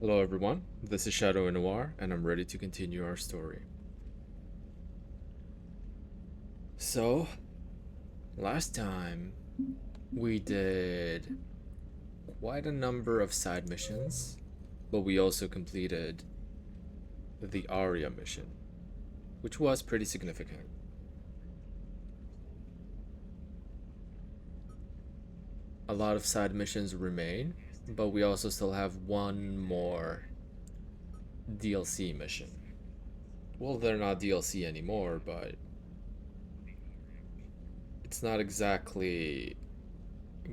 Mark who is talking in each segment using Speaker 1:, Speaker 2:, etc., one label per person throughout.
Speaker 1: Hello everyone, this is Shadow and Noir, and I'm ready to continue our story. So, last time we did quite a number of side missions, but we also completed the Aria mission, which was pretty significant. A lot of side missions remain, but we also still have one more DLC mission. Well, they're not DLC anymore, but it's not exactly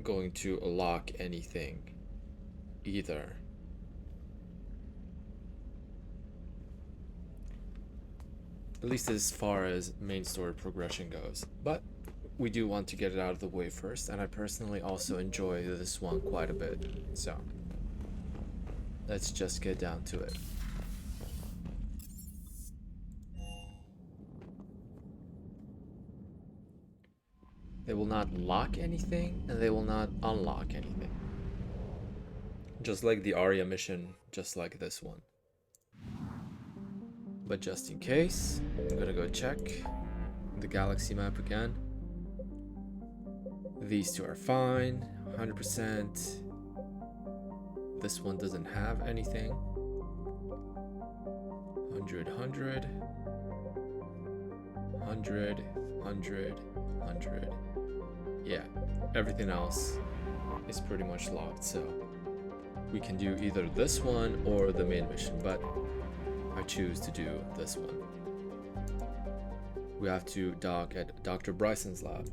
Speaker 1: going to unlock anything either. At least as far as main story progression goes. But we do want to get it out of the way first, and I personally also enjoy this one quite a bit. So, let's just get down to it. They will not lock anything, and they will not unlock anything. Just like the Aria mission, just like this one. But just in case, I'm gonna go check the galaxy map again. These two are fine, 100%. This one doesn't have anything. 100, 100. 100, 100, 100. Yeah, everything else is pretty much locked, so we can do either this one or the main mission, but I choose to do this one. We have to dock at Dr. Bryson's lab.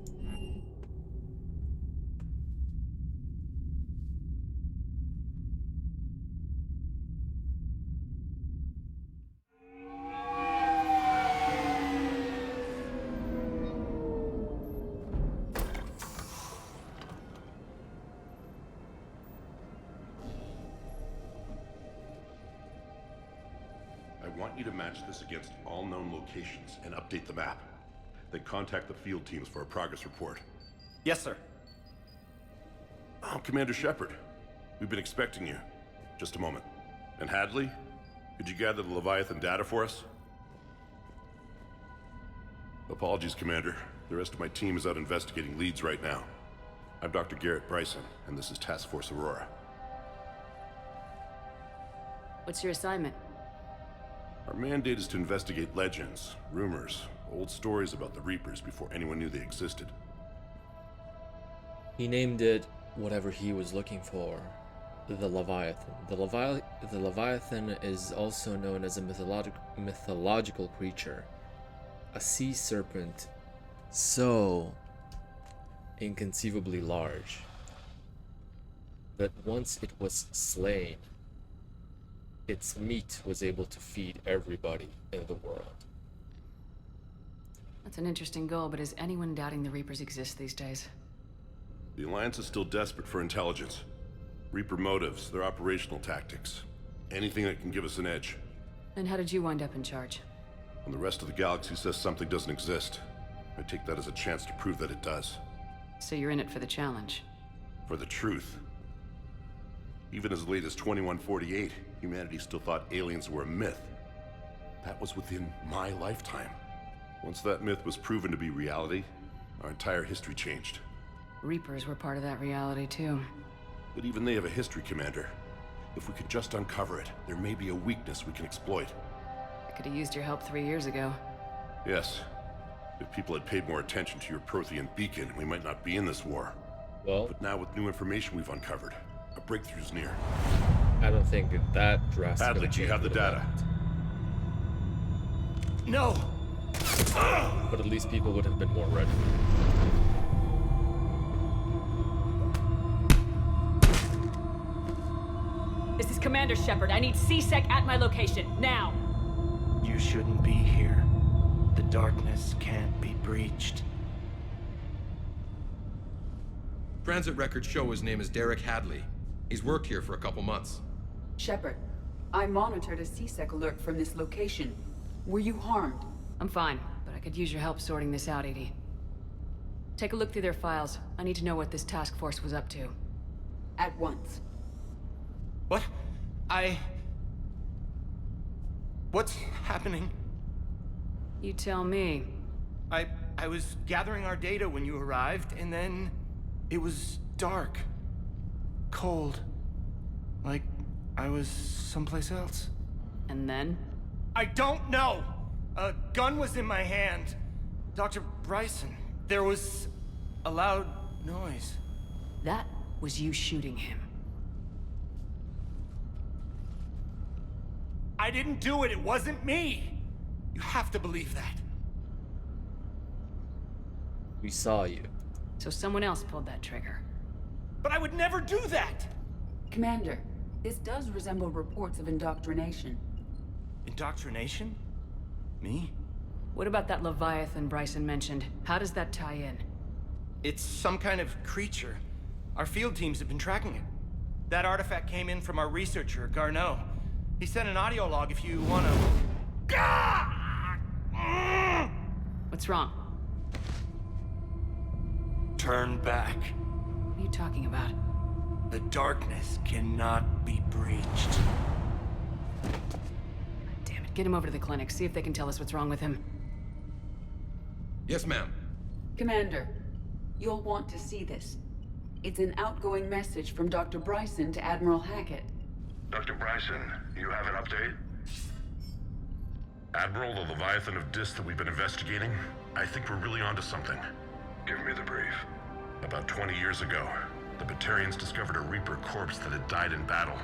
Speaker 2: I want you to match this against all known locations and update the map. Then contact the field teams for a progress report.
Speaker 3: Yes, sir.
Speaker 2: I'm Commander Shepard. We've been expecting you. Just a moment. And Hadley, could you gather the Leviathan data for us? Apologies, Commander. The rest of my team is out investigating leads right now. I'm Dr. Garrett Bryson, and this is Task Force Aurora.
Speaker 4: What's your assignment?
Speaker 2: Our mandate is to investigate legends, rumors, old stories about the Reapers before anyone knew they existed.
Speaker 1: He named it whatever he was looking for, the Leviathan. The Leviathan is also known as a mythological creature, a sea serpent so inconceivably large that once it was slain, its meat was able to feed everybody in the world.
Speaker 4: That's an interesting goal, but is anyone doubting the Reapers exist these days?
Speaker 2: The Alliance is still desperate for intelligence. Reaper motives, their operational tactics. Anything that can give us an edge.
Speaker 4: And how did you wind up in charge?
Speaker 2: When the rest of the galaxy says something doesn't exist, I take that as a chance to prove that it does.
Speaker 4: So you're in it for the challenge.
Speaker 2: For the truth. Even as late as 2148, humanity still thought aliens were a myth. That was within my lifetime. Once that myth was proven to be reality, our entire history changed.
Speaker 4: Reapers were part of that reality too.
Speaker 2: But even they have a history, Commander. If we could just uncover it, there may be a weakness we can exploit.
Speaker 4: I could have used your help 3 years ago.
Speaker 2: Yes. If people had paid more attention to your Prothean beacon, we might not be in this war.
Speaker 1: Well,
Speaker 2: But now with new information we've uncovered, a breakthrough's near.
Speaker 1: I don't think that drastically
Speaker 2: Hadley, do you have the data?
Speaker 3: No!
Speaker 1: But at least people would have been more ready.
Speaker 4: This is Commander Shepard. I need C-Sec at my location, now!
Speaker 3: You shouldn't be here. The darkness can't be breached.
Speaker 5: Transit records show his name is Derek Hadley. He's worked here for a couple months.
Speaker 6: Shepard, I monitored a C-Sec alert from this location. Were you harmed?
Speaker 4: I'm fine, but I could use your help sorting this out, EDI. Take a look through their files. I need to know what this task force was up to.
Speaker 6: At once.
Speaker 3: What? What's happening?
Speaker 4: You tell me.
Speaker 3: I was gathering our data when you arrived, and then it was dark. Cold. Like I was someplace else.
Speaker 4: And then?
Speaker 3: I don't know! A gun was in my hand. Dr. Bryson, there was a loud noise.
Speaker 4: That was you shooting him.
Speaker 3: I didn't do it, it wasn't me! You have to believe that.
Speaker 1: We saw you.
Speaker 4: So someone else pulled that trigger.
Speaker 3: But I would never do that!
Speaker 6: Commander, this does resemble reports of indoctrination.
Speaker 3: Indoctrination? Me?
Speaker 4: What about that Leviathan Bryson mentioned? How does that tie in?
Speaker 3: It's some kind of creature. Our field teams have been tracking it. That artifact came in from our researcher, Garneau. He sent an audio log if you wanna...
Speaker 4: What's wrong?
Speaker 3: Turn back.
Speaker 4: What are you talking about?
Speaker 3: The darkness cannot be breached.
Speaker 4: Damn it, get him over to the clinic, see if they can tell us what's wrong with him.
Speaker 5: Yes, ma'am.
Speaker 6: Commander, you'll want to see this. It's an outgoing message from Dr. Bryson to Admiral Hackett.
Speaker 2: Dr. Bryson, you have an update? Admiral, the Leviathan of Dis that we've been investigating, I think we're really onto something. Give me the brief. About 20 years ago, the Batarians discovered a Reaper corpse that had died in battle.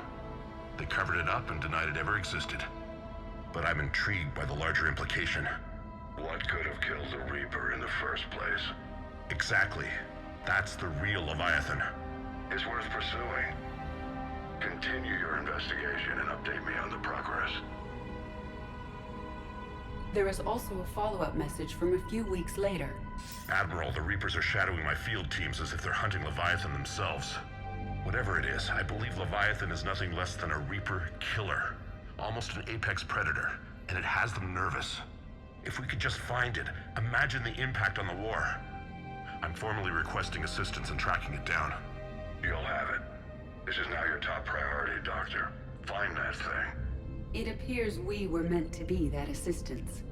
Speaker 2: They covered it up and denied it ever existed. But I'm intrigued by the larger implication. What could have killed the Reaper in the first place? Exactly. That's the real Leviathan. It's worth pursuing. Continue your investigation and update me on the progress.
Speaker 6: There is also a follow-up message from a few weeks later.
Speaker 2: Admiral, the Reapers are shadowing my field teams as if they're hunting Leviathan themselves. Whatever it is, I believe Leviathan is nothing less than a Reaper killer. Almost an apex predator, and it has them nervous. If we could just find it, imagine the impact on the war. I'm formally requesting assistance in tracking it down. You'll have it. This is now your top priority, Doctor. Find that thing.
Speaker 6: It appears we were meant to be that assistance.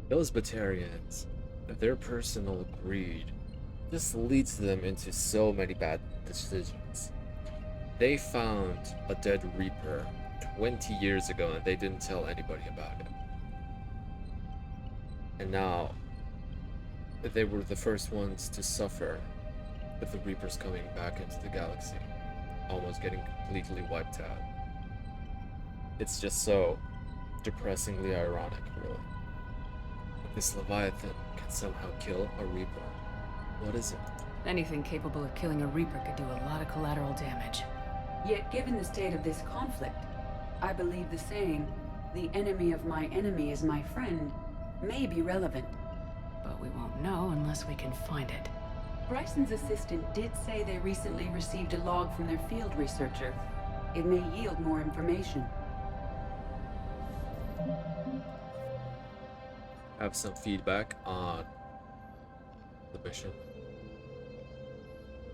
Speaker 1: Those Batarians, their personal greed, just leads them into so many bad decisions. They found a dead Reaper 20 years ago and they didn't tell anybody about it. And now, they were the first ones to suffer with the Reapers coming back into the galaxy, almost getting completely wiped out. It's just so depressingly ironic, really. This Leviathan can somehow kill a Reaper. What is it?
Speaker 4: Anything capable of killing a Reaper could do a lot of collateral damage.
Speaker 6: Yet given the state of this conflict, I believe the saying, "The enemy of my enemy is my friend," may be relevant.
Speaker 4: But we won't know unless we can find it.
Speaker 6: Bryson's assistant did say they recently received a log from their field researcher. It may yield more information.
Speaker 1: Have some feedback on the mission.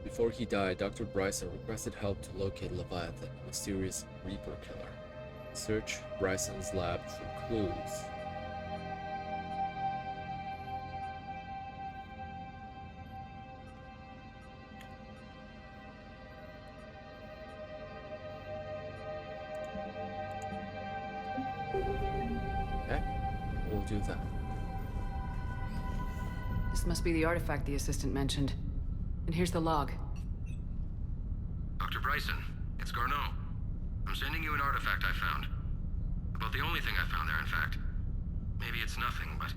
Speaker 1: Before he died, Dr. Bryson requested help to locate Leviathan, a mysterious Reaper killer. Search Bryson's lab for clues. Okay, we'll do that.
Speaker 4: This must be the artifact the assistant mentioned. And here's the log.
Speaker 5: Dr. Bryson, it's Garneau. I'm sending you an artifact I found. About the only thing I found there, in fact. Maybe it's nothing, but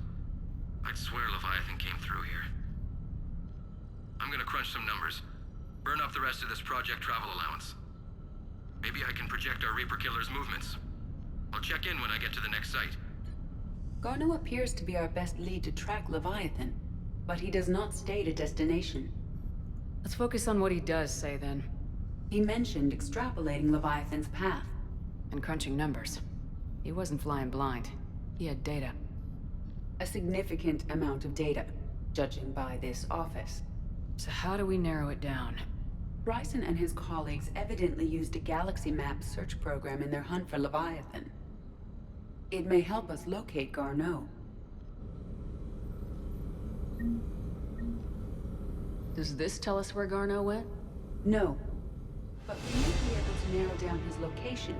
Speaker 5: I'd swear Leviathan came through here. I'm gonna crunch some numbers. Burn up the rest of this project travel allowance. Maybe I can project our Reaper killer's movements. I'll check in when I get to the next site.
Speaker 6: Garneau appears to be our best lead to track Leviathan, but he does not state a destination.
Speaker 4: Let's focus on what he does say then.
Speaker 6: He mentioned extrapolating Leviathan's path.
Speaker 4: And crunching numbers. He wasn't flying blind. He had data.
Speaker 6: A significant amount of data, judging by this office.
Speaker 4: So how do we narrow it down?
Speaker 6: Bryson and his colleagues evidently used a galaxy map search program in their hunt for Leviathan. It may help us locate Garneau.
Speaker 4: Does this tell us where Garneau went?
Speaker 6: No. But we may be able to narrow down his location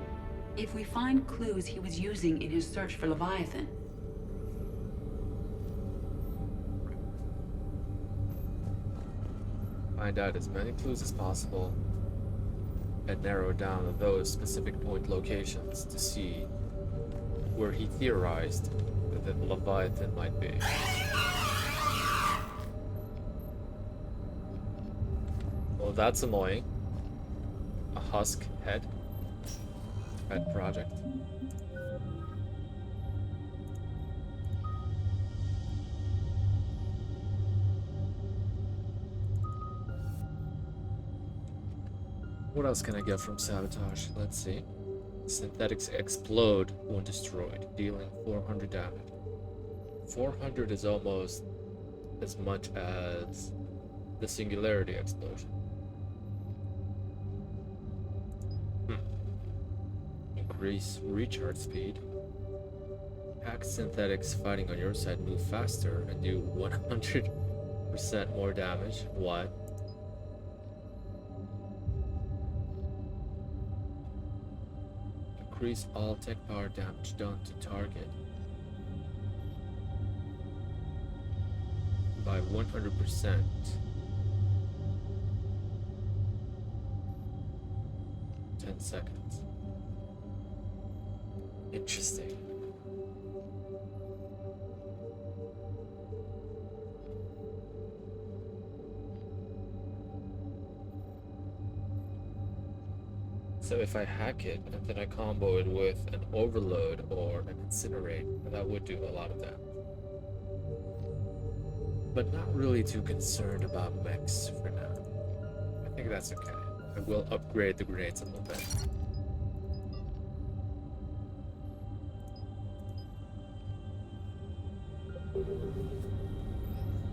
Speaker 6: if we find clues he was using in his search for Leviathan.
Speaker 1: Find out as many clues as possible and narrow down those specific point locations to see where he theorized that Leviathan might be. Well, that's annoying. A husk head. Pet project. What else can I get from sabotage? Let's see. Synthetics explode when destroyed, dealing 400 damage. 400 is almost as much as the singularity explosion. Increase recharge speed. Pack synthetics fighting on your side move faster and do 100% more damage. What? Increase all tech power damage done to target by 100%. 10 seconds. Interesting. So if I hack it and then I combo it with an overload or an incinerate, that would do a lot of damage. But not really too concerned about mechs for now. I think that's okay. I will upgrade the grenades a little bit.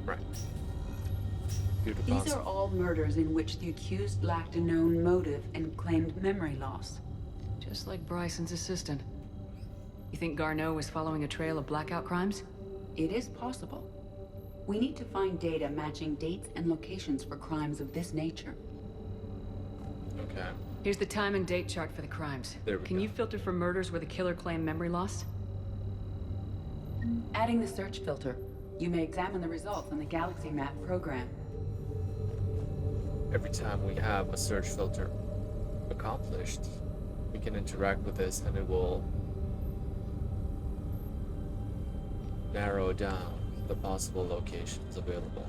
Speaker 1: Right.
Speaker 6: These are all murders in which the accused lacked a known motive and claimed memory loss.
Speaker 4: Just like Bryson's assistant. You think Garneau was following a trail of blackout crimes?
Speaker 6: It is possible. We need to find data matching dates and locations for crimes of this nature.
Speaker 1: Okay.
Speaker 4: Here's the time and date chart for the crimes.
Speaker 1: There we
Speaker 4: Can
Speaker 1: go.
Speaker 4: you filter for murders where the killer claimed memory loss?
Speaker 6: Adding the search filter, you may examine the results on the Galaxy Map program.
Speaker 1: Every time we have a search filter accomplished, we can interact with this and it will narrow down the possible locations available.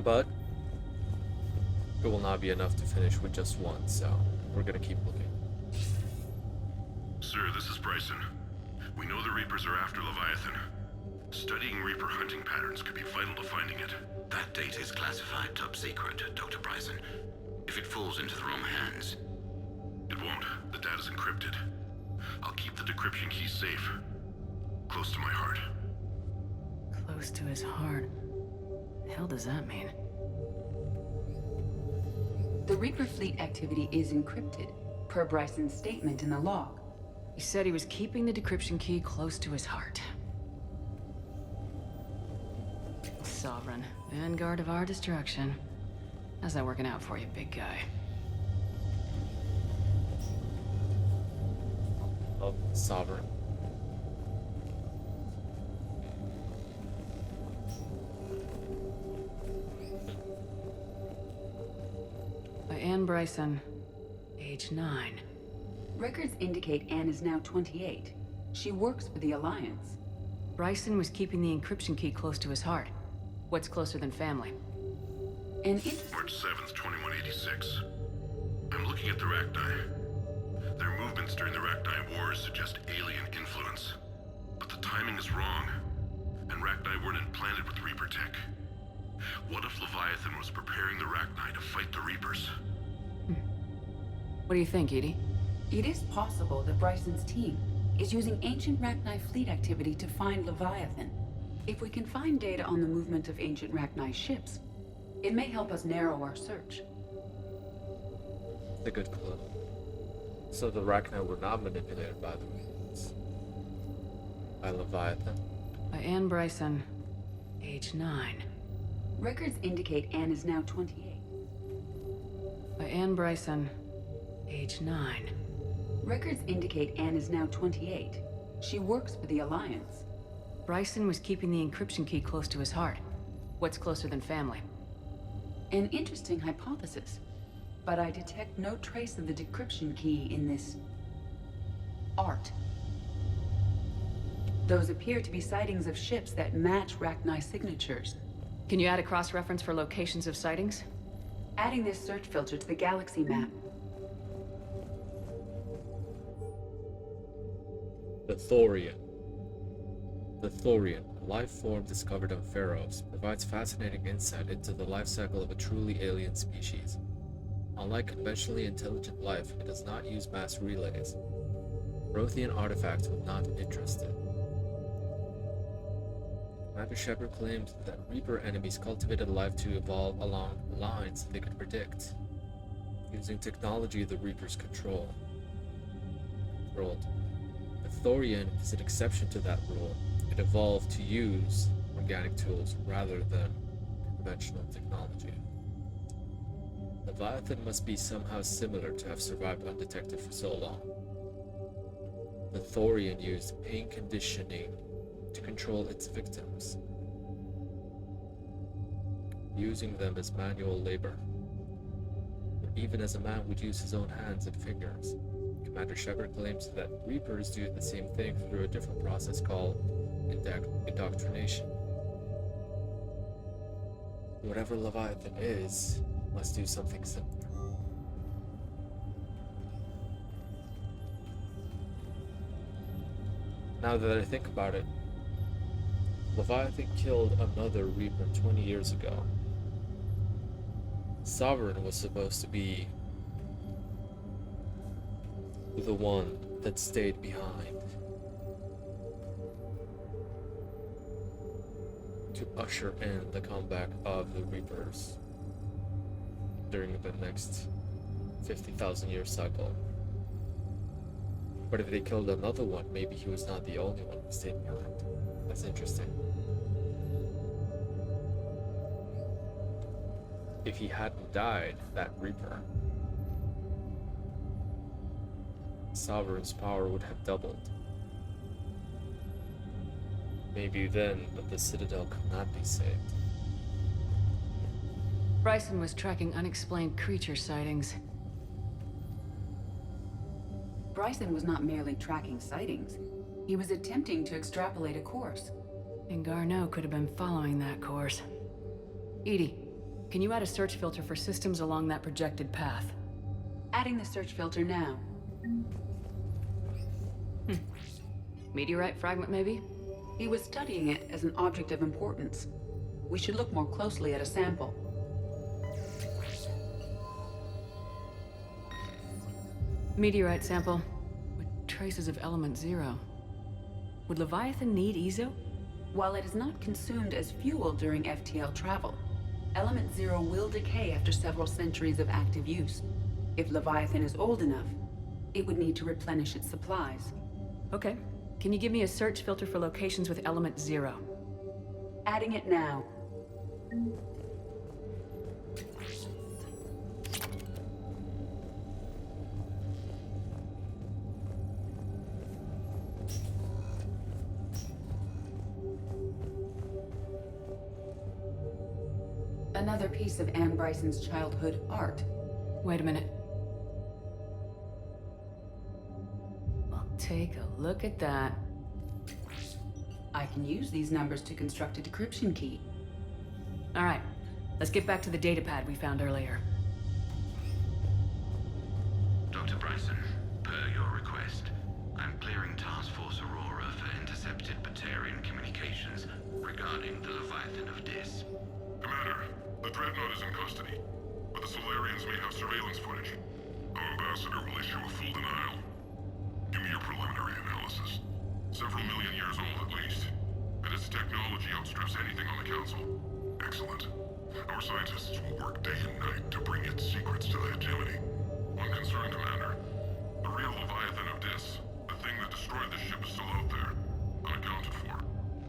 Speaker 1: But it will not be enough to finish with just one, so we're gonna keep looking.
Speaker 2: Sir, this is Bryson. We know the Reapers are after Leviathan. Studying Reaper hunting patterns could be vital to finding it.
Speaker 7: That data is classified top secret, Dr. Bryson. If it falls into the wrong hands...
Speaker 2: It won't. The data's encrypted. I'll keep the decryption key safe. Close to my heart.
Speaker 4: Close to his heart. The hell does that mean?
Speaker 6: The Reaper fleet activity is encrypted, per Bryson's statement in the log.
Speaker 4: He said he was keeping the decryption key close to his heart. Sovereign, vanguard of our destruction. How's that working out for you, big guy?
Speaker 1: Of Sovereign.
Speaker 4: By Anne Bryson, age 9.
Speaker 6: Records indicate Anne is now 28. She works for the Alliance.
Speaker 4: Bryson was keeping the encryption key close to his heart. What's closer than family?
Speaker 6: And
Speaker 2: March 7th, 2186. I'm looking at the Rachni. Their movements during the Rachni Wars suggest alien influence. But the timing is wrong. And Rachni weren't implanted with Reaper tech. What if Leviathan was preparing the Rachni to fight the Reapers?
Speaker 4: What do you think, Edie?
Speaker 6: it is possible that Bryson's team is using ancient Rachni fleet activity to find Leviathan. If we can find data on the movement of ancient Rachni ships, it may help us narrow our search.
Speaker 1: A good clue. So the Rachni were not manipulated by the mutants. by Leviathan.
Speaker 4: By Anne Bryson, age 9.
Speaker 6: Records indicate Anne is now 28.
Speaker 4: By Anne Bryson, age 9.
Speaker 6: Records indicate Anne is now 28. She works for the Alliance.
Speaker 4: Bryson was keeping the encryption key close to his heart. What's closer than family?
Speaker 6: An interesting hypothesis, but I detect no trace of the decryption key in this art. Those appear to be sightings of ships that match Rachni signatures.
Speaker 4: Can you add a cross-reference for locations of sightings?
Speaker 6: Adding this search filter to the galaxy map.
Speaker 1: The Thorian. The Thorian, a life form discovered on Pharos, provides fascinating insight into the life cycle of a truly alien species. Unlike conventionally intelligent life, it does not use mass relays. Rothian artifacts would not interest it. Commander Shepard claimed that Reaper enemies cultivated life to evolve along lines they could predict, using technology the Reapers controlled. The Thorian is an exception to that rule. It evolved to use organic tools rather than conventional technology. Leviathan must be somehow similar to have survived undetected for so long. The Thorian used pain conditioning to control its victims, using them as manual labor, or even as a man would use his own hands and fingers. Commander Shepard claims that Reapers do the same thing through a different process called indoctrination. Whatever Leviathan is, must do something similar. Now that I think about it, Leviathan killed another Reaper 20 years ago. Sovereign was supposed to be the one that stayed behind to usher in the comeback of the Reapers during the next 50,000 year cycle. But if they killed another one, maybe he was not the only one who stayed behind. That's interesting. If he hadn't died, that Reaper, Sovereign's power would have doubled. Maybe then the Citadel could not be saved.
Speaker 4: Bryson was tracking unexplained creature sightings.
Speaker 6: Bryson was not merely tracking sightings. He was attempting to extrapolate a course.
Speaker 4: And Garneau could have been following that course. EDI, can you add a search filter for systems along that projected path?
Speaker 6: Adding the search filter now.
Speaker 4: Meteorite fragment, maybe?
Speaker 6: He was studying it as an object of importance. We should look more closely at a sample.
Speaker 4: Meteorite sample with traces of element 0. Would Leviathan need EZO?
Speaker 6: While it is not consumed as fuel during FTL travel, element 0 will decay after several centuries of active use. If Leviathan is old enough, it would need to replenish its supplies.
Speaker 4: Okay. Can you give me a search filter for locations with element 0?
Speaker 6: Adding it now. Another piece of Anne Bryson's childhood art.
Speaker 4: Wait a minute. Well, take a look at that.
Speaker 6: I can use these numbers to construct a decryption key.
Speaker 4: All right, let's get back to the datapad we found earlier.
Speaker 7: Dr. Bryson, per your request, I'm clearing Task Force Aurora for intercepted Batarian communications regarding the Leviathan of Dis.
Speaker 8: Commander, the Dreadnought is in custody, but the Solarians may have surveillance footage. Our ambassador will issue a full denial. Give me your preliminary analysis. Several million years old at least, and its technology outstrips anything on the Council. Excellent. Our scientists will work day and night to bring its secrets to the hegemony. One concern, Commander. The real Leviathan of Dis, the thing that destroyed the ship, is still out there. Unaccounted for.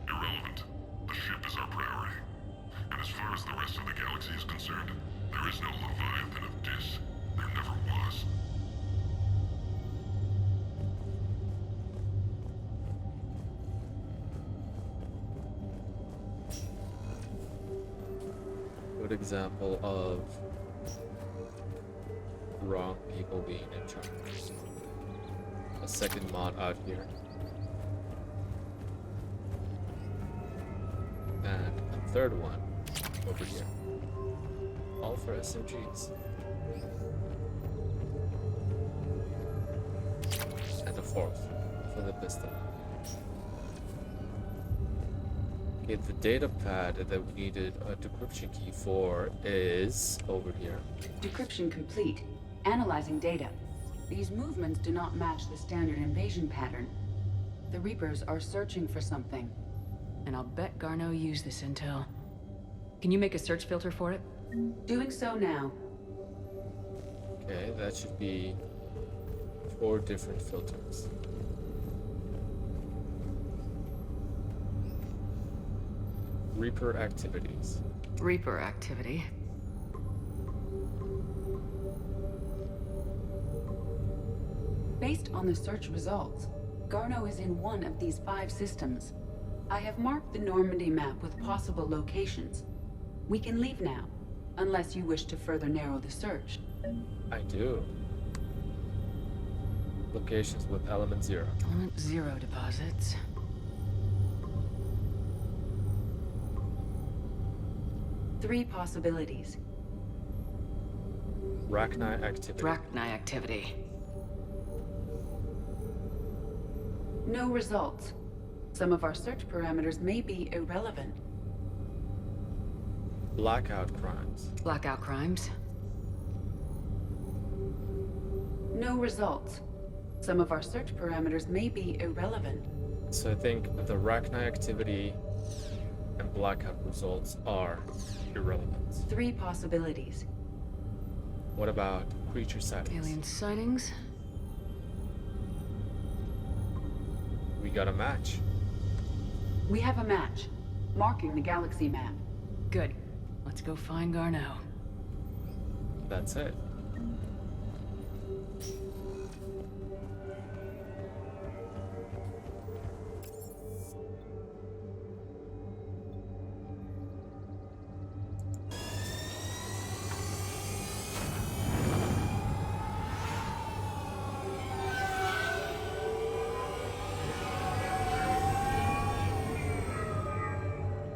Speaker 8: Irrelevant. The ship is our priority. And as far as the rest of the galaxy is concerned, there is no Leviathan of Dis. There never was.
Speaker 1: Good example of wrong people being in charge. A second mod out here. And a third one over here. All for SMGs. And a fourth for the pistol. Okay, the data pad that we needed a decryption key for is over here.
Speaker 6: Decryption complete. Analyzing data. These movements do not match the standard invasion pattern. The Reapers are searching for something.
Speaker 4: And I'll bet Garneau used this intel. Can you make a search filter for it?
Speaker 6: Doing so now.
Speaker 1: Okay, that should be 4 different filters. Reaper activities.
Speaker 4: Reaper activity.
Speaker 6: Based on the search results, Garneau is in one of these 5 systems. I have marked the Normandy map with possible locations. We can leave now, unless you wish to further narrow the search.
Speaker 1: I do. Locations with element 0.
Speaker 4: Element 0 deposits.
Speaker 6: Three possibilities.
Speaker 1: Rachni activity.
Speaker 4: Rachni activity.
Speaker 6: No results. Some of our search parameters may be irrelevant.
Speaker 1: Blackout crimes.
Speaker 4: Blackout crimes.
Speaker 6: No results. Some of our search parameters may be irrelevant.
Speaker 1: So I think the Rachni activity and blackout results are irrelevant.
Speaker 6: Three possibilities.
Speaker 1: What about creature sightings?
Speaker 4: Alien sightings.
Speaker 1: We got a match.
Speaker 6: We have a match, marking the galaxy map.
Speaker 4: Good. Let's go find Garneau.
Speaker 1: That's it.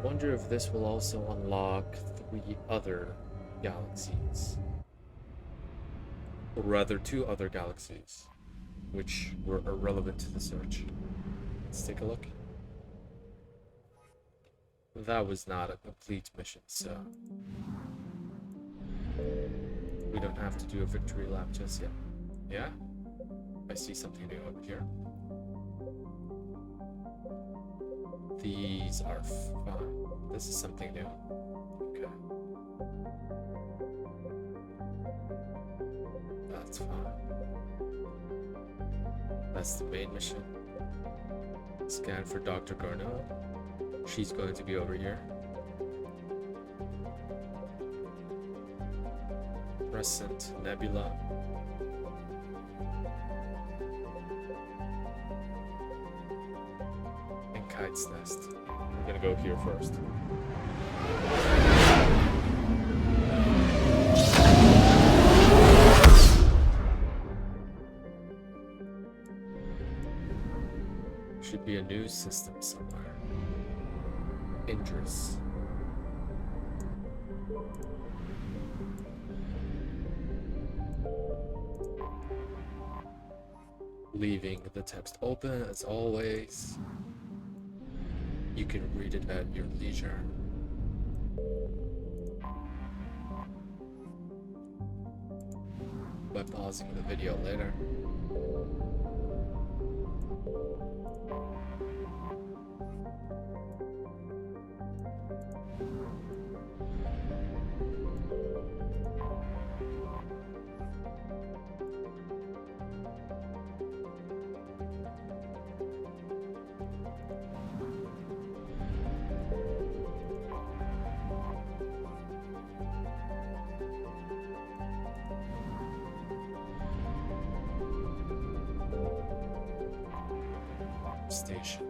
Speaker 1: Wonder if this will also unlock 3 other galaxies. Or rather 2 other galaxies, which were irrelevant to the search. Let's take a look. That was not a complete mission, so we don't have to do a victory lap just yet. Yeah? I see something new over here. These are fine. This is something new. Okay. That's fine. That's the main mission. Scan for Dr. Garneau. She's going to be over here. Crescent Nebula. And Kite's Nest. I'm gonna go here first. Should be a new system somewhere. Injures. Leaving the text open as always. You can read it at your leisure. By pausing the video later. station.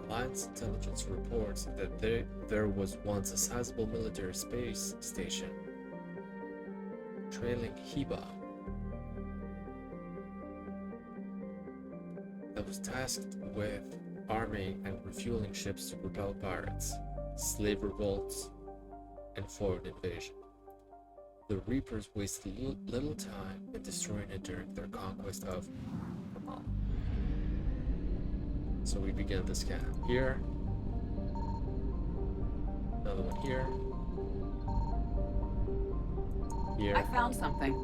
Speaker 1: Alliance intelligence reports that there was once a sizable military space station trailing Heba that was tasked with arming and refueling ships to repel pirates, slave revolts, and foreign invasion. The Reapers wasted little time in destroying it during their conquest of Kamal. So we begin the scan here. Another one here. Here.
Speaker 6: I found something.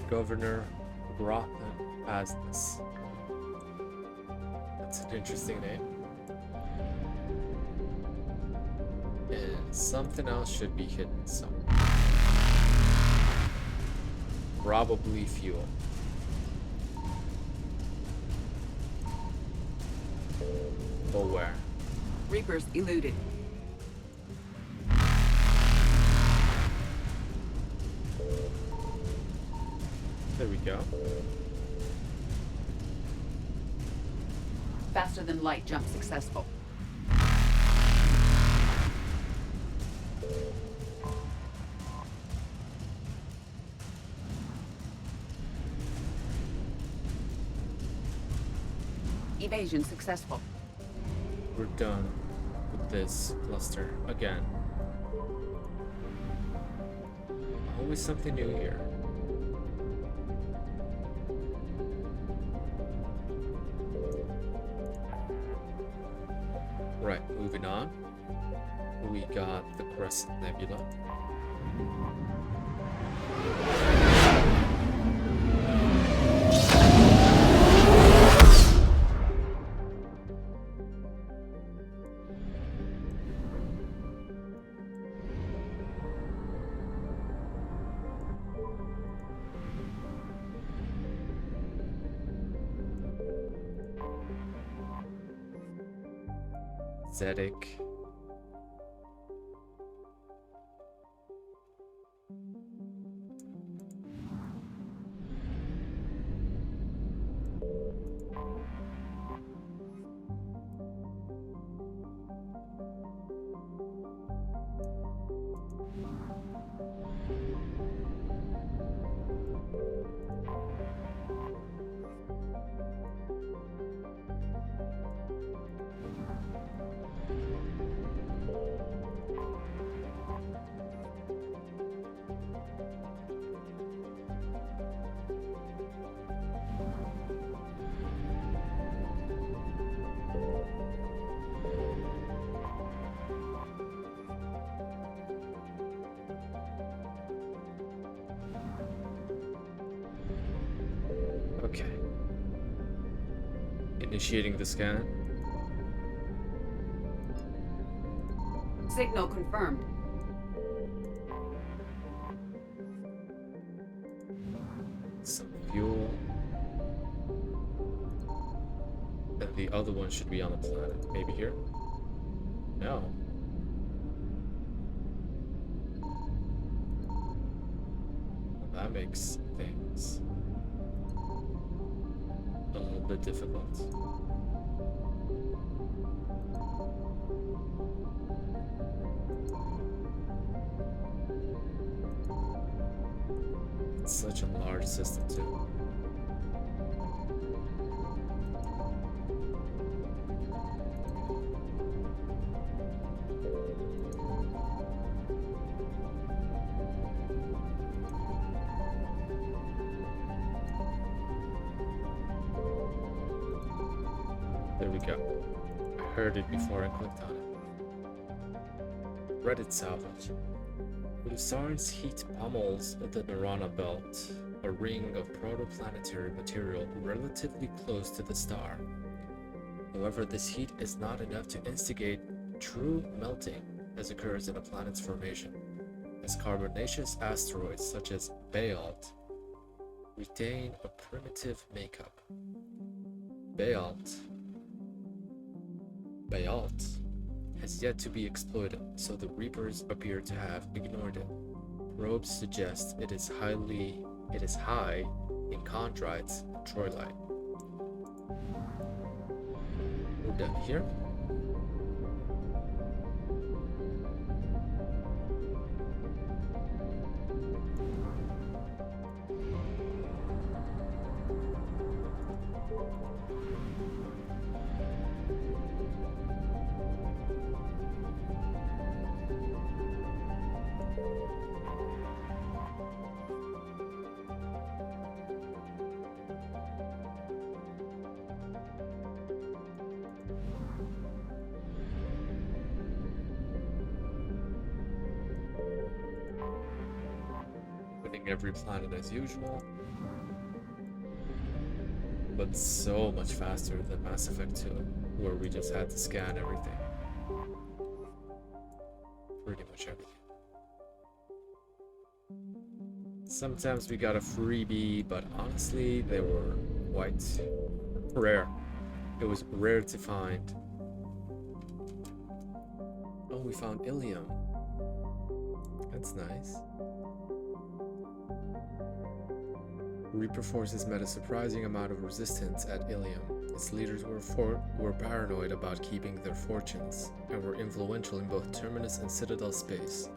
Speaker 1: Governor Rothman Asness. That's an interesting name. And something else should be hidden somewhere. Probably fuel. But where?
Speaker 6: Reapers eluded.
Speaker 1: There we go.
Speaker 6: Faster than light jump successful. Evasion successful.
Speaker 1: We're done with this cluster again. Always something new here. Right, moving on. We got the Crescent Nebula. Zedek. Okay. Initiating the scan.
Speaker 6: Signal confirmed.
Speaker 1: Some fuel. And the other one should be on the planet. Maybe here? No. Well, that makes things a little bit difficult. It's such a large system too. There we go. I heard it before I clicked on it. Reddit salvage. Lusarn's heat pummels the Narana belt, a ring of protoplanetary material relatively close to the star. However, this heat is not enough to instigate true melting as occurs in a planet's formation. as carbonaceous asteroids such as Baalt retain a primitive makeup. Baalt has yet to be exploited, so the Reapers appear to have ignored it. Probes suggest it is high in chondrites and troilite. We're done here. Every planet as usual, but so much faster than Mass Effect 2, where we just had to scan everything. Pretty much everything. Sometimes we got a freebie, but honestly, they were quite rare. It was rare to find. Oh, we found Ilium. That's nice. Reaper forces met a surprising amount of resistance at Ilium. Its leaders were paranoid about keeping their fortunes, and were influential in both Terminus and Citadel space.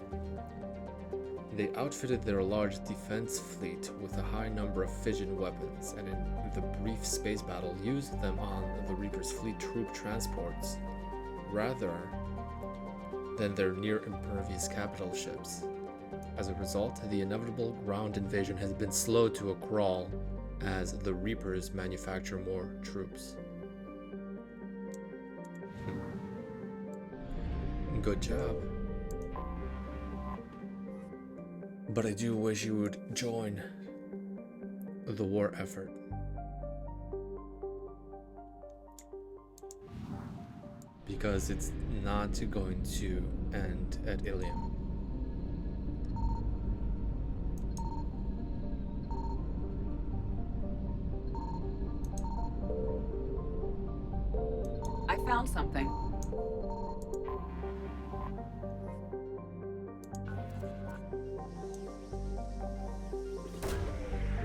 Speaker 1: They outfitted their large defense fleet with a high number of fission weapons, and in the brief space battle used them on the Reaper's fleet troop transports, rather than their near-impervious capital ships. As a result, the inevitable ground invasion has been slow to a crawl as the Reapers manufacture more troops. Good job. But I do wish you would join the war effort. Because it's not going to end at Ilium.
Speaker 6: I found something.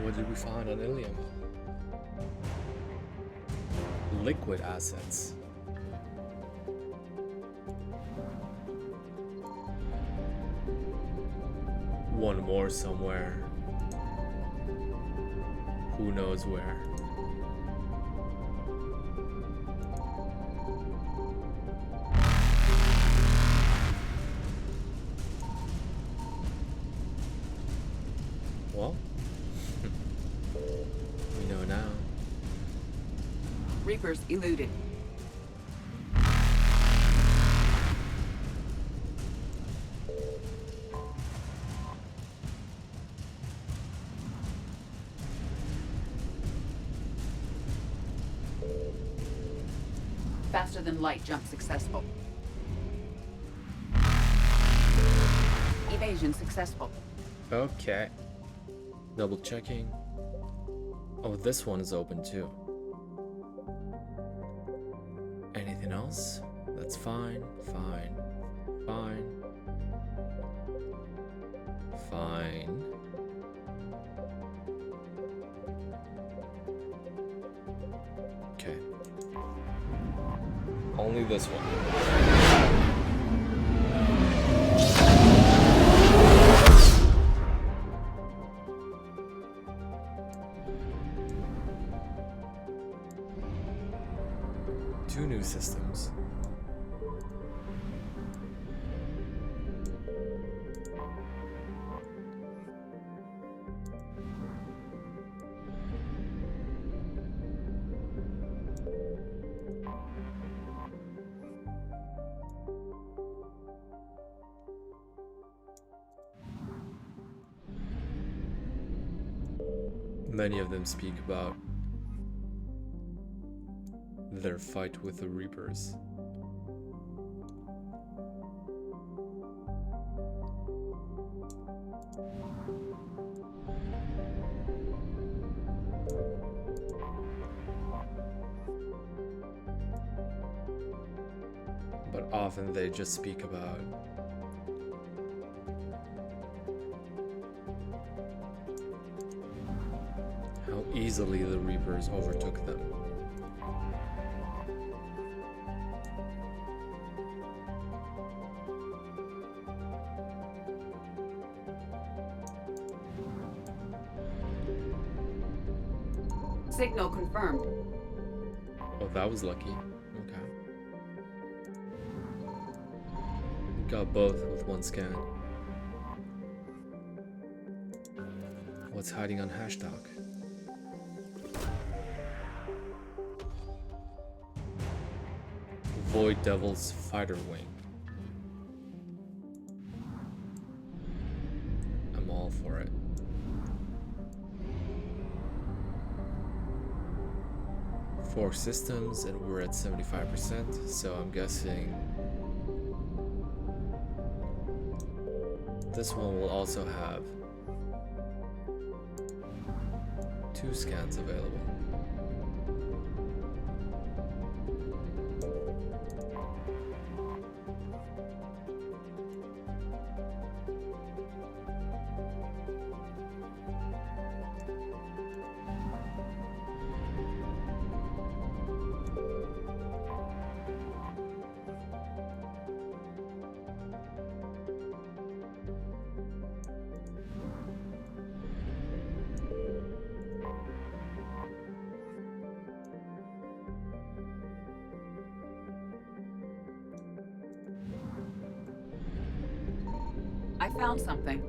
Speaker 1: What did we find on Ilium? Liquid assets. One more somewhere. Who knows where? Well, we know now.
Speaker 6: Reapers eluded. Faster than light jump successful. Evasion successful.
Speaker 1: Okay. Double checking. Oh, this one is open too. Anything else? That's fine, fine, fine, fine. Okay. Only this one. Two new systems. Many of them speak about their fight with the Reapers. often they just speak about. How easily the Reapers overtook them.
Speaker 6: Signal confirmed.
Speaker 1: Oh, that was lucky. Okay. Got both with one scan. What's hiding on Hashdock? Void Devil's fighter wing. I'm all for it. Four systems and we're at 75%, so I'm guessing this one will also have 2 scans available.
Speaker 6: I found something.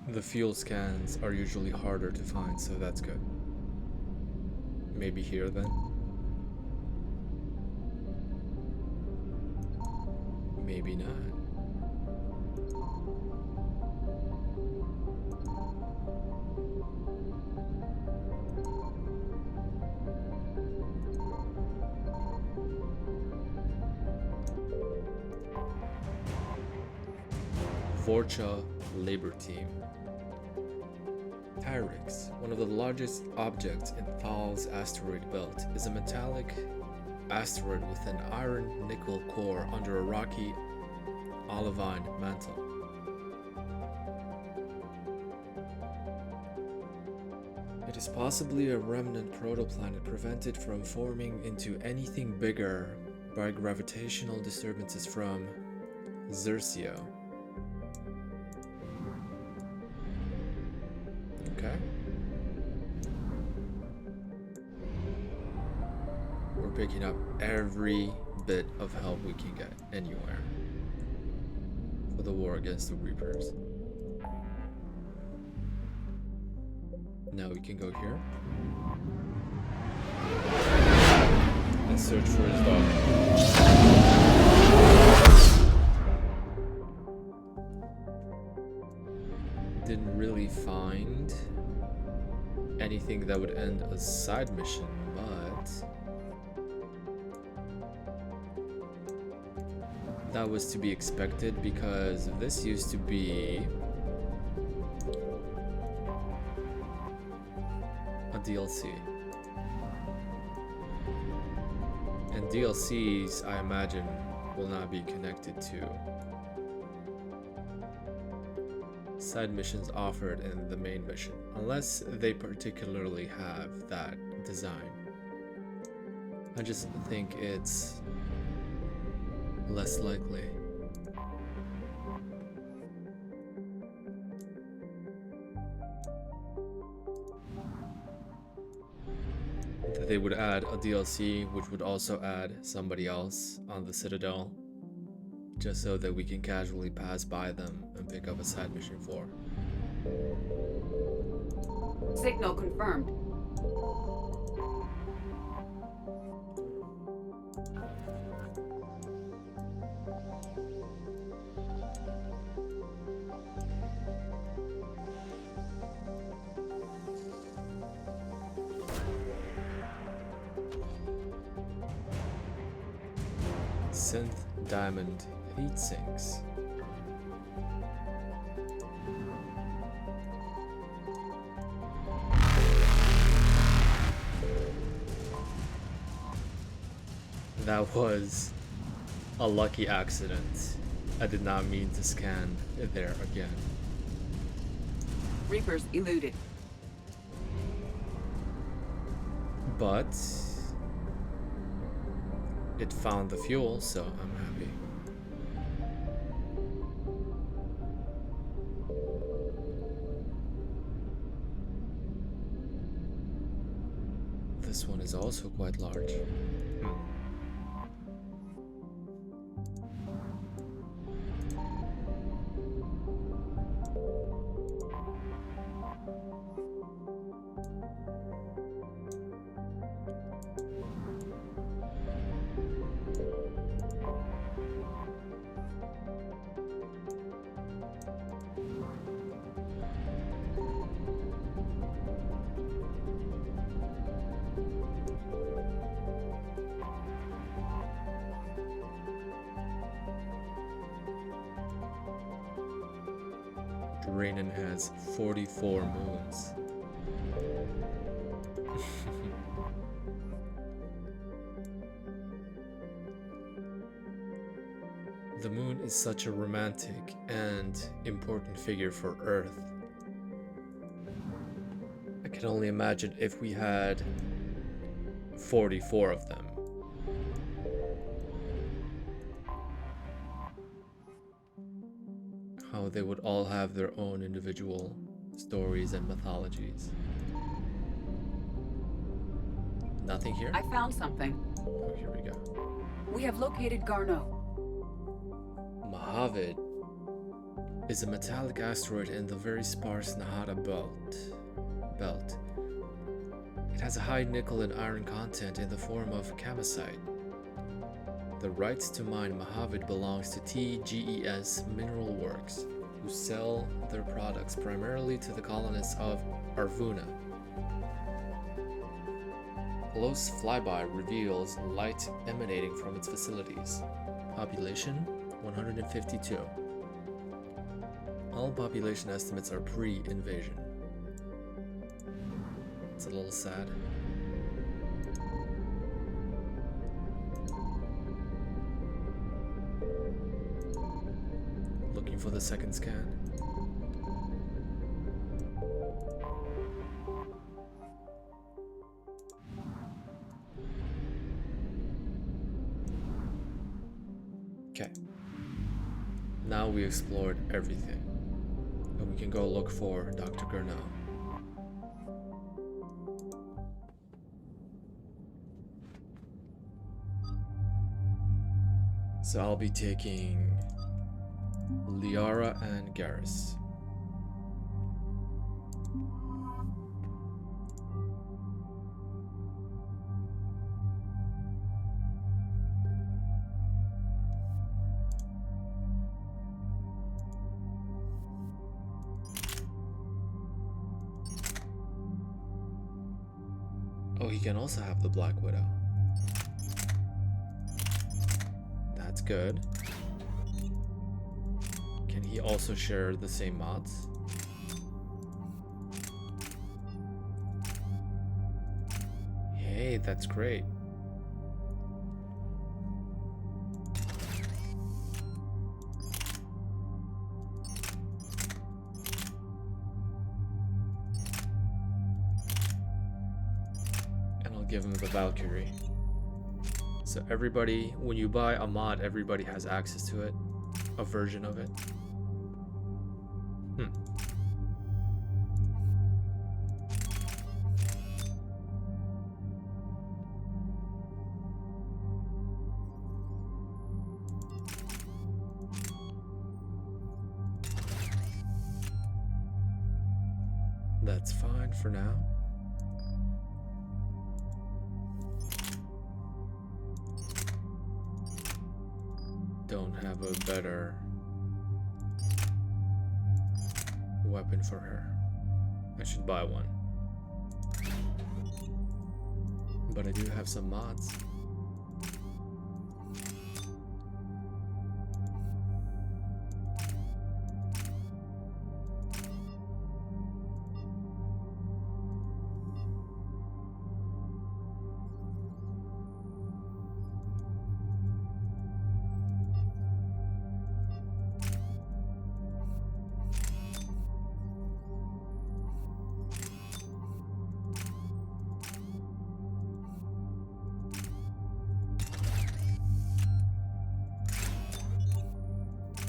Speaker 1: The fuel scans are usually harder to find, so that's good. Maybe here then? Maybe not. Vorcha Labor Team. Tyrix, one of the largest objects in Thal's asteroid belt, is a metallic asteroid with an iron-nickel core under a rocky olivine mantle. It is possibly a remnant protoplanet prevented from forming into anything bigger by gravitational disturbances from Xerxio. Okay. We're picking up every bit of help we can get anywhere for the war against the Reapers. Now we can go here and search for his dog. Didn't really find anything that would end a side mission, but that was to be expected because this used to be a DLC. And DLCs, I imagine, will not be connected to side missions offered in the main mission, unless they particularly have that design. I just think it's less likely. That they would add a DLC which would also add somebody else on the Citadel, just so that we can casually pass by them and pick up a side mission for.
Speaker 6: Signal confirmed.
Speaker 1: Synth Diamond heat sinks. That was a lucky accident. I did not mean to scan there again.
Speaker 6: Reapers eluded.
Speaker 1: But it found the fuel, so I'm happy. This one is also quite large. Rainen has 44 moons. The moon is such a romantic and important figure for Earth. I can only imagine if we had 44 of them. How they would all have their own individual stories and mythologies. Nothing here?
Speaker 6: I found something.
Speaker 1: Oh, here we go.
Speaker 6: We have located Garneau.
Speaker 1: Mojave is a metallic asteroid in the very sparse Nahada belt. It has a high nickel and iron content in the form of camosite. The rights to mine Mojave belongs to TGES Mineral Works, who sell their products primarily to the colonists of Arvuna. Close flyby reveals light emanating from its facilities. Population 152. All population estimates are pre-invasion. It's a little sad. Looking for the second scan. Okay. Now we explored everything. And we can go look for Dr. Garneau. So I'll be taking Liara and Garrus. Oh, he can also have the Black Widow. That's good. Can he also share the same mods? Hey, that's great. And I'll give him the Valkyrie. So everybody, when you buy a mod, everybody has access to it. A version of it. That's fine for now. Don't have a better weapon for her. I should buy one. But I do have some mods.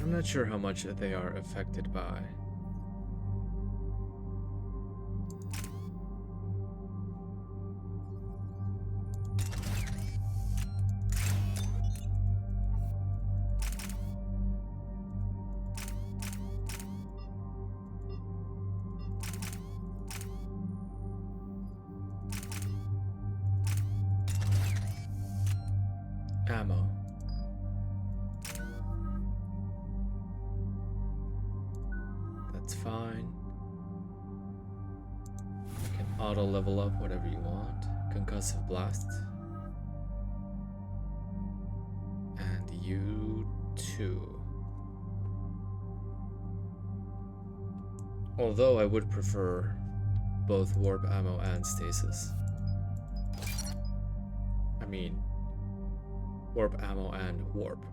Speaker 1: I'm not sure how much they are affected by. Ammo. That's fine. You can auto level up whatever you want. Concussive blast. And you too. Although I would prefer both warp ammo and stasis. I mean, warp ammo and warp.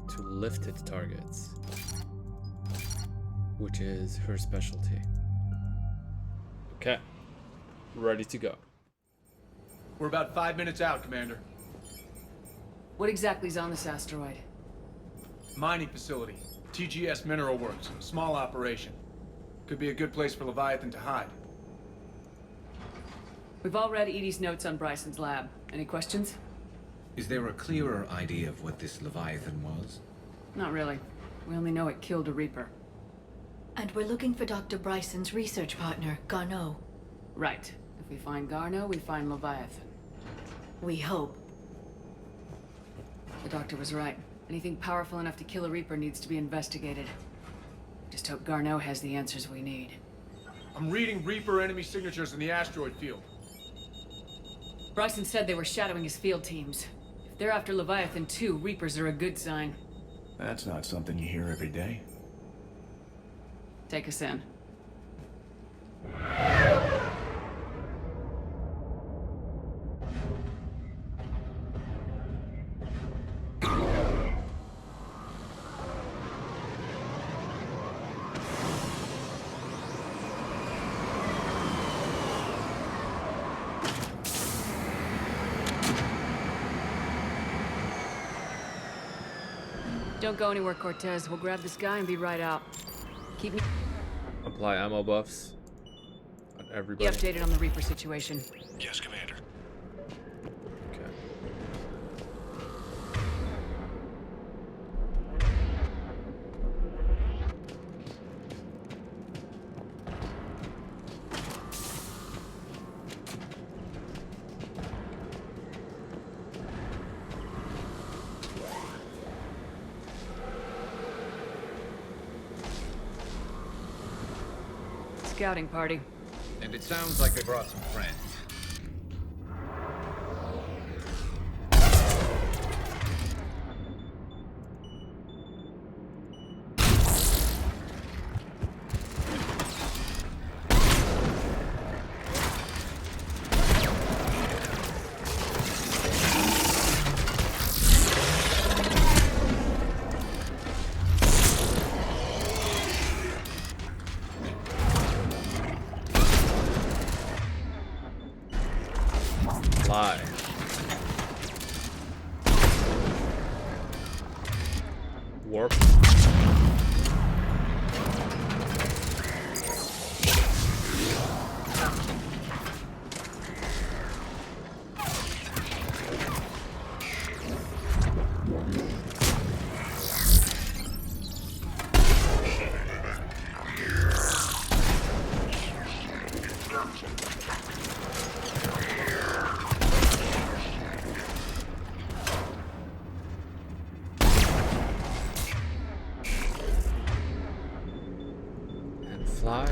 Speaker 1: To lifted targets, which is her specialty. Okay, ready to go.
Speaker 9: We're about 5 minutes out, Commander.
Speaker 4: What exactly is on this asteroid?
Speaker 9: Mining facility. TGS Mineral Works. Small operation. Could be a good place for Leviathan to hide.
Speaker 4: We've all read Edie's notes on Bryson's lab. Any questions?
Speaker 10: Is there a clearer idea of what this Leviathan was?
Speaker 4: Not really. We only know it killed a Reaper.
Speaker 11: And we're looking for Dr. Bryson's research partner, Garneau.
Speaker 4: Right. If we find Garneau, we find Leviathan.
Speaker 11: We hope.
Speaker 4: The doctor was right. Anything powerful enough to kill a Reaper needs to be investigated. Just hope Garneau has the answers we need.
Speaker 9: I'm reading Reaper enemy signatures in the asteroid field.
Speaker 4: Bryson said they were shadowing his field teams. If they're after Leviathan too, Reapers are a good sign.
Speaker 3: That's not something you hear every day.
Speaker 4: Take us in. Don't go anywhere, Cortez. We'll grab this guy and be right out. Keep me
Speaker 1: Apply ammo buffs on everybody.
Speaker 4: updated on the Reaper situation.
Speaker 8: Yes, Commander.
Speaker 1: Okay.
Speaker 4: Scouting party.
Speaker 10: And it sounds like they brought some friends.
Speaker 1: Fly. Warp. And fly.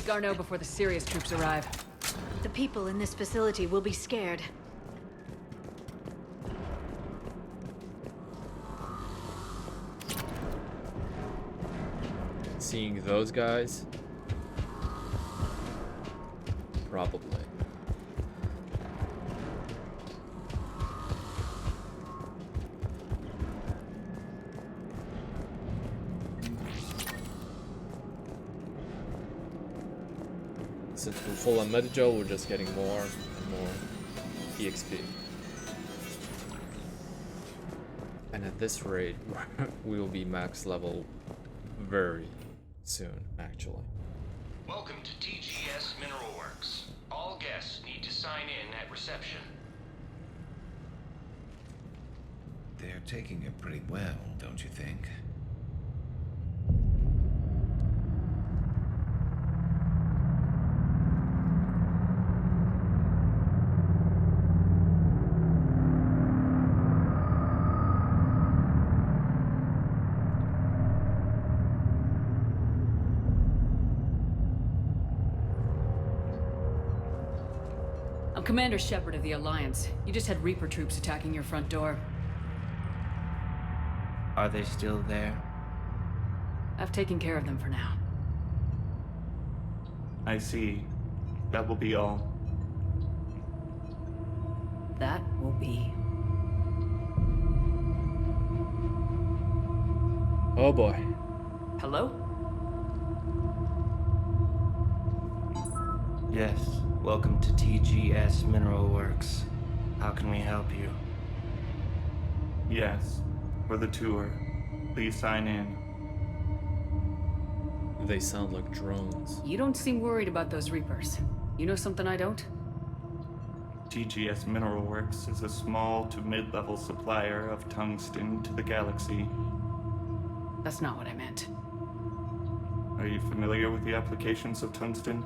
Speaker 4: with Garneau before the serious troops arrive.
Speaker 11: The people in this facility will be scared.
Speaker 1: Seeing those guys? Probably. Since we're full on Metagel, we're just getting more and more EXP. And at this rate, we will be max level very soon, actually.
Speaker 5: Welcome to TGS Mineral Works. All guests need to sign in at reception.
Speaker 10: They're taking it pretty well, don't you think?
Speaker 4: I'm Commander Shepard of the Alliance. You just had Reaper troops attacking your front door.
Speaker 3: Are they still there?
Speaker 4: I've taken care of them for now.
Speaker 12: I see. That will be all.
Speaker 4: That will be.
Speaker 1: Oh boy.
Speaker 4: Hello?
Speaker 3: Yes. Welcome to TGS Mineral Works. How can we help you?
Speaker 12: Yes. For the tour. Please sign in.
Speaker 1: They sound like drones.
Speaker 4: You don't seem worried about those Reapers. You know something I don't?
Speaker 12: TGS Mineral Works is a small to mid-level supplier of tungsten to the galaxy.
Speaker 4: That's not what I meant.
Speaker 12: Are you familiar with the applications of tungsten?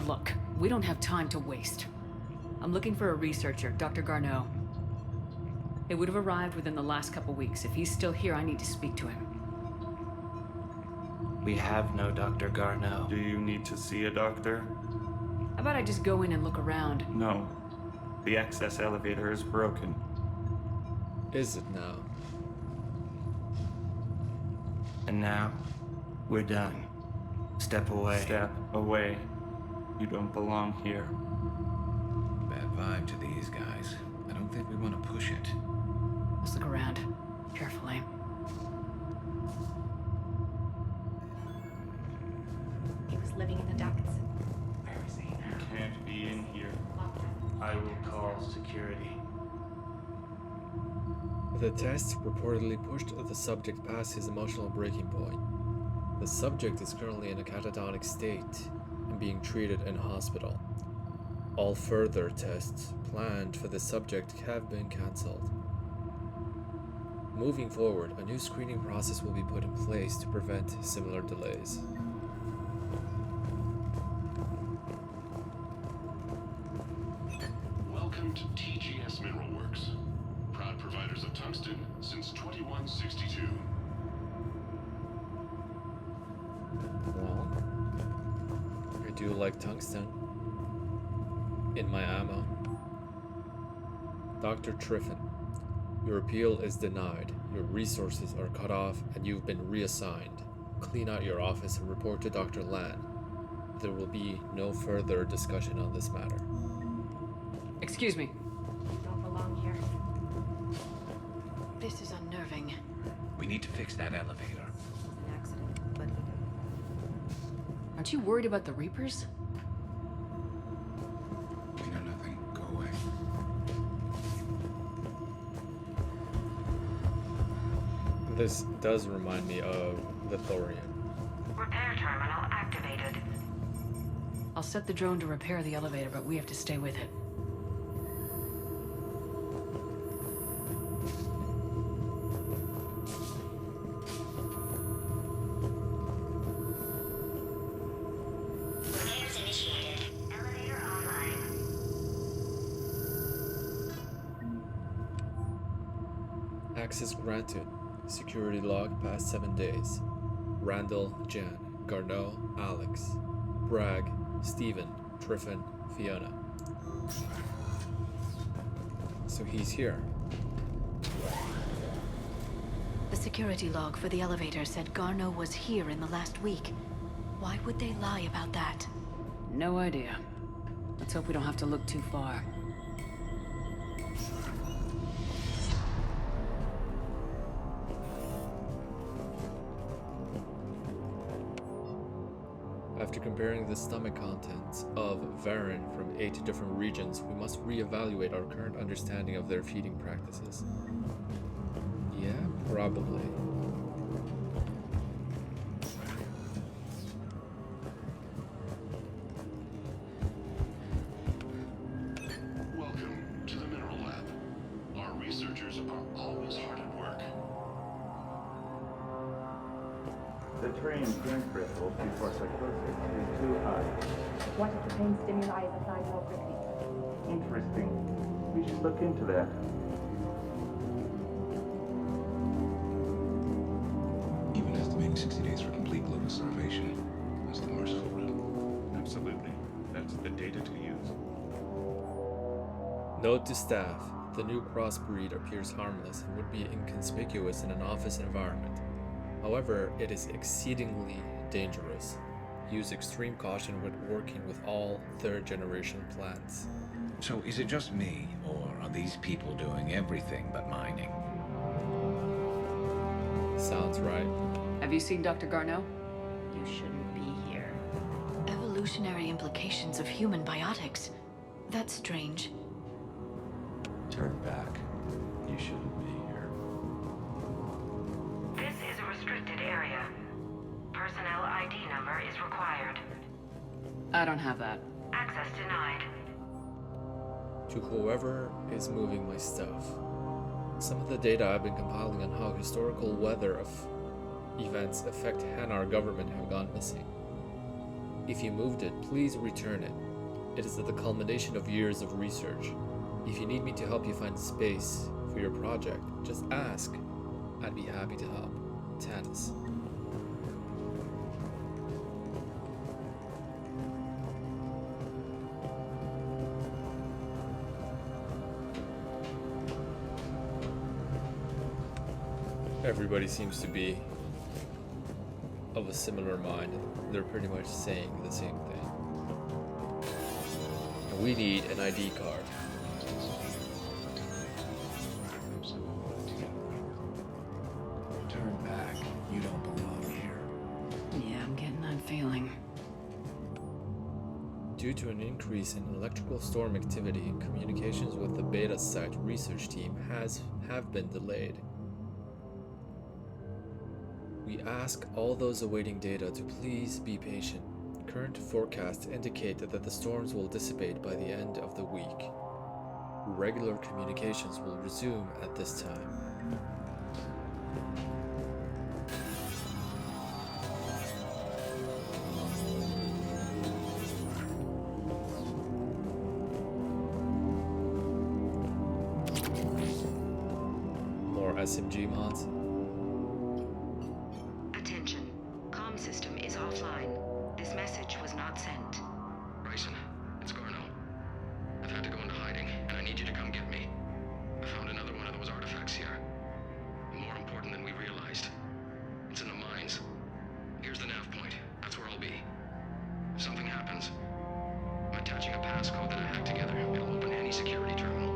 Speaker 4: Look, we don't have time to waste. I'm looking for a researcher, Dr. Garneau. It would have arrived within the last couple weeks. If he's still here, I need to speak to him.
Speaker 3: We have no Dr. Garneau.
Speaker 12: Do you need to see a doctor?
Speaker 4: How about I just go in and look around?
Speaker 12: No. The access elevator is broken.
Speaker 1: Is it now?
Speaker 3: And now, we're done. Step away.
Speaker 12: Step away. You don't belong here.
Speaker 10: Bad vibe to these guys. I don't think we want to push it.
Speaker 4: Let's look around. Carefully.
Speaker 13: He was living in the ducts.
Speaker 3: Where is he now?
Speaker 12: Can't be in here. I will call security.
Speaker 1: The test reportedly pushed the subject past his emotional breaking point. The subject is currently in a catatonic state and being treated in a hospital. All further tests planned for the subject have been cancelled. Moving forward, a new screening process will be put in place to prevent similar delays.
Speaker 8: Welcome to TGS Mineral Works. Proud providers of tungsten since 2162.
Speaker 1: Well, I do like tungsten in my ammo. Dr. Triffin, your appeal is denied, your resources are cut off, and you've been reassigned. Clean out your office and report to Dr. Lan. There will be no further discussion on this matter.
Speaker 4: Excuse me.
Speaker 13: Don't belong here.
Speaker 11: This is unnerving.
Speaker 10: We need to fix that elevator.
Speaker 13: An accident, but
Speaker 4: Aren't you worried about the Reapers?
Speaker 10: We know nothing. Go away.
Speaker 1: This does remind me of the Thorian.
Speaker 13: repair terminal activated.
Speaker 4: I'll set the drone to repair the elevator, but we have to stay with it.
Speaker 13: Repairs initiated. Elevator online.
Speaker 1: Access granted. Security log past 7 days. Randall Jan. Garneau, Alex, Bragg, Steven, Triffin, Fiona. So he's here.
Speaker 11: The security log for the elevator said Garneau was here in the last week. Why would they lie about that?
Speaker 4: No idea. Let's hope we don't have to look too far.
Speaker 1: After comparing the stomach contents of Varen from 8 different regions, we must reevaluate our current understanding of their feeding practices. Yeah, probably.
Speaker 2: Welcome to the Mineral Lab. Our researchers are always hard at work.
Speaker 12: The trained drink crystals before psychosis is too high.
Speaker 14: What if the pain stimuli is applied more quickly?
Speaker 12: Interesting. We should look into that.
Speaker 10: Even estimating 60 days for complete global starvation. That's the merciful route.
Speaker 12: Absolutely. That's the data to use.
Speaker 1: Note to staff, the new crossbreed appears harmless and would be inconspicuous in an office environment. However, it is exceedingly dangerous. Use extreme caution when working with all third-generation plants.
Speaker 10: So is it just me, or are these people doing everything but mining?
Speaker 1: Sounds right.
Speaker 4: Have you seen Dr. Garneau?
Speaker 11: You shouldn't be here. Evolutionary implications of human biotics. That's strange.
Speaker 10: Turn back. You shouldn't be here.
Speaker 13: This is a restricted area. Personnel ID number is required.
Speaker 4: I don't have that.
Speaker 13: Access denied.
Speaker 1: To whoever is moving my stuff. Some of the data I've been compiling on how historical weather of events affect Hanar government have gone missing. If you moved it, please return it. It is the culmination of years of research. If you need me to help you find space for your project, just ask. I'd be happy to help. Tannis. Everybody seems to be of a similar mind. They're pretty much saying the same thing. And we need an ID card.
Speaker 10: Turn back. You don't belong here.
Speaker 4: Yeah, I'm getting that feeling.
Speaker 1: Due to an increase in electrical storm activity, communications with the Beta Site research team have been delayed. We ask all those awaiting data to please be patient. Current forecasts indicate that the storms will dissipate by the end of the week. Regular communications will resume at this time. More SMG mods.
Speaker 13: Attention. Comm system is offline. This message was not sent.
Speaker 5: Bryson, it's Garneau. I've had to go into hiding, and I need you to come get me. I found another one of those artifacts here. More important than we realized. It's in the mines. Here's the nav point. That's where I'll be. If something happens, I'm attaching a passcode that I hacked together. It'll open any security terminal.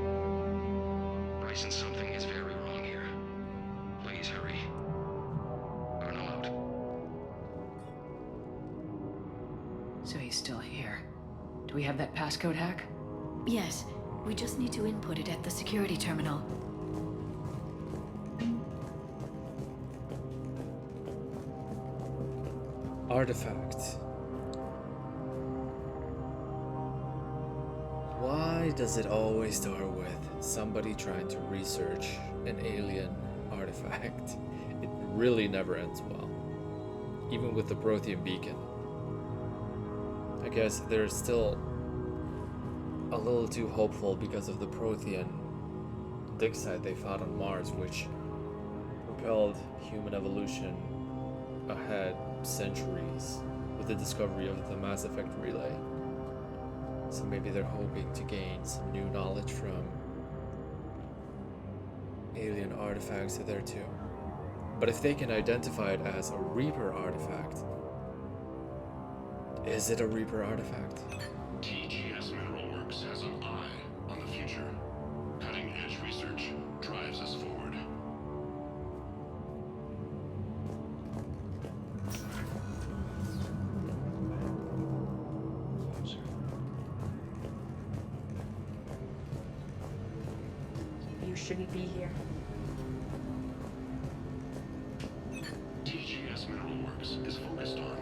Speaker 5: Bryson, something is very wrong here. Please hurry. Garneau out.
Speaker 4: So he's still here. Do we have that passcode hack?
Speaker 11: Yes, we just need to input it at the security terminal.
Speaker 1: Artifact. Why does it always start with somebody trying to research an alien artifact? It really never ends well. Even with the Prothean beacon. I guess they're still a little too hopeful because of the Prothean dig site they found on Mars, which propelled human evolution ahead centuries with the discovery of the Mass Effect relay. So maybe they're hoping to gain some new knowledge from alien artifacts there too. But if they can identify it as a Reaper artifact, is it a Reaper artifact?
Speaker 8: TGS Mineral Works has an eye on the future. Cutting-edge research drives us forward.
Speaker 14: You shouldn't be here.
Speaker 8: TGS Mineral Works is focused on.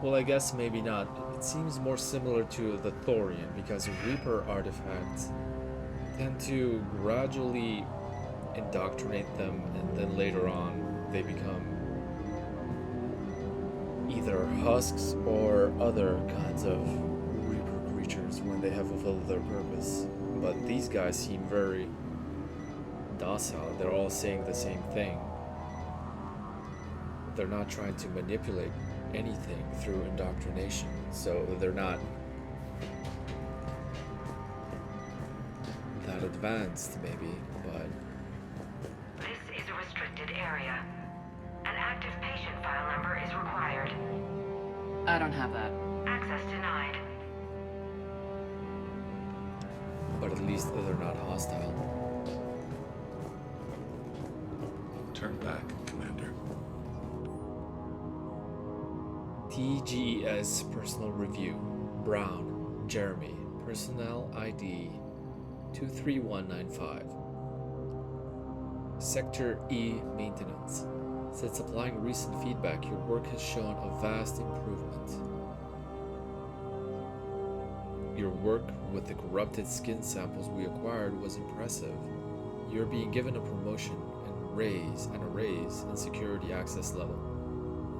Speaker 1: Well, I guess maybe not. It seems more similar to the Thorian because Reaper artifacts tend to gradually indoctrinate them, and then later on they become either husks or other kinds of Reaper creatures when they have fulfilled their purpose. But these guys seem very docile. They're all saying the same thing. They're not trying to manipulate anything through indoctrination, so they're not that advanced maybe, but
Speaker 13: This is a restricted area. An active patient file number is required.
Speaker 4: I don't have that.
Speaker 13: Access denied.
Speaker 1: at least they're not hostile.
Speaker 10: Turn back, Commander.
Speaker 1: TGES Personal Review. Brown, Jeremy. Personnel ID 23195. Sector E Maintenance. Since applying recent feedback, your work has shown a vast improvement. Your work with the corrupted skin samples we acquired was impressive. You're being given a promotion and a raise in security access level.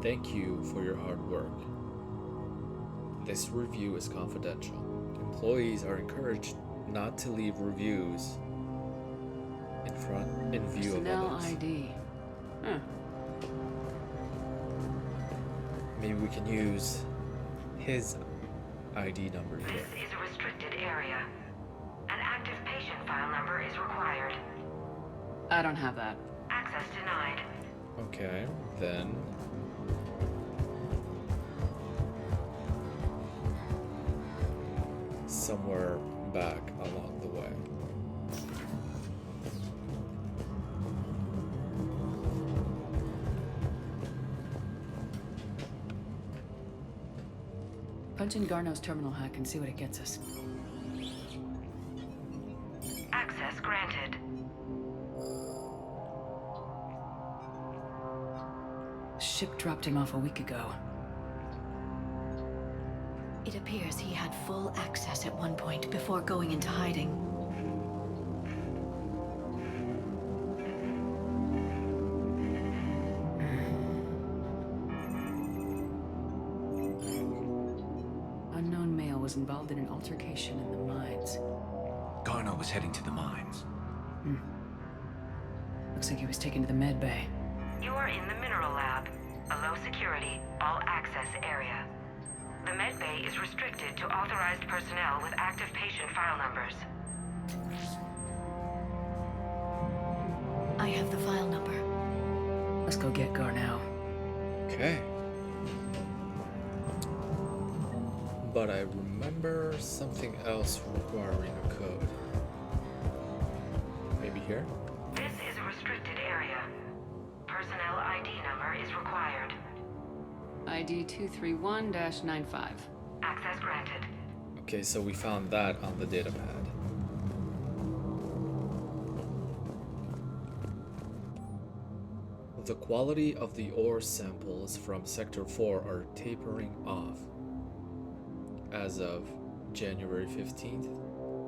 Speaker 1: Thank you for your hard work. This review is confidential. Employees are encouraged not to leave reviews in view of
Speaker 4: Personnel
Speaker 1: others.
Speaker 4: ID. Huh.
Speaker 1: Maybe we can use his ID number here.
Speaker 13: This is a restricted area. An active patient file number is required.
Speaker 4: I don't have that.
Speaker 13: Access denied.
Speaker 1: Okay, then somewhere back along the way.
Speaker 4: Punch in Garno's terminal hack and see what it gets us.
Speaker 13: Access granted.
Speaker 4: Ship dropped him off a week ago.
Speaker 11: It appears he had full access at one point before going into hiding.
Speaker 4: Unknown male was involved in an altercation in the mines.
Speaker 15: Garno was heading to the mines.
Speaker 4: Looks like he was taken to the med bay.
Speaker 13: You are in the mineral lab, a low security, all access area. The med bay is restricted to authorized personnel with active patient file numbers.
Speaker 11: I have the file number.
Speaker 4: Let's go get Garno.
Speaker 1: Okay. But I remember something else requiring a code. Maybe here?
Speaker 13: This is a restricted area. Personnel ID number is required.
Speaker 4: ID 231-95.
Speaker 13: Access granted.
Speaker 1: Okay, so we found that on the data pad. The quality of the ore samples from Sector 4 are tapering off. As of January 15th,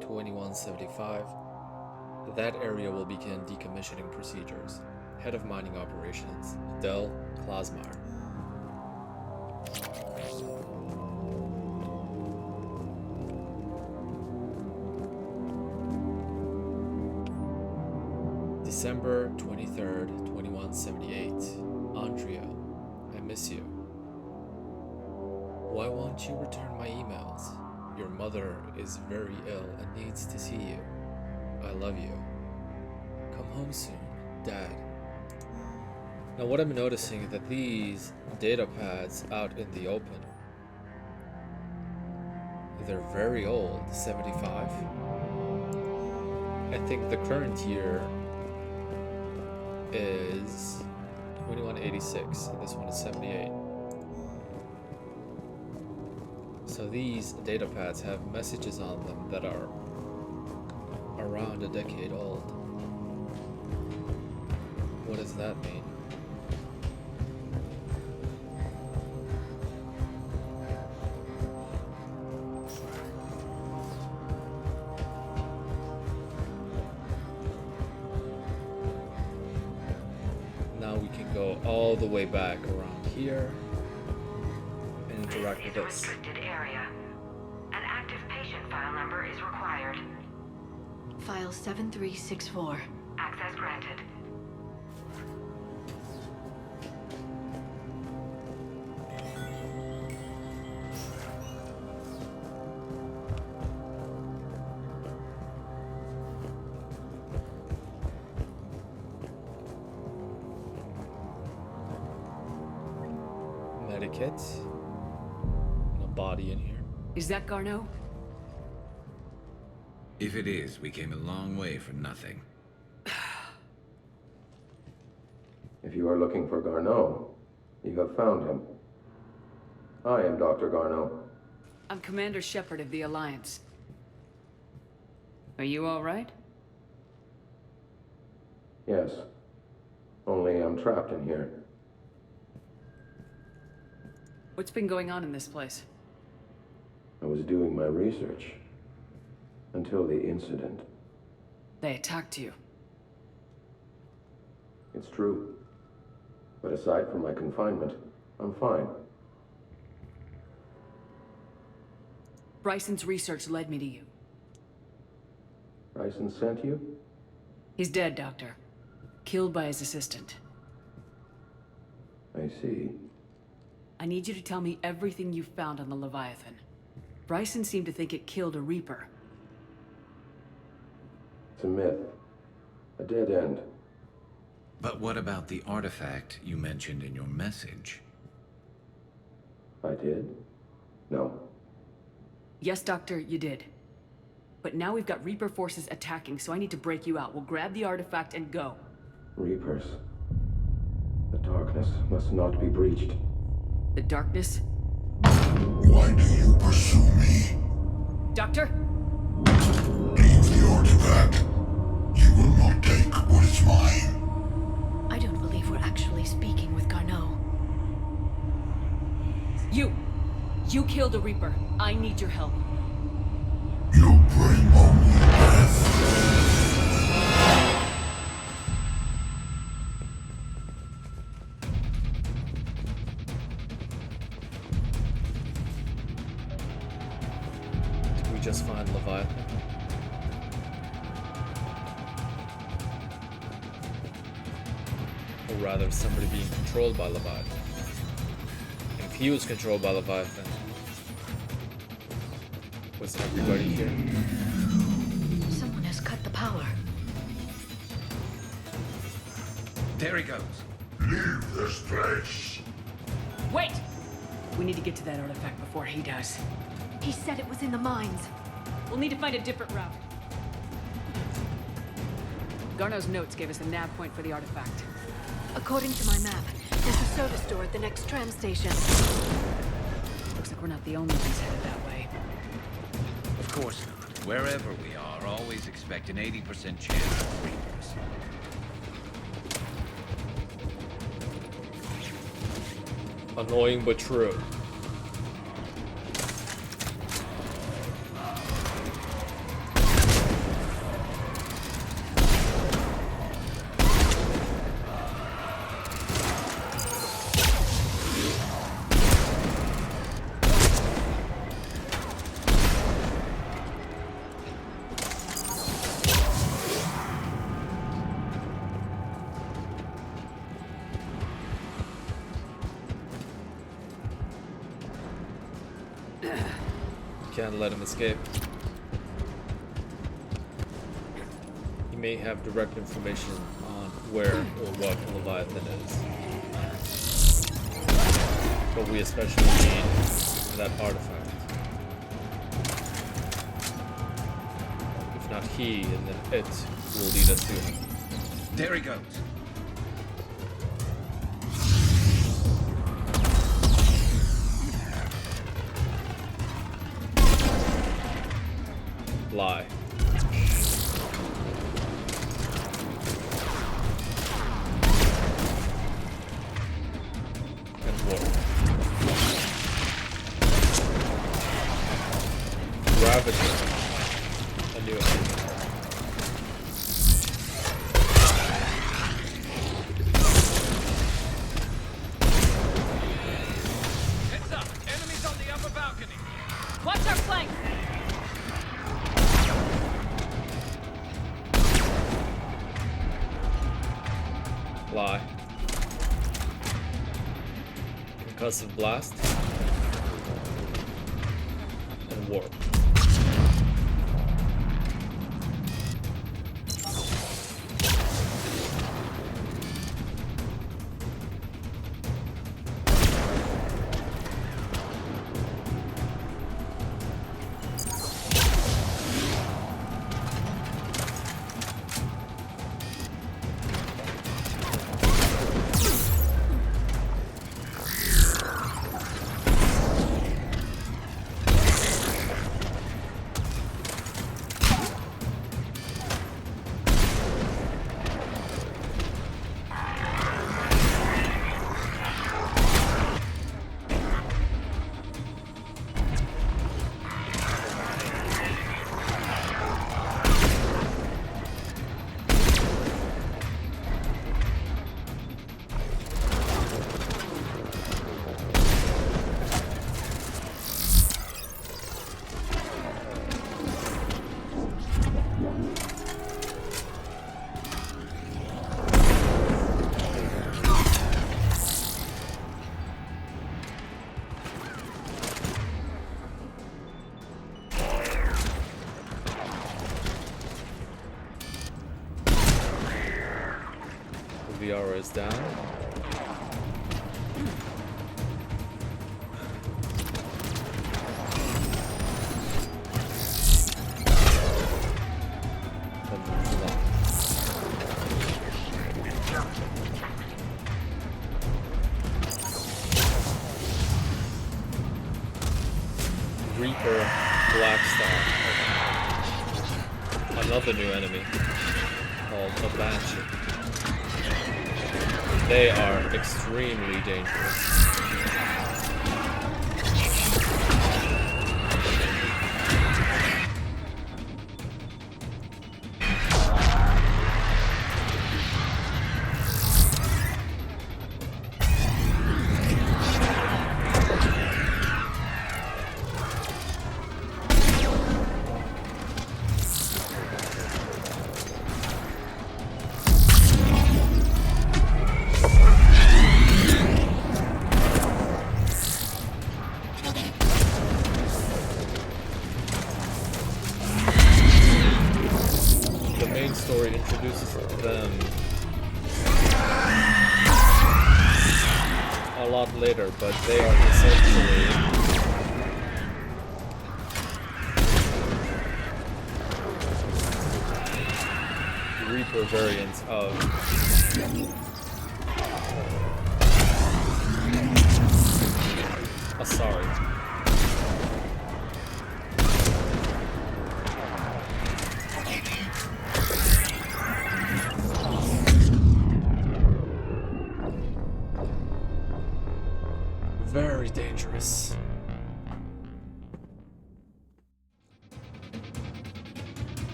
Speaker 1: 2175, that area will begin decommissioning procedures. Head of Mining Operations, Del Klasmar. December 23rd, 2178, Andrea, miss you. Why won't you return my emails? Your mother is very ill and needs to see you. I love you. Come home soon, Dad. Now what I'm noticing is that these data pads out in the open, they're very old, 75. I think the current year is 2186, and this one is 78. So these data pads have messages on them that are around a decade old. What does that mean? Now we can go all the way back around here and interact with
Speaker 13: This is a
Speaker 1: this.
Speaker 13: restricted area. An active patient file number is required.
Speaker 11: File 7364.
Speaker 13: Access granted.
Speaker 1: Medikit. And a body in here.
Speaker 4: Is that Garneau?
Speaker 15: If it is, we came a long way for nothing.
Speaker 16: If you are looking for Garneau, you have found him. I am Dr. Garneau.
Speaker 4: I'm Commander Shepard of the Alliance. Are you all right?
Speaker 16: Yes. Only I'm trapped in here.
Speaker 4: What's been going on in this place?
Speaker 16: I was doing my research. Until the incident.
Speaker 4: They attacked you.
Speaker 16: It's true. But aside from my confinement, I'm fine.
Speaker 4: Bryson's research led me to you.
Speaker 16: Bryson sent you?
Speaker 4: He's dead, Doctor. Killed by his assistant.
Speaker 16: I see.
Speaker 4: I need you to tell me everything you found on the Leviathan. Bryson seemed to think it killed a Reaper.
Speaker 16: It's a myth. A dead end.
Speaker 15: But what about the artifact you mentioned in your message?
Speaker 16: I did? No.
Speaker 4: Yes, Doctor, you did. But now we've got Reaper forces attacking, so I need to break you out. We'll grab the artifact and go.
Speaker 16: Reapers. The darkness must not be breached.
Speaker 4: The darkness?
Speaker 8: Why do you pursue me?
Speaker 4: Doctor?
Speaker 8: Leave the artifact. You will not take what is mine.
Speaker 11: I don't believe we're actually speaking with Garneau.
Speaker 4: You killed a Reaper. I need your help.
Speaker 8: You bring only death.
Speaker 1: Did we just find Leviathan? Or rather, somebody being controlled by Leviathan. And if he was controlled by Leviathan, was everybody here?
Speaker 11: Someone has cut the power.
Speaker 15: There he goes.
Speaker 8: Leave this place.
Speaker 4: Wait! We need to get to that artifact before he does.
Speaker 11: He said it was in the mines.
Speaker 4: We'll need to find a different route. Garneau's notes gave us a nav point for the artifact.
Speaker 11: According to my map, there's a soda store at the next tram station.
Speaker 4: Looks like we're not the only ones headed that way.
Speaker 15: Of course not. Wherever we are, always expect an 80% chance of Reapers.
Speaker 1: Annoying but true. can't let him escape. He may have direct information on where or what Leviathan is. But we especially need that artifact. If not he, and then it will lead us to him.
Speaker 15: There he goes.
Speaker 1: Lie. And warp. Gravity. A new enemy.
Speaker 15: Heads up! Enemies on the upper balcony!
Speaker 4: Watch our flank!
Speaker 1: Lie. Concussive blast. And warp. VR is down. Reaper Blackstar. Another new enemy called a Banshee. They are extremely dangerous. Story introduces them a lot later, but they are essentially Reaper variants of Asari. Very dangerous.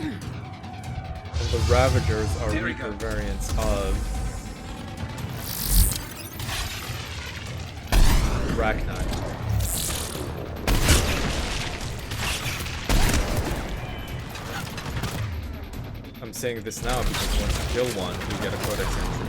Speaker 1: And the Ravagers are Reaper variants of Arachnite. I'm saying this now because once you kill one, you get a codex entry.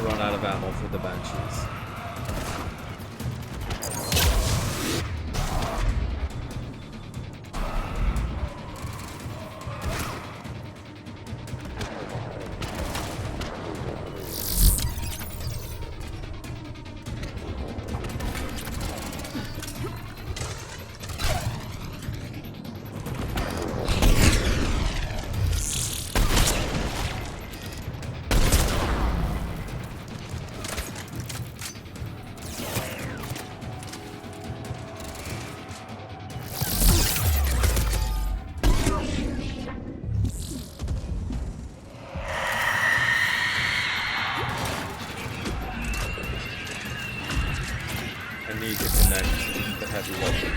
Speaker 1: run out of ammo for the Banshees. I need to connect the heavy weapon.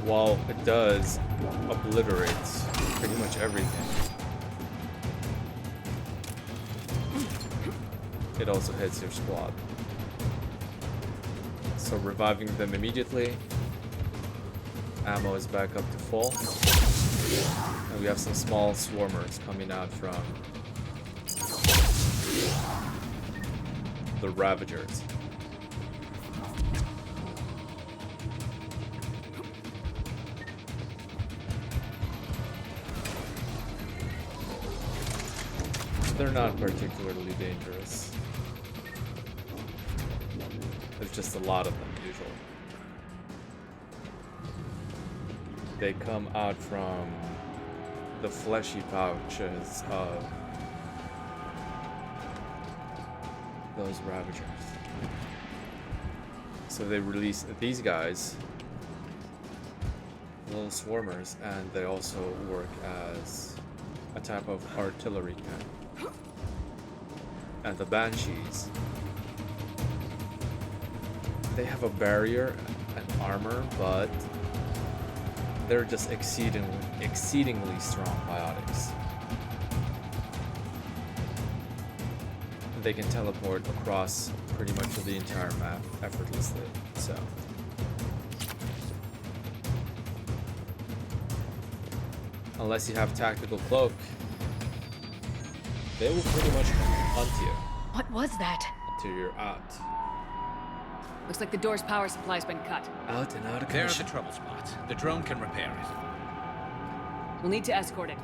Speaker 1: While it does obliterates pretty much everything, it also hits your squad. So reviving them immediately. Ammo is back up to full. And we have some small swarmers coming out from the Ravagers. They're not particularly dangerous. There's just a lot of them usually. They come out from the fleshy pouches of those Ravagers. So they release these guys, little swarmers, and they also work as a type of artillery cannon. And the Banshees, they have a barrier and armor, but they're just exceedingly strong biotics. They can teleport across pretty much the entire map effortlessly, so. Unless you have tactical cloak, they will pretty much hunt you.
Speaker 11: What was that?
Speaker 1: Until you're out.
Speaker 4: Looks like the door's power supply's been cut.
Speaker 1: Out and out of
Speaker 15: There are
Speaker 1: commission.
Speaker 15: the trouble spots. The drone can repair it.
Speaker 4: We'll need to escort it.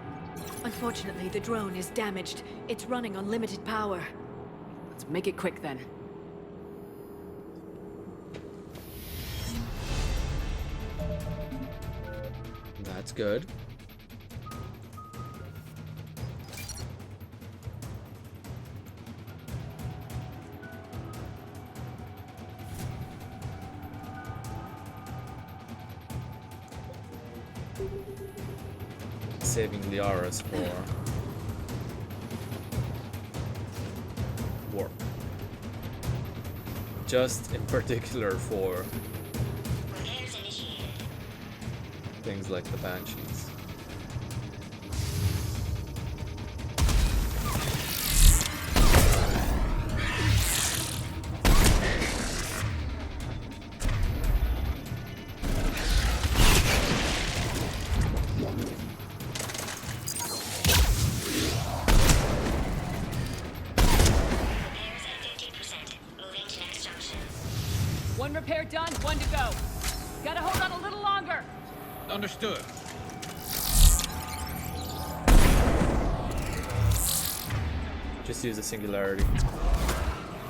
Speaker 11: Unfortunately, the drone is damaged. It's running on limited power.
Speaker 4: Let's make it quick then.
Speaker 1: That's good. Saving Liara's for warp. Just in particular for things like the Banshees.
Speaker 4: One repair done, one to go. Gotta hold on a little longer.
Speaker 15: Understood.
Speaker 1: Just use the singularity.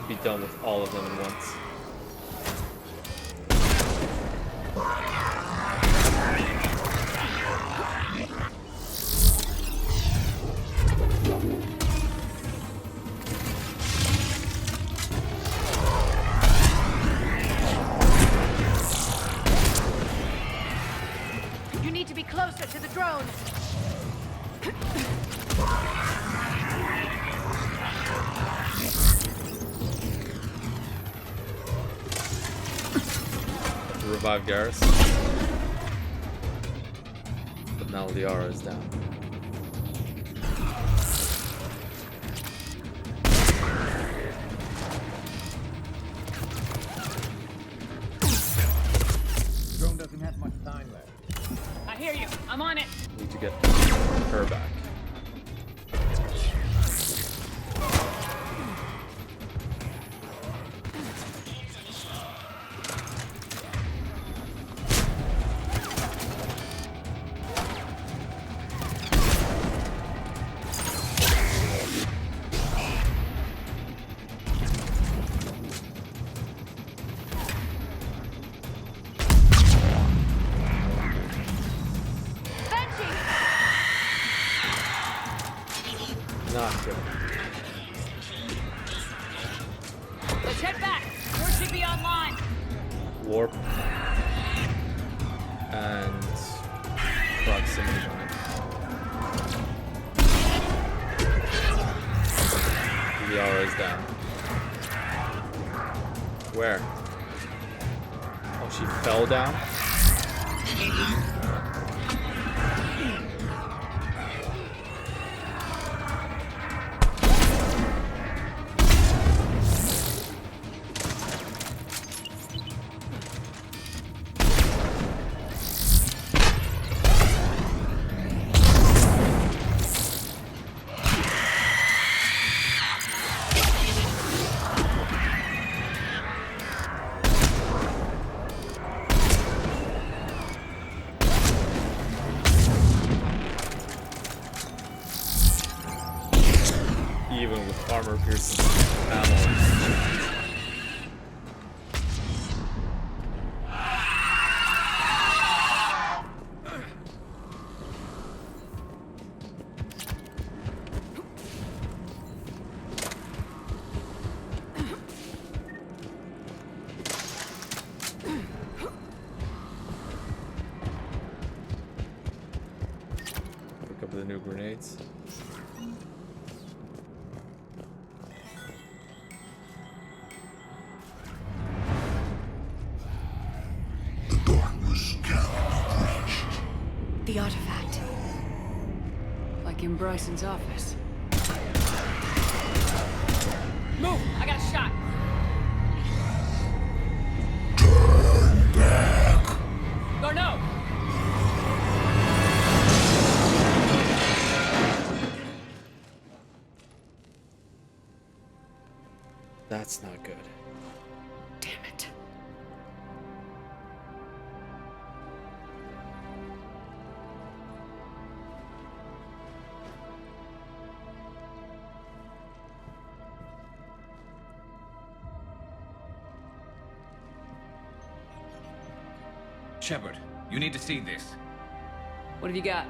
Speaker 1: Be done with all of them at once.
Speaker 11: You need to be closer to the drone.
Speaker 1: To revive Garrus. But now Liara is down.
Speaker 4: back! War should be online!
Speaker 1: Warp. And proximity mine. The aura is down. Where? Oh, she fell down? Even with armor piercing ammo. Pick up the new grenades.
Speaker 11: The artifact.
Speaker 4: Like in Bryson's office. Move! I got a shot!
Speaker 8: Turn back!
Speaker 4: Garneau!
Speaker 1: That's not good.
Speaker 4: Damn it.
Speaker 15: Shepard, you need to see this.
Speaker 4: What have you got?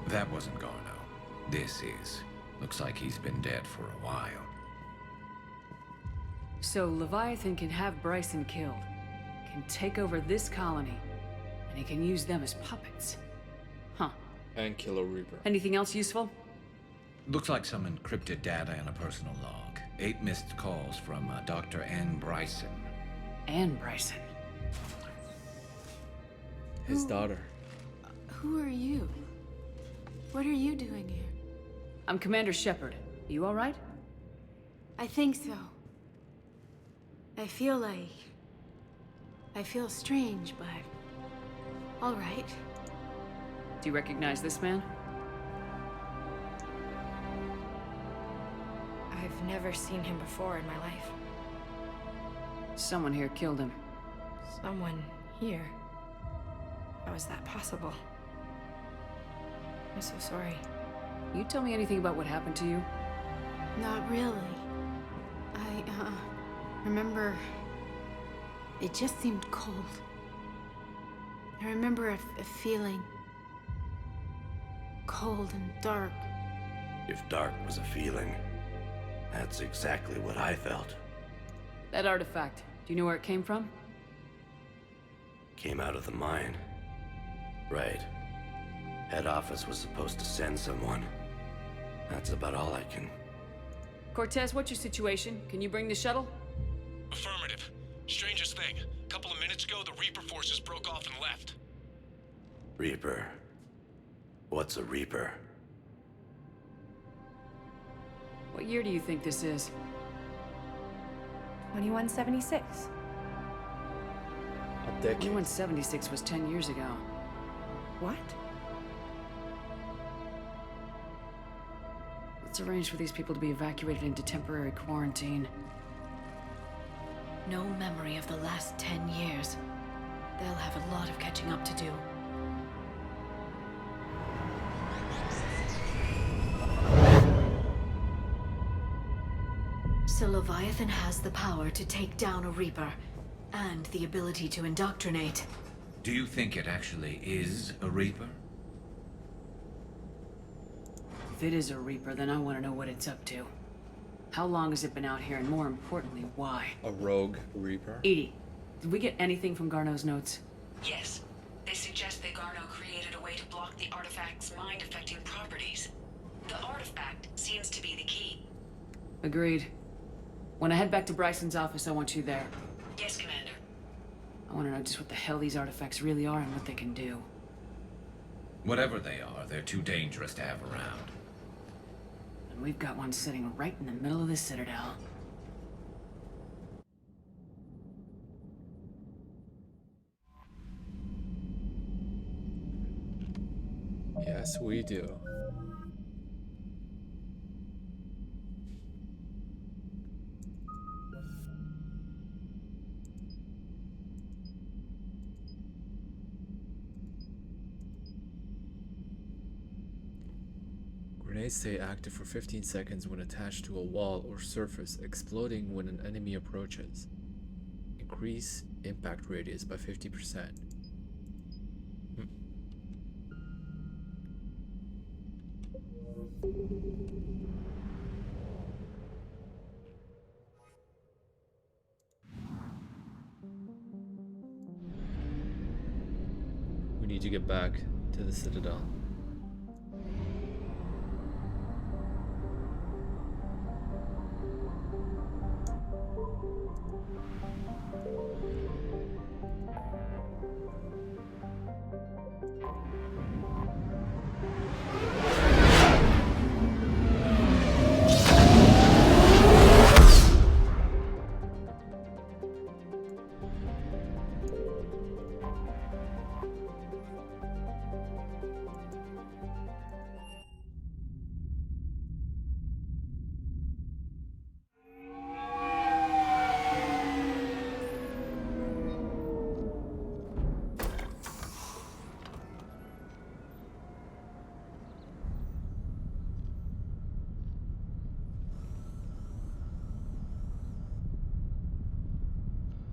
Speaker 15: That wasn't Garneau. This is. Looks like he's been dead for a while.
Speaker 4: So Leviathan can have Bryson killed, can take over this colony, and he can use them as puppets. Huh.
Speaker 1: And kill a Reaper.
Speaker 4: Anything else useful?
Speaker 15: Looks like some encrypted data in a personal log. 8 missed calls from Dr. Ann Bryson.
Speaker 4: Ann Bryson.
Speaker 1: His daughter.
Speaker 11: Who are you? What are you doing here?
Speaker 4: I'm Commander Shepard. You all right?
Speaker 11: I think so. I feel strange, but all right.
Speaker 4: Do you recognize this man?
Speaker 14: I've never seen him before in my life.
Speaker 4: Someone here killed him.
Speaker 14: Someone here? How is that possible? I'm so sorry.
Speaker 4: You tell me anything about what happened to you?
Speaker 11: Not really. I remember it just seemed cold. I remember a feeling cold and dark.
Speaker 3: If dark was a feeling, that's exactly what I felt.
Speaker 4: That artifact, do you know where it came from?
Speaker 3: Came out of the mine. Right. Head office was supposed to send someone. That's about all I can...
Speaker 4: Cortez, what's your situation? Can you bring the shuttle?
Speaker 17: Affirmative. Strangest thing. A couple of minutes ago, the Reaper forces broke off and left.
Speaker 3: Reaper. What's a Reaper?
Speaker 4: What year do you think this is?
Speaker 14: 2176.
Speaker 1: A decade.
Speaker 4: 2176 was 10 years ago.
Speaker 14: What?
Speaker 4: Let's arrange for these people to be evacuated into temporary quarantine.
Speaker 11: No memory of the last 10 years. They'll have a lot of catching up to do. So Leviathan has the power to take down a Reaper, and the ability to indoctrinate.
Speaker 15: Do you think it actually is a Reaper?
Speaker 4: If it is a Reaper, then I want to know what it's up to. How long has it been out here, and more importantly, why?
Speaker 1: A rogue Reaper?
Speaker 4: Edie, did we get anything from Garneau's notes?
Speaker 6: Yes. They suggest that Garneau created a way to block the artifact's mind-affecting properties. The artifact seems to be the key.
Speaker 4: Agreed. When I head back to Bryson's office, I want you there.
Speaker 6: Yes, Commander.
Speaker 4: I want to know just what the hell these artifacts really are and what they can do.
Speaker 15: Whatever they are, they're too dangerous to have around.
Speaker 4: And we've got one sitting right in the middle of the Citadel.
Speaker 1: Yes, we do. Grenades stay active for 15 seconds when attached to a wall or surface, exploding when an enemy approaches. Increase impact radius by 50%. We need to get back to the Citadel.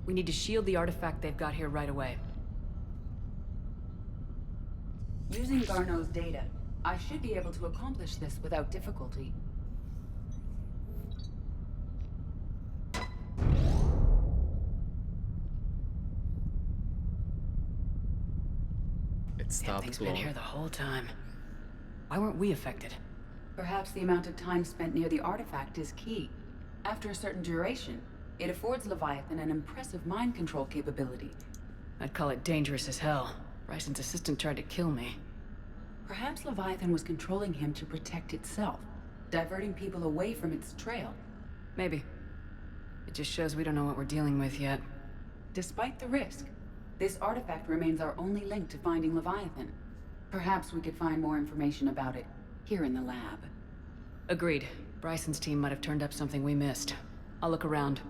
Speaker 4: We need to shield the artifact they've got here right away.
Speaker 6: Using Garneau's data, I should be able to accomplish this without difficulty.
Speaker 1: It stopped
Speaker 4: Thing's been
Speaker 1: glowing.
Speaker 4: here the whole time. Why weren't we affected?
Speaker 6: Perhaps the amount of time spent near the artifact is key. After a certain duration, it affords Leviathan an impressive mind control capability.
Speaker 4: I'd call it dangerous as hell. Bryson's assistant tried to kill me.
Speaker 6: Perhaps Leviathan was controlling him to protect itself, diverting people away from its trail.
Speaker 4: Maybe. It just shows we don't know what we're dealing with yet.
Speaker 6: Despite the risk, this artifact remains our only link to finding Leviathan. Perhaps we could find more information about it here in the lab.
Speaker 4: Agreed. Bryson's team might have turned up something we missed. I'll look around.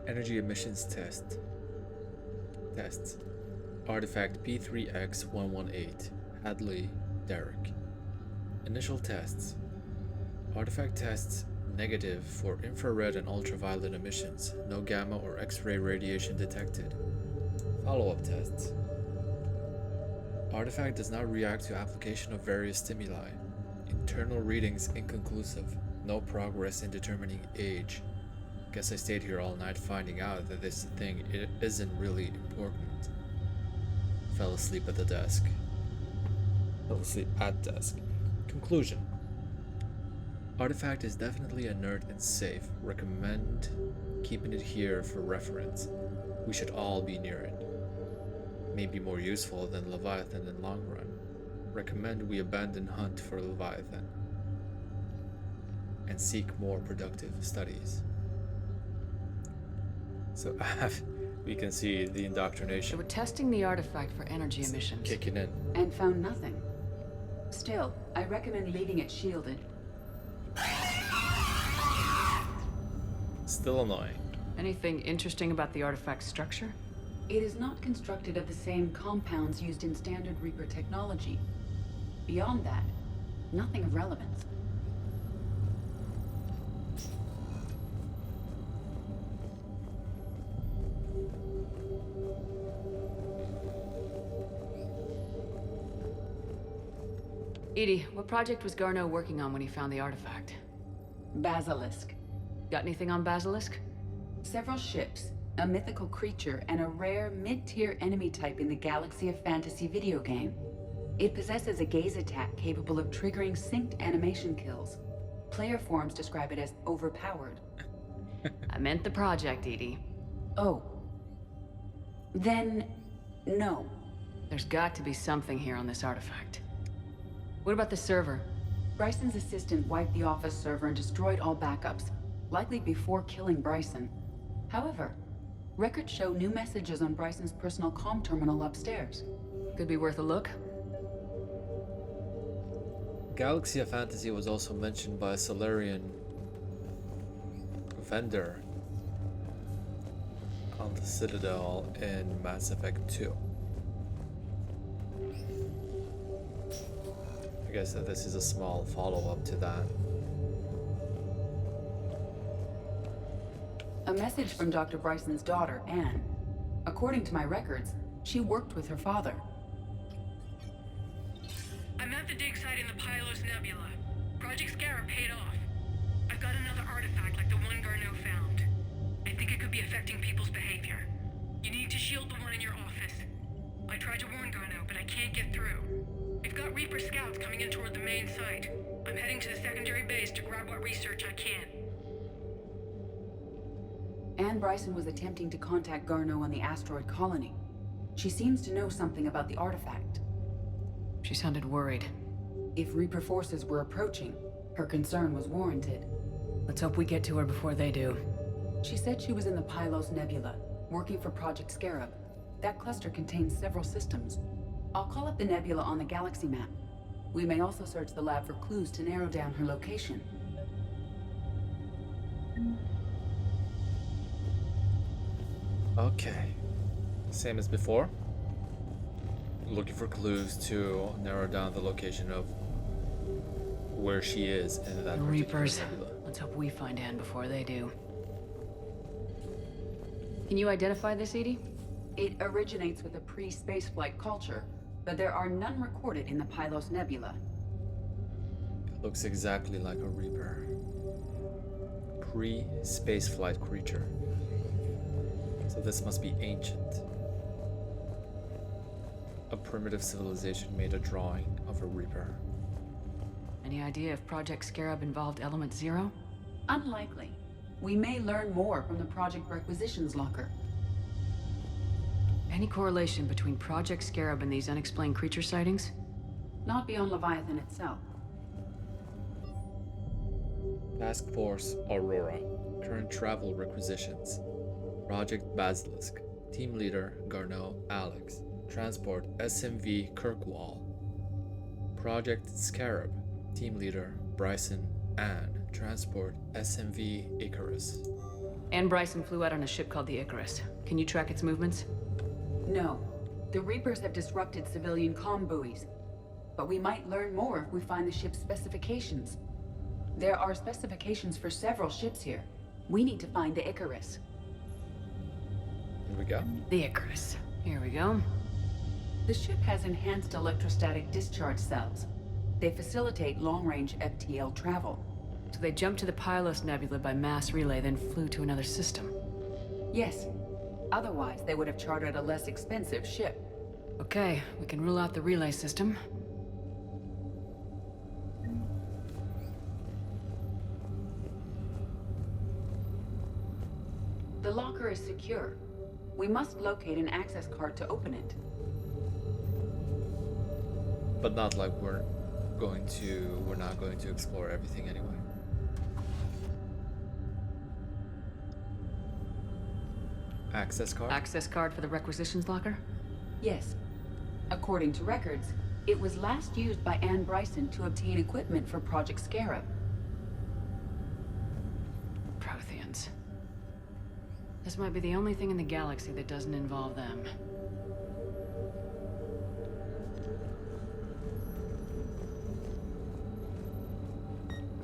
Speaker 1: Energy emissions tests. Artifact P3X118. Hadley, Derek. Initial tests. Artifact tests negative for infrared and ultraviolet emissions. No gamma or X-ray radiation detected. Follow-up tests. Artifact does not react to application of various stimuli. Internal readings inconclusive. No progress in determining age. Guess I stayed here all night finding out that this thing isn't really important. Fell asleep at the desk. Fell asleep at desk. Conclusion. Artifact is definitely inert and safe. Recommend keeping it here for reference. We should all be near it. May be more useful than Leviathan in long run. Recommend we abandon hunt for Leviathan and seek more productive studies. So we can see the indoctrination.
Speaker 4: They were testing the artifact for energy emissions.
Speaker 1: Kicking in.
Speaker 6: And found nothing. Still, I recommend leaving it shielded.
Speaker 1: Still annoying.
Speaker 4: Anything interesting about the artifact's structure?
Speaker 6: It is not constructed of the same compounds used in standard Reaper technology. Beyond that, nothing of relevance.
Speaker 4: Edie, what project was Garneau working on when he found the artifact?
Speaker 6: Basilisk.
Speaker 4: Got anything on Basilisk?
Speaker 6: Several ships, a mythical creature, and a rare mid-tier enemy type in the Galaxy of Fantasy video game. It possesses a gaze attack capable of triggering synced animation kills. Player forums describe it as overpowered.
Speaker 4: I meant the project, Edie.
Speaker 6: Oh. Then, no.
Speaker 4: There's got to be something here on this artifact. What about the server?
Speaker 6: Bryson's assistant wiped the office server and destroyed all backups, likely before killing Bryson. However, records show new messages on Bryson's personal comm terminal upstairs.
Speaker 4: Could be worth a look.
Speaker 1: Galaxy of Fantasy was also mentioned by a Solarian vendor on the Citadel in Mass Effect 2. I guess that this is a small follow-up to that.
Speaker 6: A message from Dr. Bryson's daughter, Anne. According to my records, she worked with her father.
Speaker 18: I'm at the dig site in the Pylos Nebula. Project Scarab paid off. I've got another artifact like the one Garneau found. I think it could be affecting people's behavior. You need to shield the one in your office. I tried to warn Garneau, but I can't get through. We've got Reaper scouts coming in toward the main site. I'm heading to the secondary base to grab what research I can.
Speaker 6: Anne Bryson was attempting to contact Garneau on the asteroid colony. She seems to know something about the artifact.
Speaker 4: She sounded worried.
Speaker 6: If Reaper forces were approaching, her concern was warranted.
Speaker 4: Let's hope we get to her before they do.
Speaker 6: She said she was in the Pylos Nebula, working for Project Scarab. That cluster contains several systems. I'll call up the nebula on the galaxy map. We may also search the lab for clues to narrow down her location.
Speaker 1: Okay. Same as before. Looking for clues to narrow down the location of where she is in that
Speaker 4: The
Speaker 1: particular
Speaker 4: Reapers.
Speaker 1: nebula.
Speaker 4: Let's hope we find Anne before they do. Can you identify this, Edie?
Speaker 6: It originates with a pre-spaceflight culture, but there are none recorded in the Pylos Nebula.
Speaker 1: It looks exactly like a Reaper. Pre-spaceflight creature. So this must be ancient. A primitive civilization made a drawing of a Reaper.
Speaker 4: Any idea if Project Scarab involved Element Zero?
Speaker 6: Unlikely. We may learn more from the Project Requisitions Locker.
Speaker 4: Any correlation between Project Scarab and these unexplained creature sightings?
Speaker 6: Not beyond Leviathan itself.
Speaker 1: Task Force Aurora. Current travel requisitions. Project Basilisk. Team Leader Garneau Alex. Transport SMV Kirkwall. Project Scarab. Team Leader Bryson Anne. Transport SMV Icarus.
Speaker 4: Anne Bryson flew out on a ship called the Icarus. Can you track its movements?
Speaker 6: No. The Reapers have disrupted civilian comm buoys. But we might learn more if we find the ship's specifications. There are specifications for several ships here. We need to find the Icarus.
Speaker 1: Here we go.
Speaker 4: The Icarus. Here we go.
Speaker 6: The ship has enhanced electrostatic discharge cells. They facilitate long-range FTL travel.
Speaker 4: So they jumped to the Pylos Nebula by mass relay, then flew to another system.
Speaker 6: Yes. Otherwise, they would have chartered a less expensive ship.
Speaker 4: Okay, we can rule out the relay system.
Speaker 6: The locker is secure. We must locate an access card to open it.
Speaker 1: But not like we're not going to explore everything anyway. Access card?
Speaker 4: Access card for the requisitions locker?
Speaker 6: Yes. According to records, it was last used by Anne Bryson to obtain equipment for Project Scarab.
Speaker 4: Protheans. This might be the only thing in the galaxy that doesn't involve them.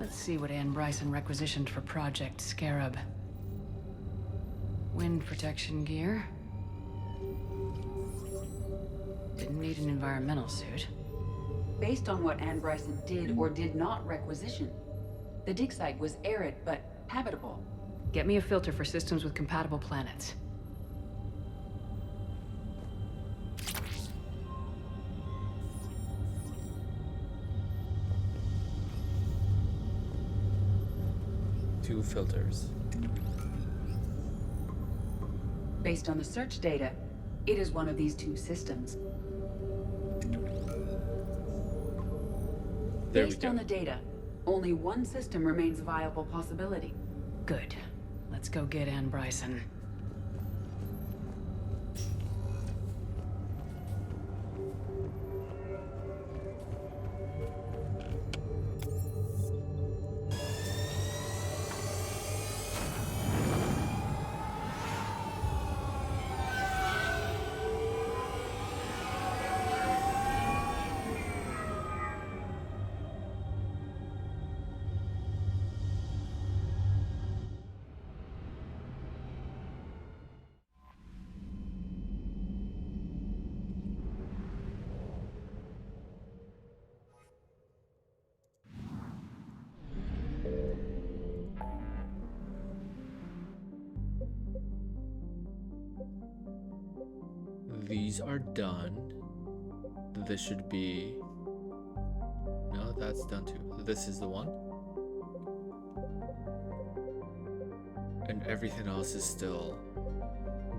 Speaker 4: Let's see what Anne Bryson requisitioned for Project Scarab. Wind protection gear. Didn't need an environmental suit.
Speaker 6: Based on what Anne Bryson did or did not requisition, the dig site was arid but habitable.
Speaker 4: Get me a filter for systems with compatible planets.
Speaker 1: Two filters.
Speaker 6: Based on the search data, it is one of these two systems.
Speaker 1: There we
Speaker 6: Based
Speaker 1: go.
Speaker 6: on the data, only one system remains a viable possibility.
Speaker 4: Good. Let's go get Anne Bryson.
Speaker 1: These are done. This should be... No, that's done too. This is the one. And everything else is still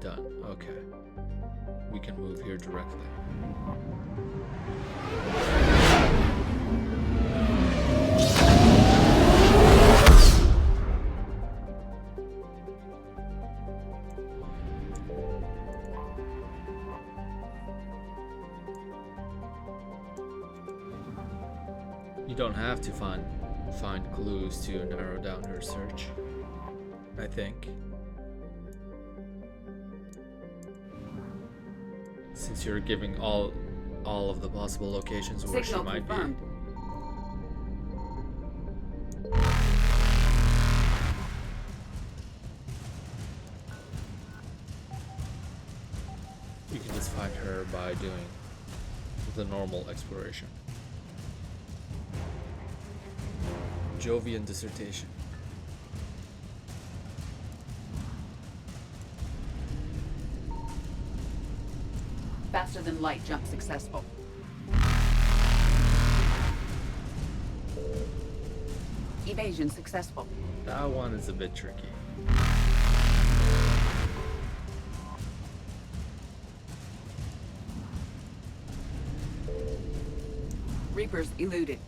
Speaker 1: done. Okay. We can move here directly. You don't have to find clues to narrow down your search, I think. Since you're giving all of the possible locations where she might
Speaker 6: confirmed.
Speaker 1: be. You can just find her by doing the normal exploration. Jovian dissertation.
Speaker 6: Faster than light jump successful. Evasion successful.
Speaker 1: That one is a bit tricky.
Speaker 6: Reapers eluded.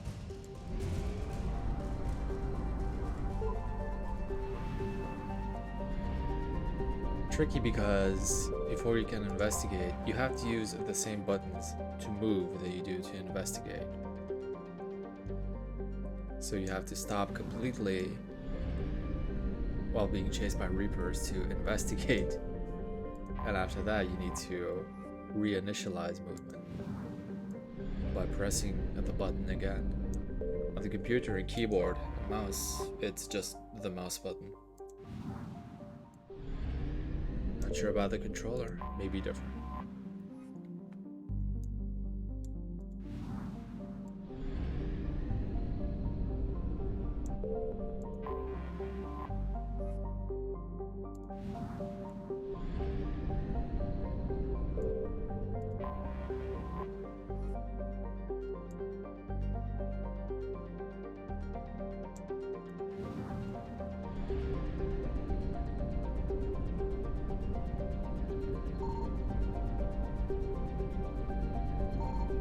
Speaker 1: Tricky because before you can investigate, you have to use the same buttons to move that you do to investigate. So you have to stop completely while being chased by Reapers to investigate. And after that, you need to reinitialize movement by pressing the button again. On the computer and keyboard and mouse, it's just the mouse button. Not sure about the controller, maybe different.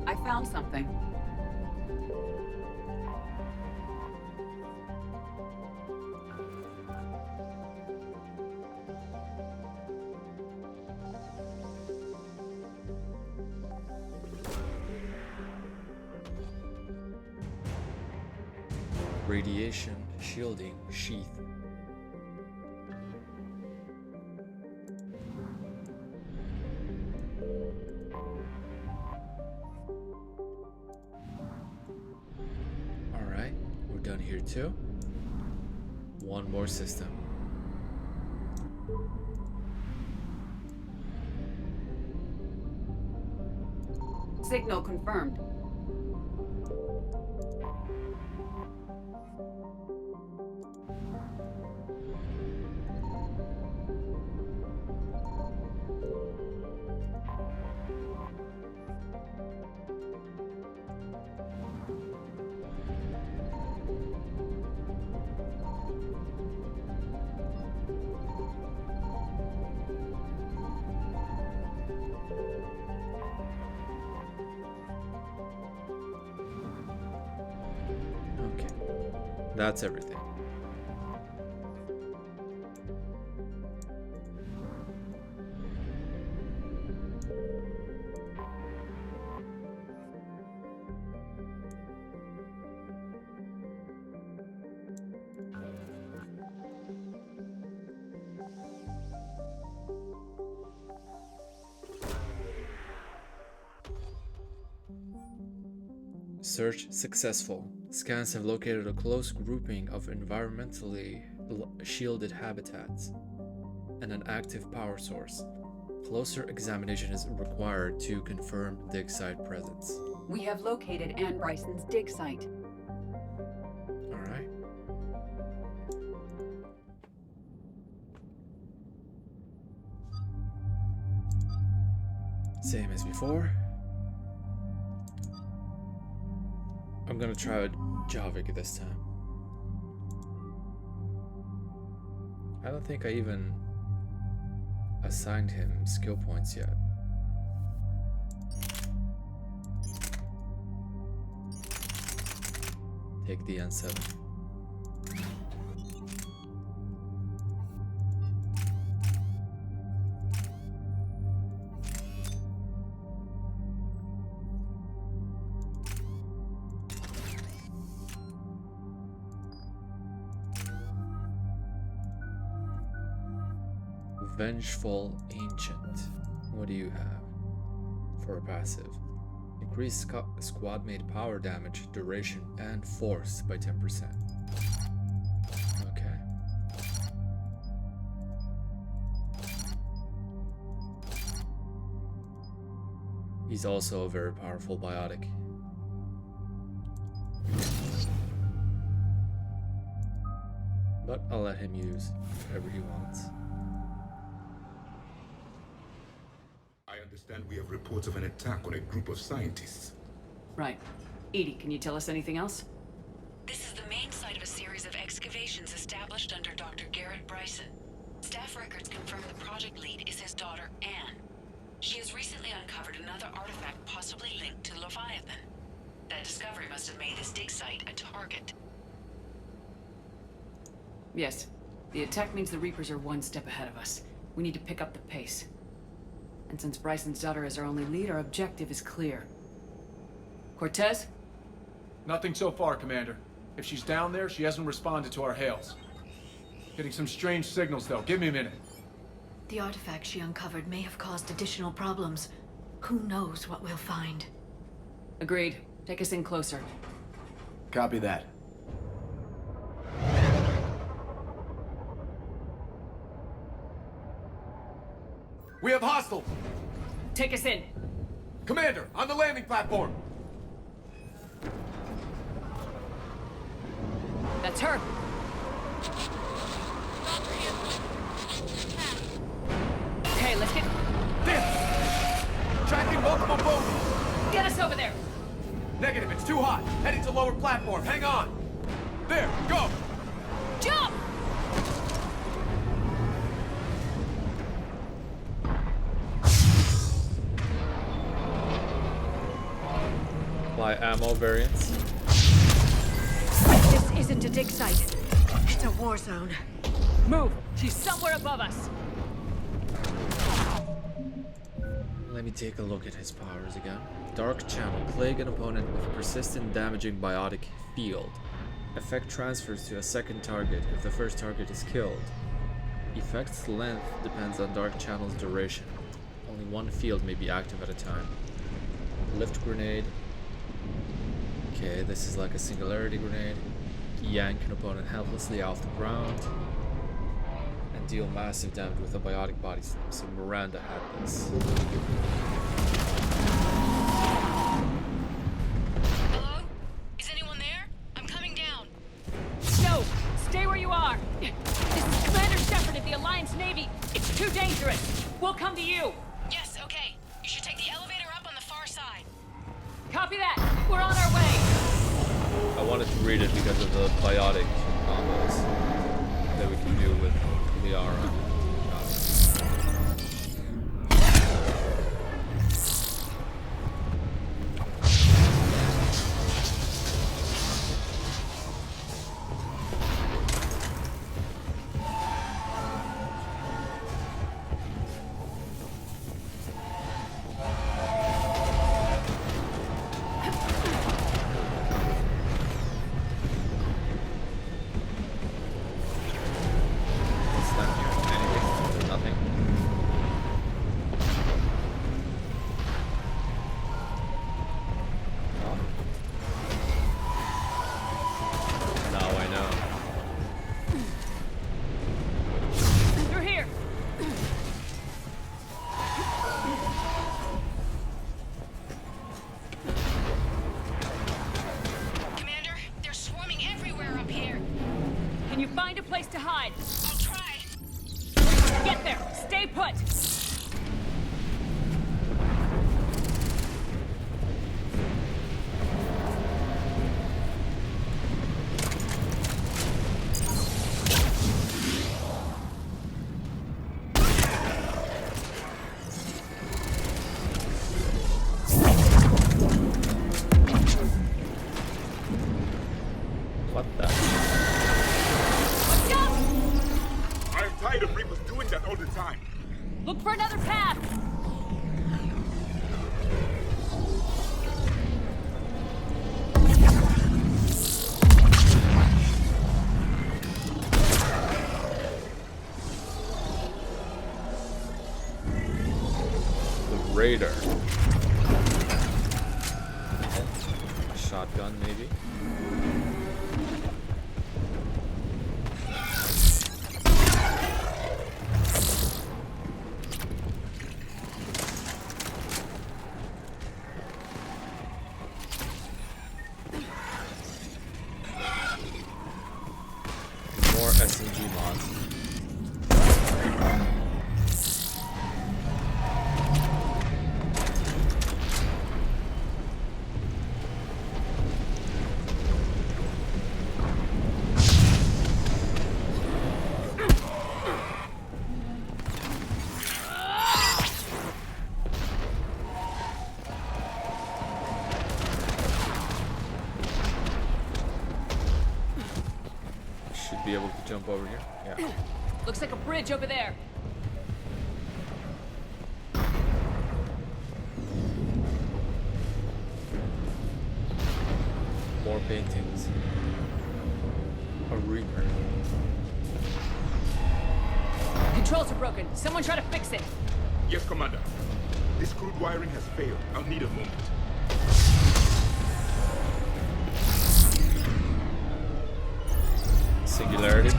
Speaker 6: I found something.
Speaker 1: Radiation shielding sheath. Alright, we're done here too. One more system.
Speaker 6: Signal confirmed.
Speaker 1: That's everything. Search successful. Scans have located a close grouping of environmentally shielded habitats and an active power source. Closer examination is required to confirm dig site presence.
Speaker 6: We have located Anne Bryson's dig site.
Speaker 1: Alright. Same as before. I'm gonna try with Javik this time. I don't think I even assigned him skill points yet. Take the N7. Vengeful Ancient. What do you have for a passive? Increase squad mate power damage, duration, and force by 10%. Okay. He's also a very powerful biotic. But I'll let him use whatever he wants.
Speaker 10: I understand we have reports of an attack on a group of scientists.
Speaker 4: Right. Edie, can you tell us anything else?
Speaker 6: This is the main site of a series of excavations established under Dr. Garrett Bryson. Staff records confirm the project lead is his daughter, Anne. She has recently uncovered another artifact possibly linked to Leviathan. That discovery must have made this dig site a target.
Speaker 4: Yes. The attack means the Reapers are one step ahead of us. We need to pick up the pace. And since Bryson's daughter is our only lead, our objective is clear. Cortez?
Speaker 9: Nothing so far, Commander. If she's down there, she hasn't responded to our hails. Getting some strange signals, though. Give me a minute.
Speaker 11: The artifact she uncovered may have caused additional problems. Who knows what we'll find?
Speaker 4: Agreed. Take us in closer.
Speaker 9: Copy that. We have hostile!
Speaker 4: Take us in!
Speaker 9: Commander, on the landing platform!
Speaker 4: That's her! Okay, let's get...
Speaker 9: This! Tracking multiple boats!
Speaker 4: Get us over there!
Speaker 9: Negative, it's too hot. Heading to lower platform, hang on! There, go!
Speaker 4: Jump!
Speaker 1: Apply ammo variants.
Speaker 11: This isn't a dig site. It's a war zone.
Speaker 4: Move! She's somewhere above us!
Speaker 1: Let me take a look at his powers again. Dark Channel. Plague an opponent with persistent damaging biotic field. Effect transfers to a second target if the first target is killed. Effect's length depends on Dark Channel's duration. Only one field may be active at a time. Lift Grenade. Okay, this is like a singularity grenade. Yank an opponent helplessly off the ground. And deal massive damage with a biotic body slam. So Miranda had this.
Speaker 18: Hello? Is anyone there? I'm coming down.
Speaker 4: No! Stay where you are! This is Commander Shepard of the Alliance Navy! It's too dangerous! We'll come to you!
Speaker 18: Yes, okay. You should take the elevator up on the far side.
Speaker 4: Copy that! We're on our way!
Speaker 1: I wanted to read it because of the biotic combos that we can do with Liara.
Speaker 19: place to hide.
Speaker 18: I'll try.
Speaker 19: Get there. Stay put.
Speaker 1: What the?
Speaker 19: Watch out!
Speaker 20: I'm tired of Reapers doing that all the time.
Speaker 19: Look for another path.
Speaker 1: The Raider. A shotgun, maybe? More SMG mods. Should be able to jump over here. Yeah.
Speaker 19: Looks like a bridge over there.
Speaker 1: More paintings. A Reaper.
Speaker 19: Controls are broken. Someone try to fix it.
Speaker 20: Yes, Commander. This crude wiring has failed. I'll need a moment.
Speaker 1: Singularity.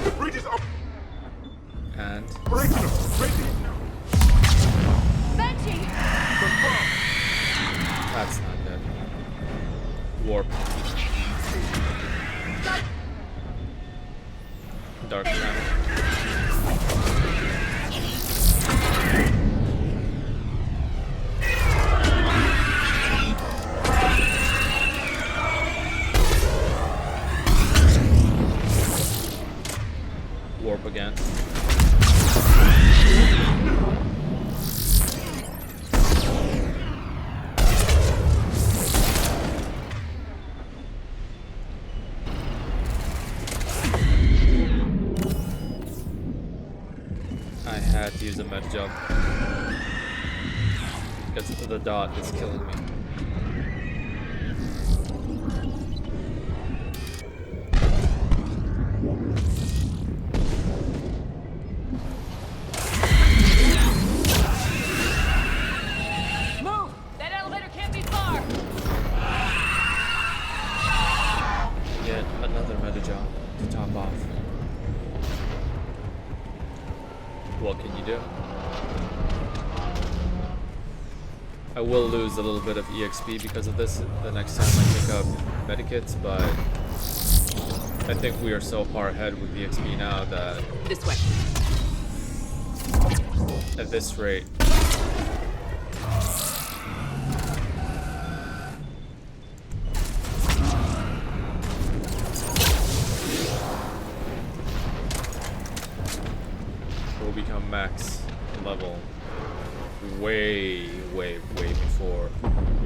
Speaker 20: The bridge is up.
Speaker 1: And
Speaker 20: Breaking it. Breaking it now.
Speaker 19: Banshee!
Speaker 20: Confirm.
Speaker 1: that's not good. Warp. Dark channel. Warp again. I had to use a med jump because the dot is killing me.
Speaker 19: Move! That elevator can't be far!
Speaker 1: Yet another meta jump to top off. What can you do? I will lose a little bit of EXP because of this the next time I pick up medikits, but I think we are so far ahead with EXP now that
Speaker 19: This way.
Speaker 1: at this rate we'll become max level way before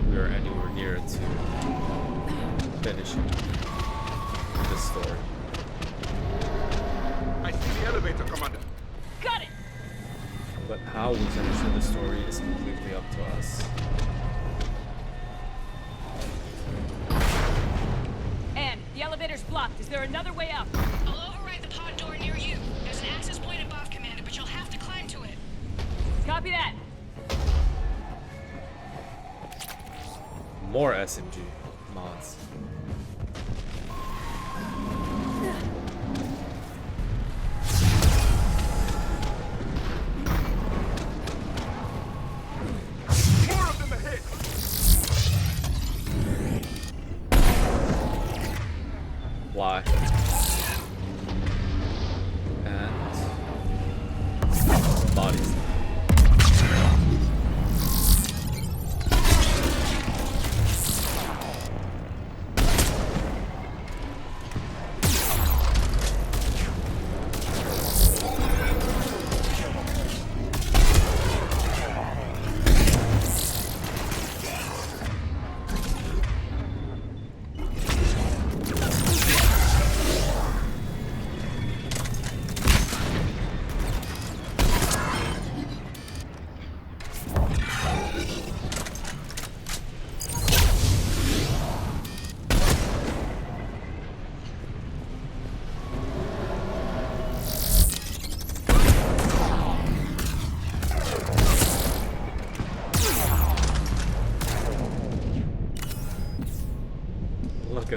Speaker 1: we are anywhere near to finishing this story.
Speaker 20: I see the elevator, Commander.
Speaker 19: Got it!
Speaker 1: But how we finish the story is completely up to us.
Speaker 19: Anne, the elevator's blocked. Is there another way up?
Speaker 18: I'll override the pod door near you. There's an access point above, Commander, but you'll have to climb to it.
Speaker 19: Copy that.
Speaker 1: More SMG mods.
Speaker 20: More of them ahead.
Speaker 1: Wow.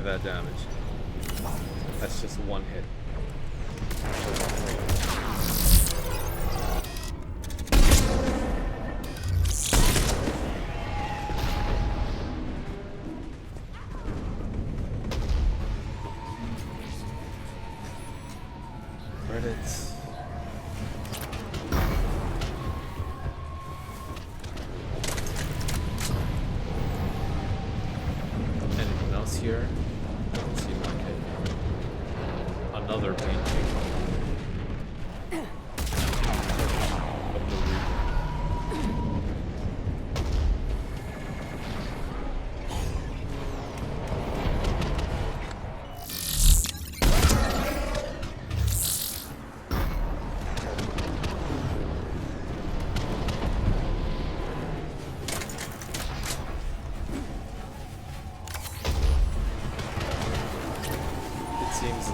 Speaker 1: that damage. That's just one hit. Credits. Anything else here? Doesn't seem like it. Another painting of the Reaper.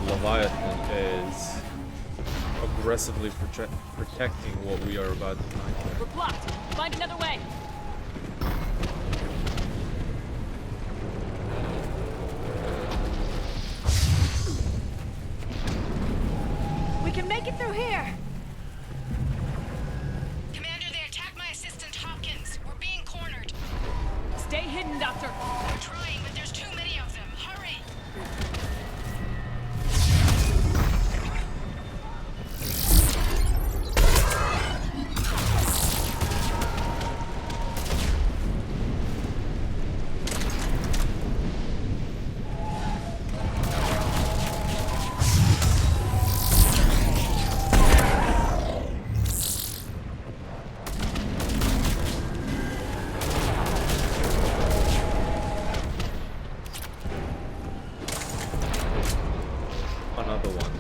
Speaker 1: Leviathan is aggressively protecting what we are about to find here.
Speaker 19: We're blocked. Find another way.
Speaker 18: We can make it through here.
Speaker 14: Commander, they attacked my assistant Hopkins. We're being cornered.
Speaker 19: Stay hidden, Doctor.
Speaker 14: We're trying, but there's too many of them. Hurry!
Speaker 1: Another one.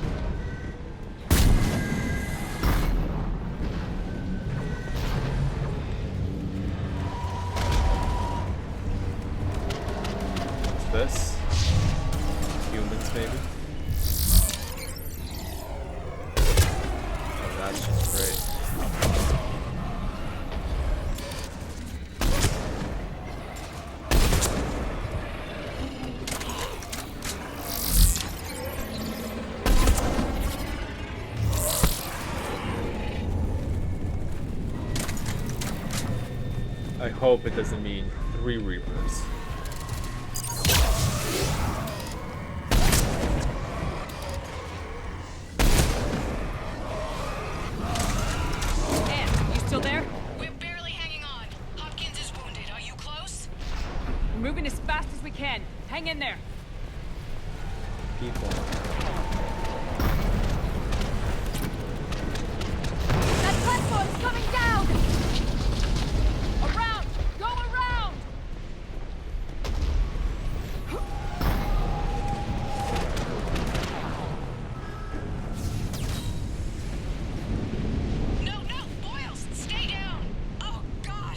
Speaker 1: What's this? Humans, maybe? Oh, that's just great. I hope it doesn't mean 3 Reapers.
Speaker 19: Ann, you still there?
Speaker 14: We're barely hanging on. Hopkins is wounded. Are you close?
Speaker 19: We're moving as fast as we can. Hang in there.
Speaker 1: People.
Speaker 18: That platform's coming down.
Speaker 19: Around! Go around!
Speaker 14: No, Boyles, stay down. Oh, God.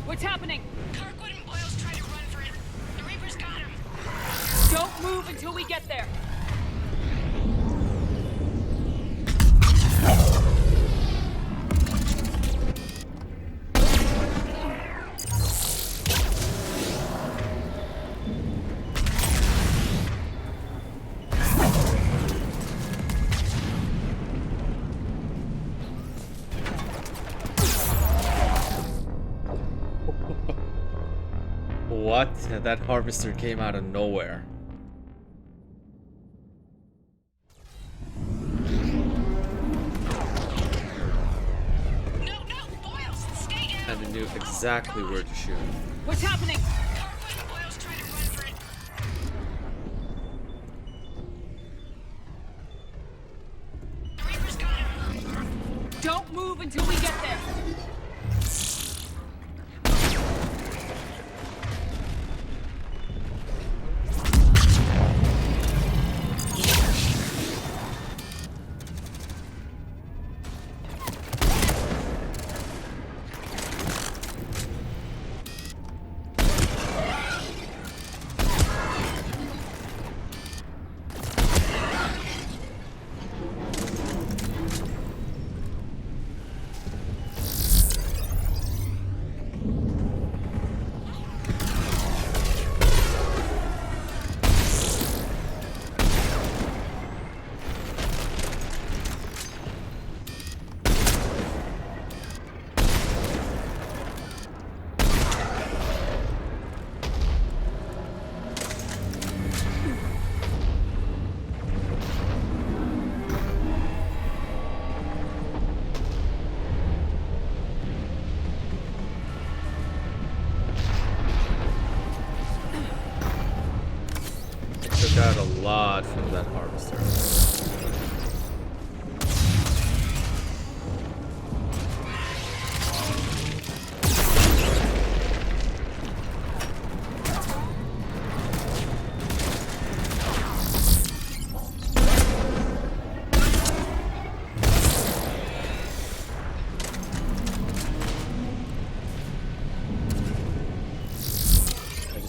Speaker 19: What's happening?
Speaker 14: Kirkwood and Boyles tried to run for it. The Reapers got him.
Speaker 19: Don't move until we get there.
Speaker 1: What? That harvester came out of nowhere.
Speaker 14: No, Boyles, stay down.
Speaker 1: And it knew exactly where to shoot.
Speaker 19: What's happening?
Speaker 14: Kirkwood and Boyles tried to run for it. The Reapers got him.
Speaker 19: Don't move until we get there.
Speaker 1: got a lot from that harvester.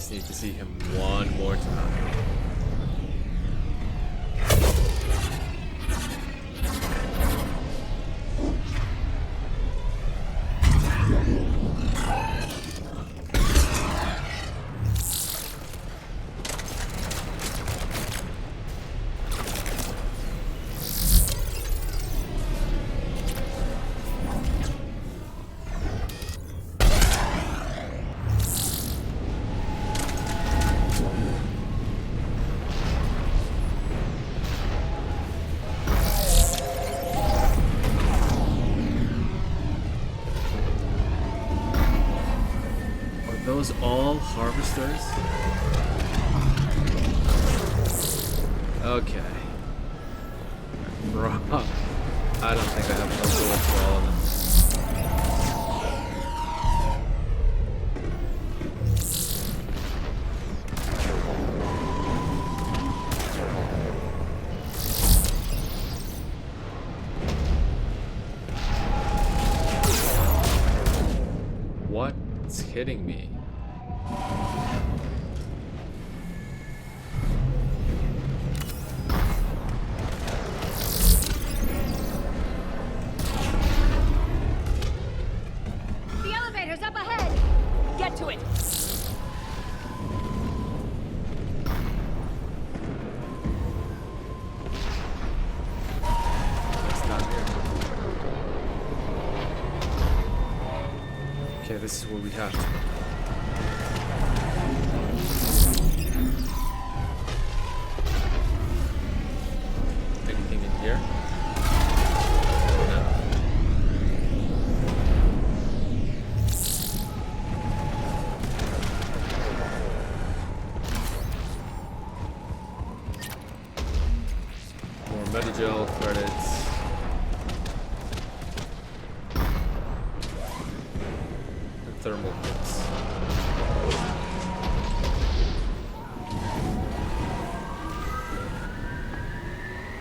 Speaker 1: Need to see him one more time. Those all harvesters? Okay. Bro, I don't think I have enough bullets for all of them. What's hitting me?
Speaker 19: The elevator's up ahead! Get to it!
Speaker 1: Okay, this is where we have to. Anything in here? No. More Metagel credits. Thermal kits.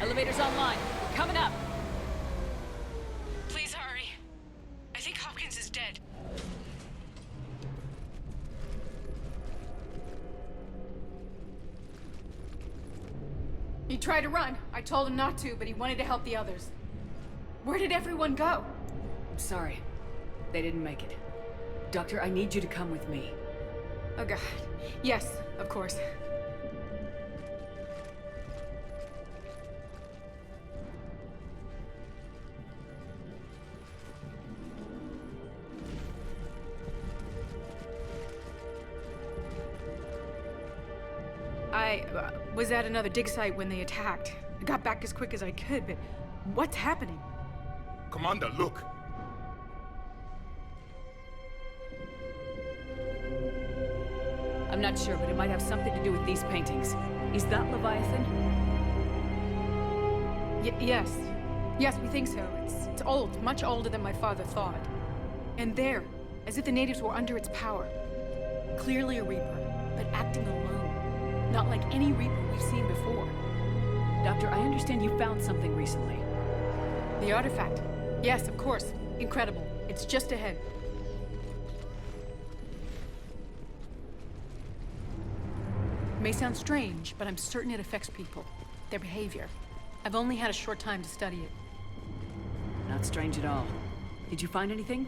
Speaker 19: Elevator's online. We're coming up.
Speaker 18: Please hurry. I think Hopkins is dead.
Speaker 21: He tried to run. I told him not to, but he wanted to help the others. Where did everyone go?
Speaker 4: I'm sorry. They didn't make it. Doctor, I need you to come with me.
Speaker 21: Oh god. Yes, of course. I was at another dig site when they attacked. I got back as quick as I could, but what's happening?
Speaker 20: Commander, look.
Speaker 4: I'm not sure, but it might have something to do with these paintings. Is that Leviathan?
Speaker 21: Yes. Yes, we think so. It's old, much older than my father thought. And there, as if the natives were under its power. Clearly a Reaper, but acting alone. Not like any Reaper we've seen before.
Speaker 4: Doctor, I understand you found something recently.
Speaker 21: The artifact. Yes, of course. Incredible. It's just ahead. May sound strange, but I'm certain it affects people. Their behavior. I've only had a short time to study it.
Speaker 4: Not strange at all. Did you find anything?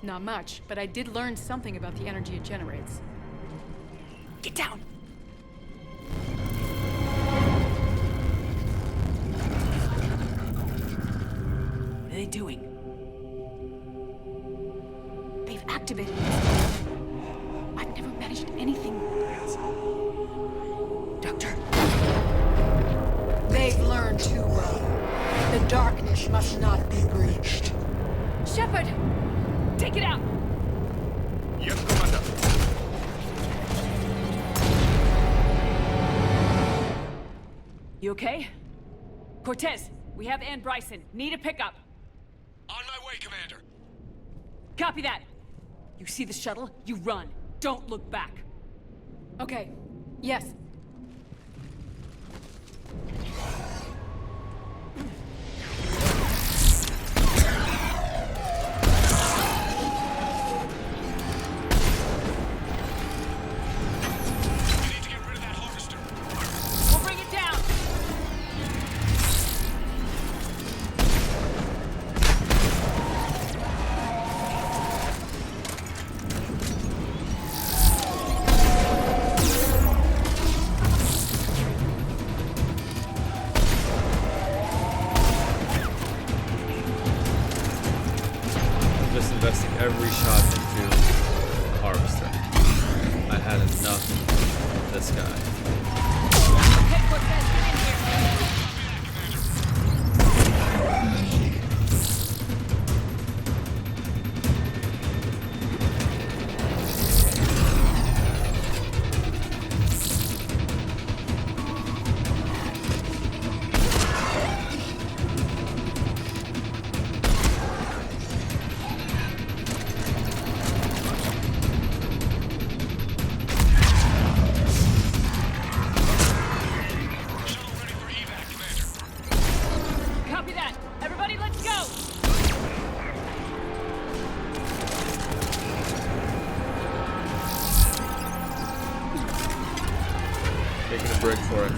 Speaker 21: Not much, but I did learn something about the energy it generates. Get down!
Speaker 4: What are they doing?
Speaker 21: They've activated it. I've never managed anything. Doctor. They've learned too well. The darkness must not be breached.
Speaker 19: Shepard! Take it out!
Speaker 20: Yes, Commander.
Speaker 19: You okay? Cortez, we have Ann Bryson. Need a pickup.
Speaker 17: On my way, Commander.
Speaker 19: Copy that. You see the shuttle? You run. Don't look back.
Speaker 21: Okay. Yes.
Speaker 19: We'll bring it down.
Speaker 1: Just investing every shot into the harvester. I had enough of this guy.
Speaker 19: Hey, Cortez, get in here. Copy that. Everybody, let's go.
Speaker 1: Taking a break for it.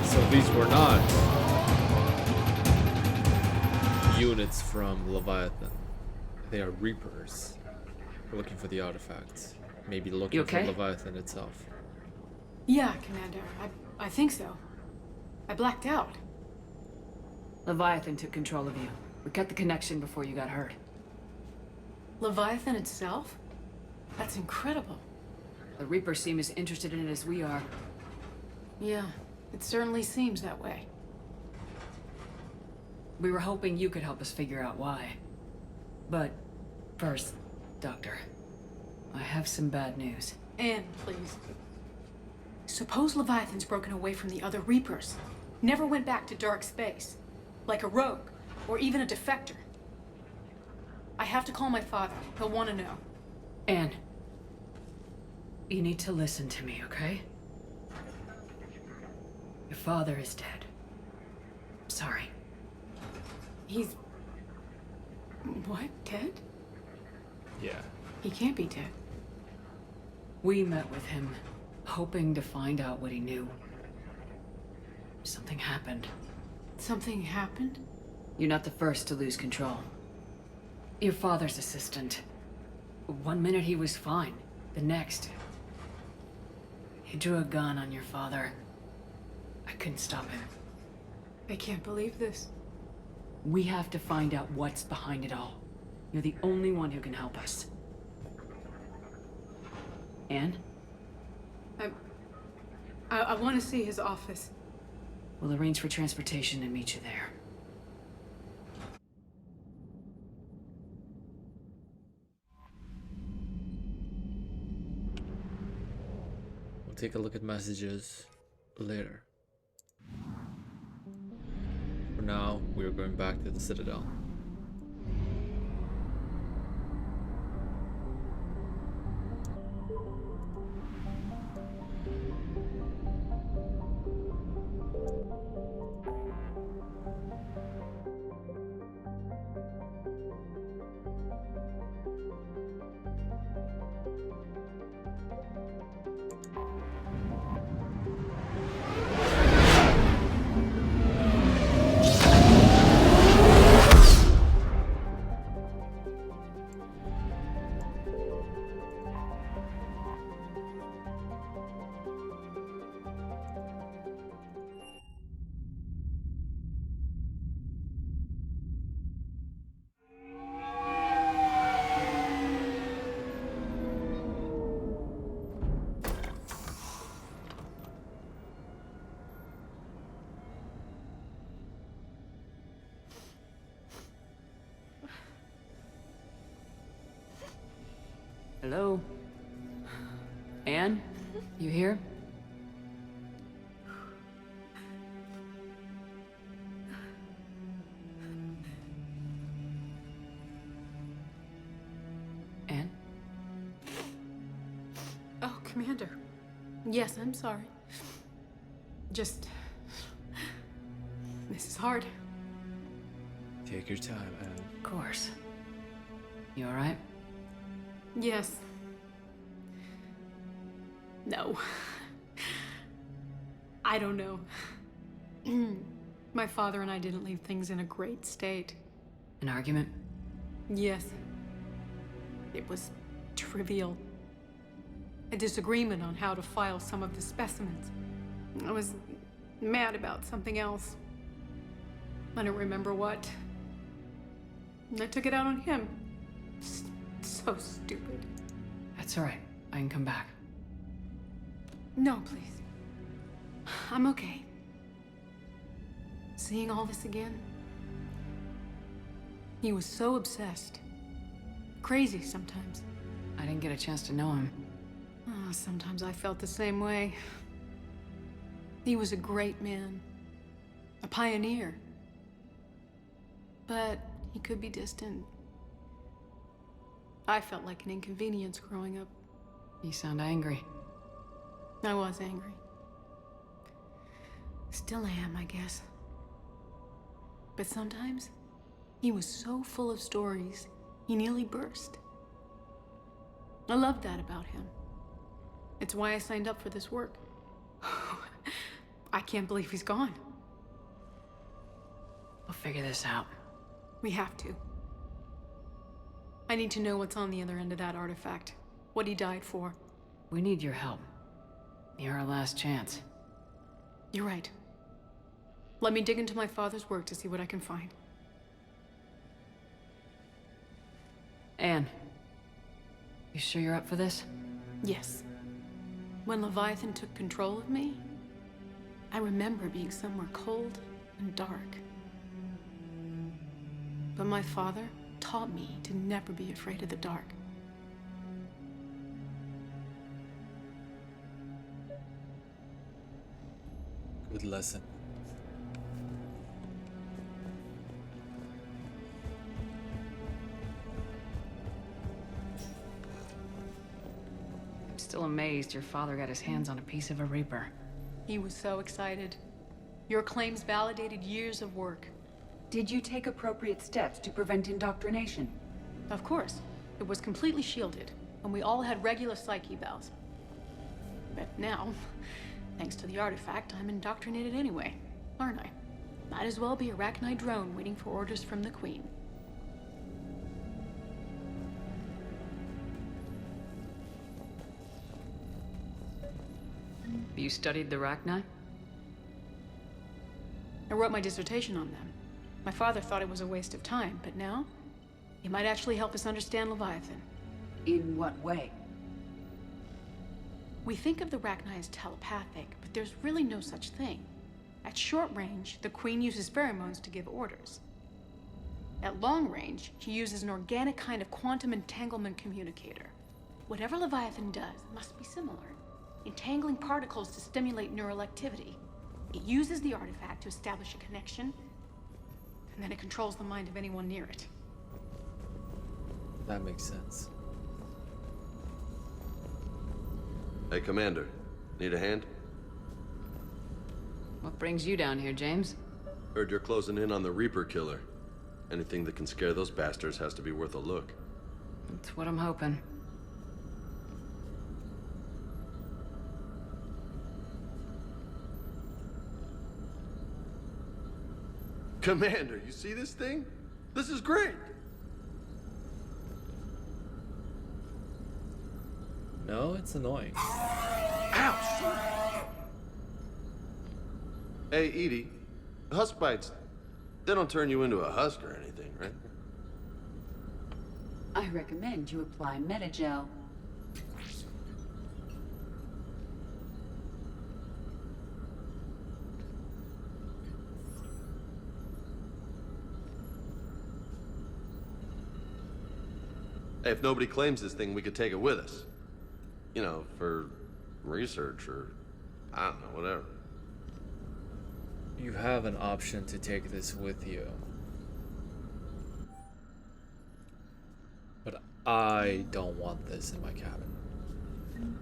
Speaker 1: So these were not units from Leviathan. They are Reapers. We're looking for the artifacts. Maybe looking
Speaker 4: You okay?
Speaker 1: for Leviathan itself.
Speaker 21: Yeah, Commander. I think so. I blacked out.
Speaker 4: Leviathan took control of you. We cut the connection before you got hurt.
Speaker 21: Leviathan itself? That's incredible.
Speaker 4: The Reapers seem as interested in it as we are.
Speaker 21: Yeah, it certainly seems that way.
Speaker 4: We were hoping you could help us figure out why. But first, Doctor, I have some bad news.
Speaker 21: Anne, please. Suppose Leviathan's broken away from the other Reapers. Never went back to dark space. Like a rogue, or even a defector. I have to call my father. He'll want to know.
Speaker 4: Anne, you need to listen to me, okay? Your father is dead. I'm sorry.
Speaker 21: He's... What? Dead?
Speaker 1: Yeah.
Speaker 21: He can't be dead.
Speaker 4: We met with him, hoping to find out what he knew. Something happened.
Speaker 21: Something happened?
Speaker 4: You're not the first to lose control. Your father's assistant. One minute he was fine. The next... he drew a gun on your father. I couldn't stop him.
Speaker 21: I can't believe this.
Speaker 4: We have to find out what's behind it all. You're the only one who can help us. Anne?
Speaker 21: I want to see his office.
Speaker 4: We'll arrange for transportation and meet you there.
Speaker 1: We'll take a look at messages later. For now, we are going back to the Citadel.
Speaker 4: Hello? Anne? You here? Anne?
Speaker 21: Oh, Commander. Yes, I'm sorry. Just... This is hard.
Speaker 1: Take your time, Anne.
Speaker 4: Of course. You alright?
Speaker 21: Yes. No. I don't know. My father and I didn't leave things in a great state.
Speaker 4: An argument?
Speaker 21: Yes. It was trivial. A disagreement on how to file some of the specimens. I was mad about something else. I don't remember what. And I took it out on him. So stupid.
Speaker 4: That's alright. I can come back.
Speaker 21: No, please. I'm okay. Seeing all this again? He was so obsessed. Crazy sometimes.
Speaker 4: I didn't get a chance to know him.
Speaker 21: Oh, sometimes I felt the same way. He was a great man. A pioneer. But he could be distant. I felt like an inconvenience growing up.
Speaker 4: You sound angry.
Speaker 21: I was angry. Still am, I guess. But sometimes, he was so full of stories, he nearly burst. I loved that about him. It's why I signed up for this work. I can't believe he's gone.
Speaker 4: We'll figure this out.
Speaker 21: We have to. I need to know what's on the other end of that artifact. What he died for.
Speaker 4: We need your help. You're our last chance.
Speaker 21: You're right. Let me dig into my father's work to see what I can find.
Speaker 4: Anne, you sure you're up for this?
Speaker 21: Yes. When Leviathan took control of me, I remember being somewhere cold and dark. But my father taught me to never be afraid of the dark.
Speaker 1: Good lesson.
Speaker 4: I'm still amazed your father got his hands on a piece of a Reaper.
Speaker 21: He was so excited. Your claims validated years of work.
Speaker 6: Did you take appropriate steps to prevent indoctrination?
Speaker 21: Of course. It was completely shielded, and we all had regular psych evals. But now, thanks to the artifact, I'm indoctrinated anyway, aren't I? Might as well be a Arachnite drone waiting for orders from the Queen.
Speaker 4: You studied the Arachnite?
Speaker 21: I wrote my dissertation on them. My father thought it was a waste of time, but now, it might actually help us understand Leviathan.
Speaker 6: In what way?
Speaker 21: We think of the Arachnite as telepathic, but there's really no such thing. At short range, the Queen uses pheromones to give orders. At long range, she uses an organic kind of quantum entanglement communicator. Whatever Leviathan does must be similar, entangling particles to stimulate neural activity. It uses the artifact to establish a connection, and then it controls the mind of anyone near it.
Speaker 1: That makes sense.
Speaker 7: Hey, Commander. Need a hand?
Speaker 4: What brings you down here, James?
Speaker 7: Heard you're closing in on the Reaper killer. Anything that can scare those bastards has to be worth a look.
Speaker 4: That's what I'm hoping.
Speaker 7: Commander, you see this thing? This is great!
Speaker 1: No, it's annoying.
Speaker 7: Ouch! Hey, Edie, husk bites, they don't turn you into a husk or anything, right?
Speaker 6: I recommend you apply Metagel.
Speaker 7: Hey, if nobody claims this thing, we could take it with us. You know, for research or, I don't know, whatever.
Speaker 1: You have an option to take this with you. But I don't want this in my cabin.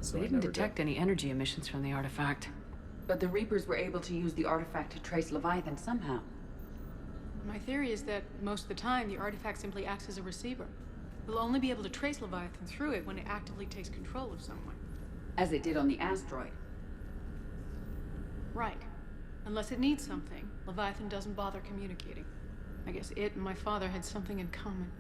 Speaker 1: So
Speaker 4: We
Speaker 1: I
Speaker 4: didn't
Speaker 1: never
Speaker 4: detect
Speaker 1: did.
Speaker 4: any energy emissions from the artifact.
Speaker 6: But the Reapers were able to use the artifact to trace Leviathan somehow.
Speaker 21: My theory is that most of the time, the artifact simply acts as a receiver. We'll only be able to trace Leviathan through it when it actively takes control of someone.
Speaker 6: As it did on the asteroid.
Speaker 21: Right. Unless it needs something, Leviathan doesn't bother communicating. I guess it and my father had something in common.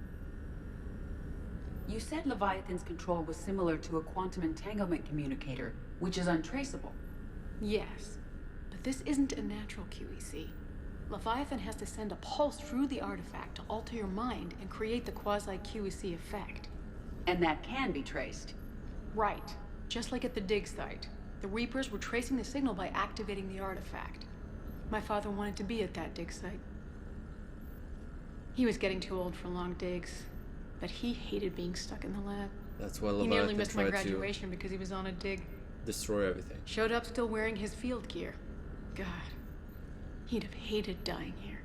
Speaker 6: You said Leviathan's control was similar to a quantum entanglement communicator, which is untraceable.
Speaker 21: Yes, but this isn't a natural QEC. Leviathan has to send a pulse through the artifact to alter your mind and create the quasi-QEC effect.
Speaker 6: And that can be traced.
Speaker 21: Right. Just like at the dig site. The Reapers were tracing the signal by activating the artifact. My father wanted to be at that dig site. He was getting too old for long digs, but he hated being stuck in the lab.
Speaker 1: That's why
Speaker 21: He
Speaker 1: Leviathan
Speaker 21: nearly missed my
Speaker 1: tried
Speaker 21: graduation because he was on a dig.
Speaker 1: to destroy everything.
Speaker 21: Showed up still wearing his field gear. God, he'd have hated dying here.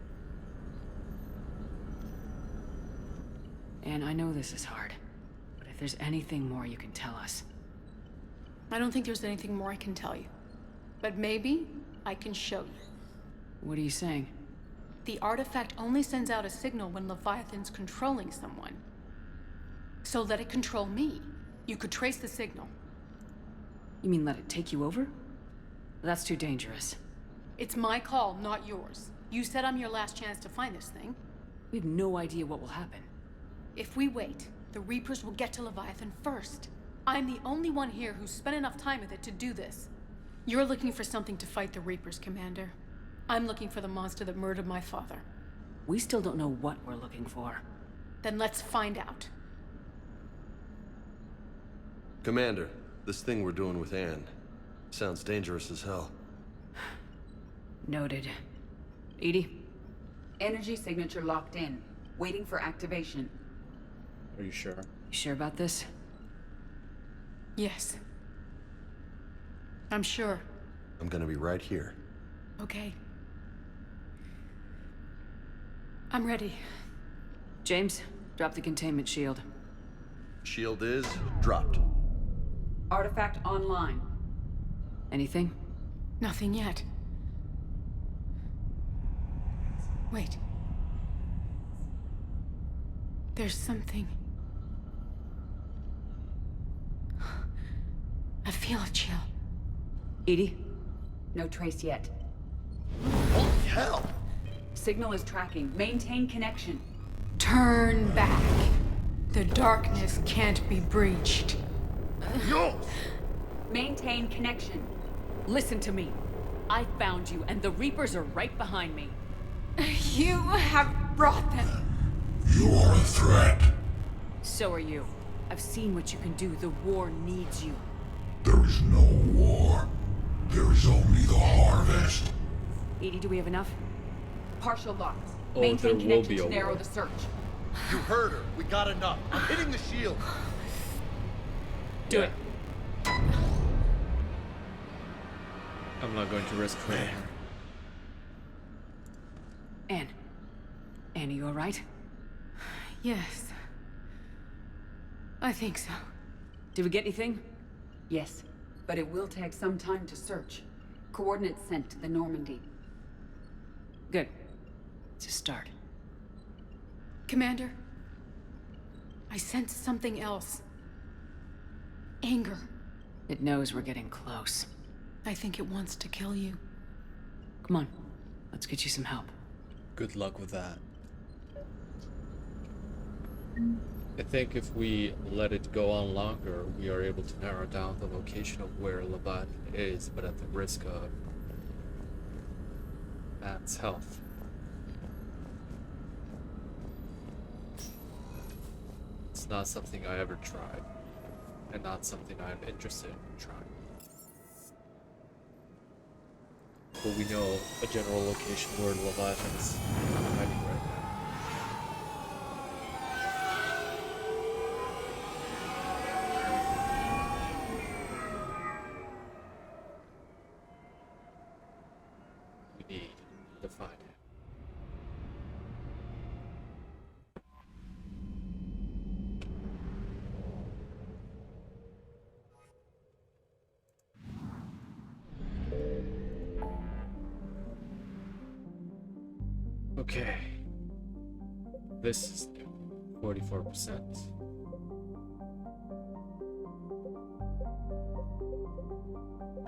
Speaker 4: And I know this is hard, but if there's anything more you can tell us.
Speaker 21: I don't think there's anything more I can tell you. But maybe I can show you.
Speaker 4: What are you saying?
Speaker 21: The artifact only sends out a signal when Leviathan's controlling someone. So let it control me. You could trace the signal.
Speaker 4: You mean let it take you over? That's too dangerous.
Speaker 21: It's my call, not yours. You said I'm your last chance to find this thing.
Speaker 4: We have no idea what will happen.
Speaker 21: If we wait, the Reapers will get to Leviathan first. I'm the only one here who's spent enough time with it to do this. You're looking for something to fight the Reapers, Commander. I'm looking for the monster that murdered my father.
Speaker 4: We still don't know what we're looking for.
Speaker 21: Then let's find out.
Speaker 7: Commander, this thing we're doing with Anne sounds dangerous as hell.
Speaker 4: Noted. Edie?
Speaker 6: Energy signature locked in, waiting for activation.
Speaker 1: Are you sure?
Speaker 4: You sure about this?
Speaker 21: Yes. I'm sure.
Speaker 7: I'm gonna be right here.
Speaker 21: Okay. I'm ready.
Speaker 4: James, drop the containment shield.
Speaker 7: Shield is dropped.
Speaker 6: Artifact online.
Speaker 4: Anything?
Speaker 21: Nothing yet. Wait. There's something. I feel a chill.
Speaker 4: Edie?
Speaker 6: No trace yet.
Speaker 7: Holy hell!
Speaker 6: Signal is tracking. Maintain connection.
Speaker 21: Turn back. The darkness can't be breached.
Speaker 7: Yo!
Speaker 6: Maintain connection.
Speaker 19: Listen to me. I found you, and the Reapers are right behind me.
Speaker 21: You have brought them.
Speaker 8: You are a threat.
Speaker 19: So are you. I've seen what you can do. The war needs you.
Speaker 8: There is no war. There is only the harvest.
Speaker 19: Edie, do we have enough?
Speaker 6: Partial locks.
Speaker 1: Oh,
Speaker 6: Maintain
Speaker 1: there will
Speaker 6: connection
Speaker 1: be
Speaker 6: to
Speaker 1: a
Speaker 6: narrow
Speaker 1: war.
Speaker 6: the search.
Speaker 7: You heard her. We got enough. I'm hitting the shield.
Speaker 19: Do it.
Speaker 1: I'm not going to risk hurting her.
Speaker 4: Anne. Anne, are you alright?
Speaker 21: Yes. I think so.
Speaker 4: Did we get anything?
Speaker 6: Yes, but it will take some time to search. Coordinates sent to the Normandy.
Speaker 4: Good. It's a start.
Speaker 21: Commander, I sense something else. Anger.
Speaker 4: It knows we're getting close.
Speaker 21: I think it wants to kill you.
Speaker 4: Come on. Let's get you some help.
Speaker 1: Good luck with that. I think if we let it go on longer, we are able to narrow down the location of where Leviathan is, but at the risk of Matt's health. It's not something I ever tried, and not something I'm interested in trying. But we know a general location where Leviathan's hiding right now. Okay. This is 44%.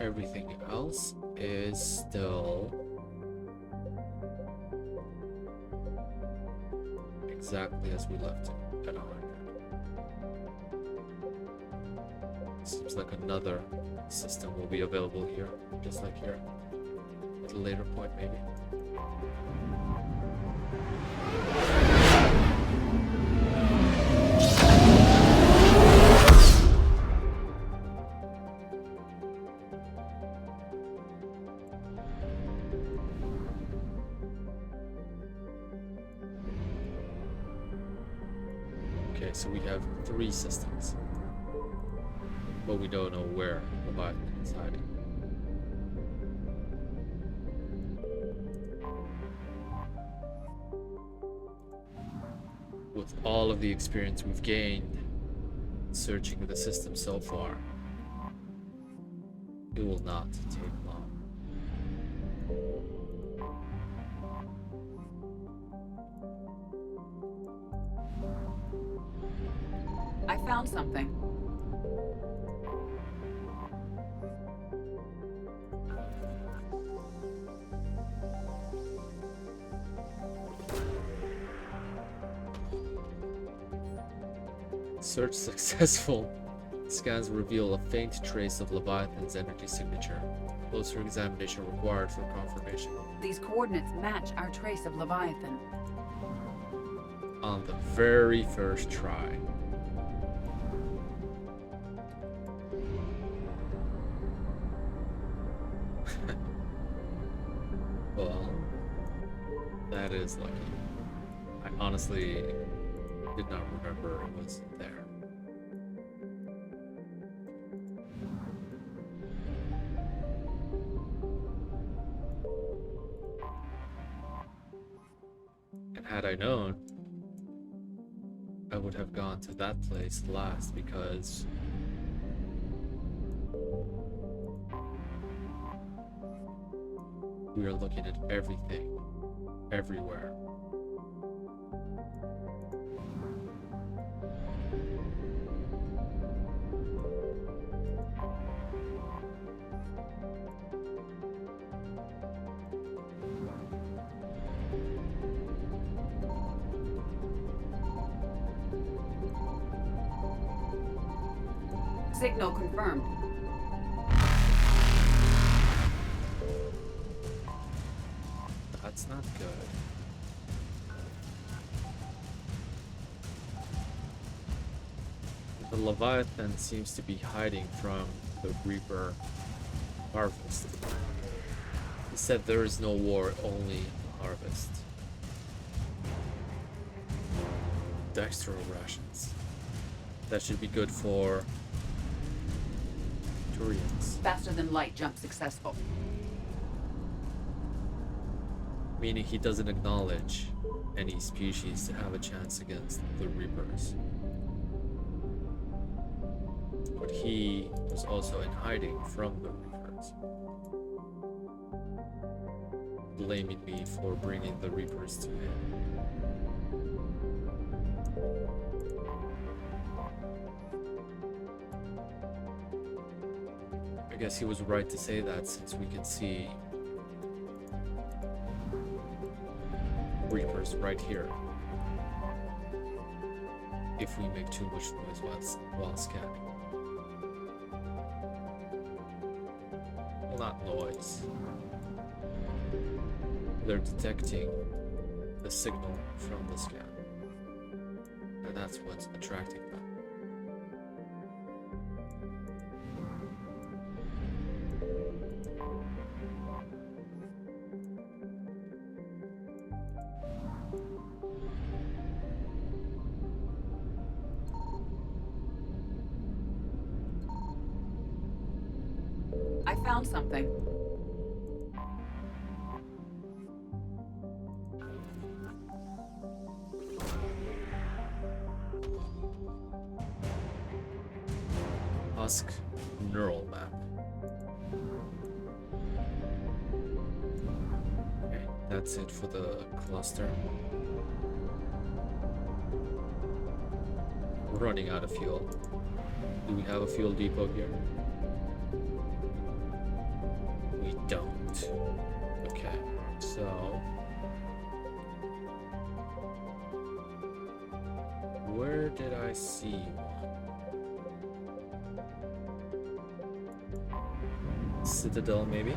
Speaker 1: Everything else is still exactly as we left it at 100. Seems like another system will be available here, just like here. At a later point, maybe. Okay, so we have 3 systems, but we don't know where Leviathan is hiding. With all of the experience we've gained searching the system so far, it will not take long.
Speaker 6: I found something.
Speaker 1: Search successful. Scans reveal a faint trace of Leviathan's energy signature. Closer examination required for confirmation.
Speaker 6: These coordinates match our trace of Leviathan.
Speaker 1: On the very first try. Well, that is lucky. I honestly did not remember it was there. And had I known, I would have gone to that place last because we are looking at everything, everywhere.
Speaker 6: Signal confirmed.
Speaker 1: That's not good. The Leviathan seems to be hiding from the Reaper harvest. He said there is no war, only harvest. Dextro rations. That should be good for Turians.
Speaker 6: Faster than light jump successful.
Speaker 1: Meaning he doesn't acknowledge any species to have a chance against the Reapers. But he was also in hiding from the Reapers, blaming me for bringing the Reapers to him. I guess he was right to say that, since we can see Reapers right here if we make too much noise while scanning. Well, not noise. They're detecting the signal from the scan, and that's what's attracting them.
Speaker 6: I found something.
Speaker 1: Husk neural map. Okay, that that's it for the cluster. We're running out of fuel. Do we have a fuel depot here? We don't. Okay, so where did I see one? Citadel, maybe?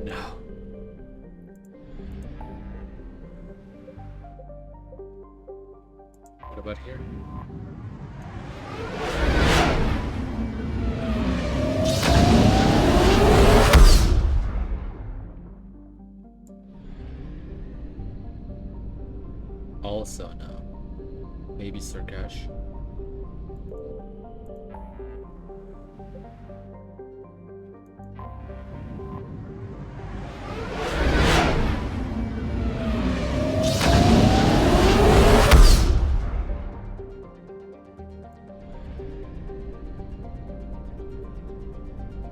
Speaker 1: No. What about here? Also no. Maybe Sirkesh.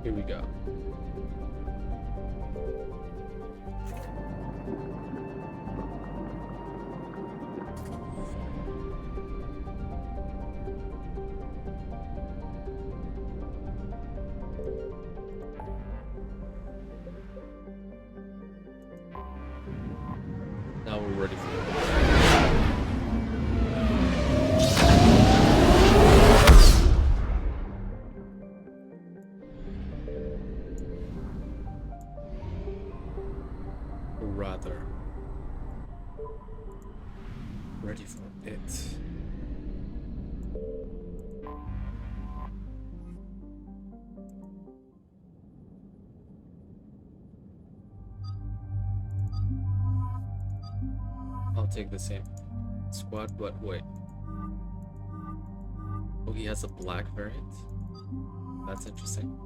Speaker 1: Here we go. Now we're ready for it. Rather ready for it. I'll take the same squad, but wait. Oh, he has a black variant? That's interesting.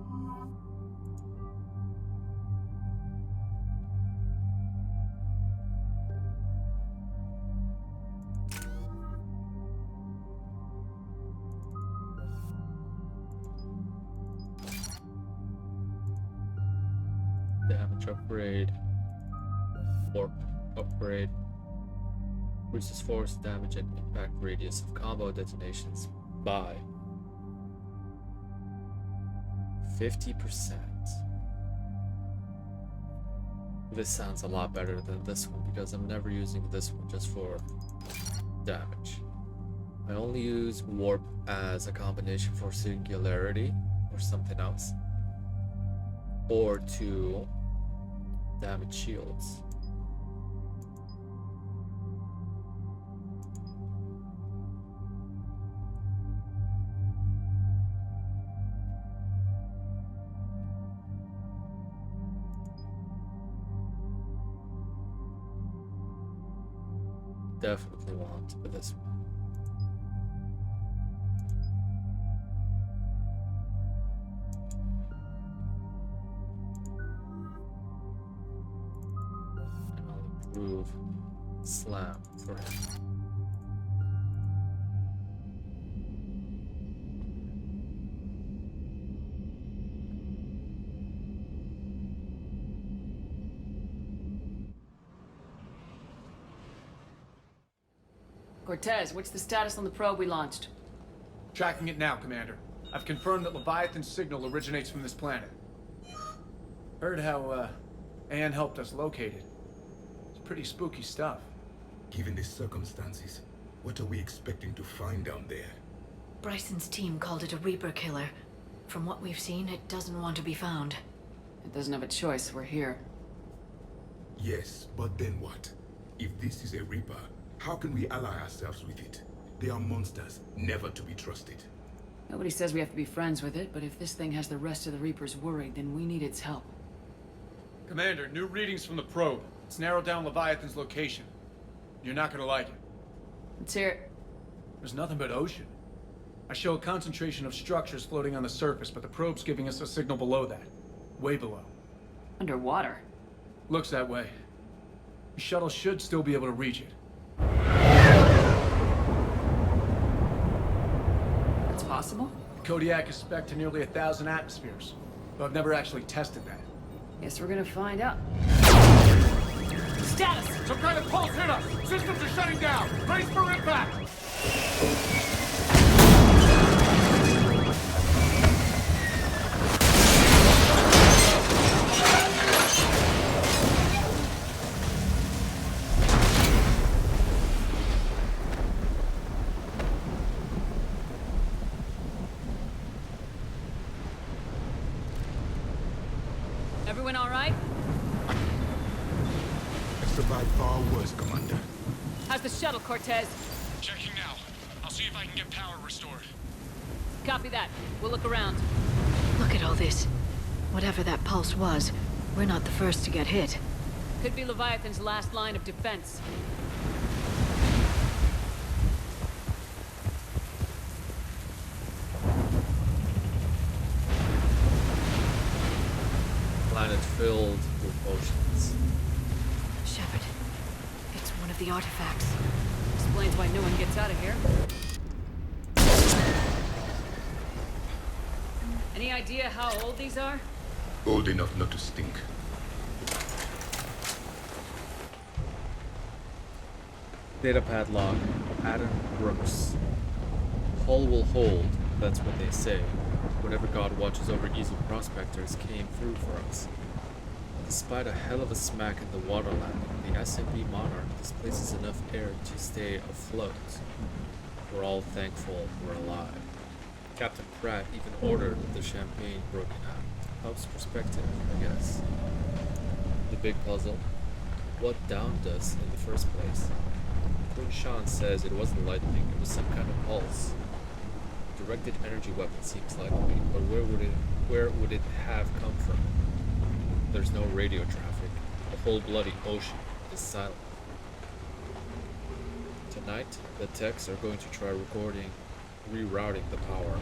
Speaker 1: Damage upgrade, warp upgrade, increases force damage and impact radius of combo detonations by 50%. This sounds a lot better than this one because I'm never using this one just for damage. I only use warp as a combination for singularity or something else, or to damage shields. Definitely want this one. Improve slam for him.
Speaker 4: Cortez, what's the status on the probe we launched?
Speaker 9: Tracking it now, Commander. I've confirmed that Leviathan's signal originates from this planet. Heard how, Anne helped us locate it. It's pretty spooky stuff.
Speaker 20: Given the circumstances, what are we expecting to find down there?
Speaker 11: Bryson's team called it a Reaper killer. From what we've seen, it doesn't want to be found.
Speaker 4: It doesn't have a choice, we're here.
Speaker 20: Yes, but then what? If this is a Reaper, how can we ally ourselves with it? They are monsters, never to be trusted.
Speaker 4: Nobody says we have to be friends with it, but if this thing has the rest of the Reapers worried, then we need its help.
Speaker 9: Commander, new readings from the probe. It's narrowed down Leviathan's location. You're not gonna like it.
Speaker 4: Let's hear it.
Speaker 9: There's nothing but ocean. I show a concentration of structures floating on the surface, but the probe's giving us a signal below that. Way below.
Speaker 4: Underwater?
Speaker 9: Looks that way. The shuttle should still be able to reach it.
Speaker 4: possible?
Speaker 9: Kodiak is spec'd to nearly 1,000 atmospheres, but I've never actually tested that.
Speaker 4: Guess we're gonna find out.
Speaker 9: Status! Some kind of pulse hit us! Systems are shutting down! Brace for impact!
Speaker 19: Everyone all right?
Speaker 20: I survived far worse, Commander.
Speaker 19: How's the shuttle, Cortez?
Speaker 17: Checking now. I'll see if I can get power restored.
Speaker 19: Copy that. We'll look around.
Speaker 11: Look at all this. Whatever that pulse was, we're not the first to get hit.
Speaker 19: Could be Leviathan's last line of defense.
Speaker 1: Planet filled with oceans.
Speaker 11: Shepard, it's one of the artifacts.
Speaker 19: Explains why no one gets out of here. Any idea how old these are?
Speaker 20: Old enough not to stink.
Speaker 1: Datapad log, Adam Brooks. Hull will hold, that's what they say. Whatever God watches over easy prospectors came through for us. Despite a hell of a smack in the waterland, the SMP Monarch displaces enough air to stay afloat. We're all thankful we're alive. Captain Pratt even ordered the champagne broken out. Helps perspective, I guess. The big puzzle. What downed us in the first place? Quinn Sean says it wasn't lightning, it was some kind of pulse. Directed energy weapon seems likely, but where would it have come from? There's no radio traffic. The whole bloody ocean is silent. Tonight, the techs are going to try rerouting the power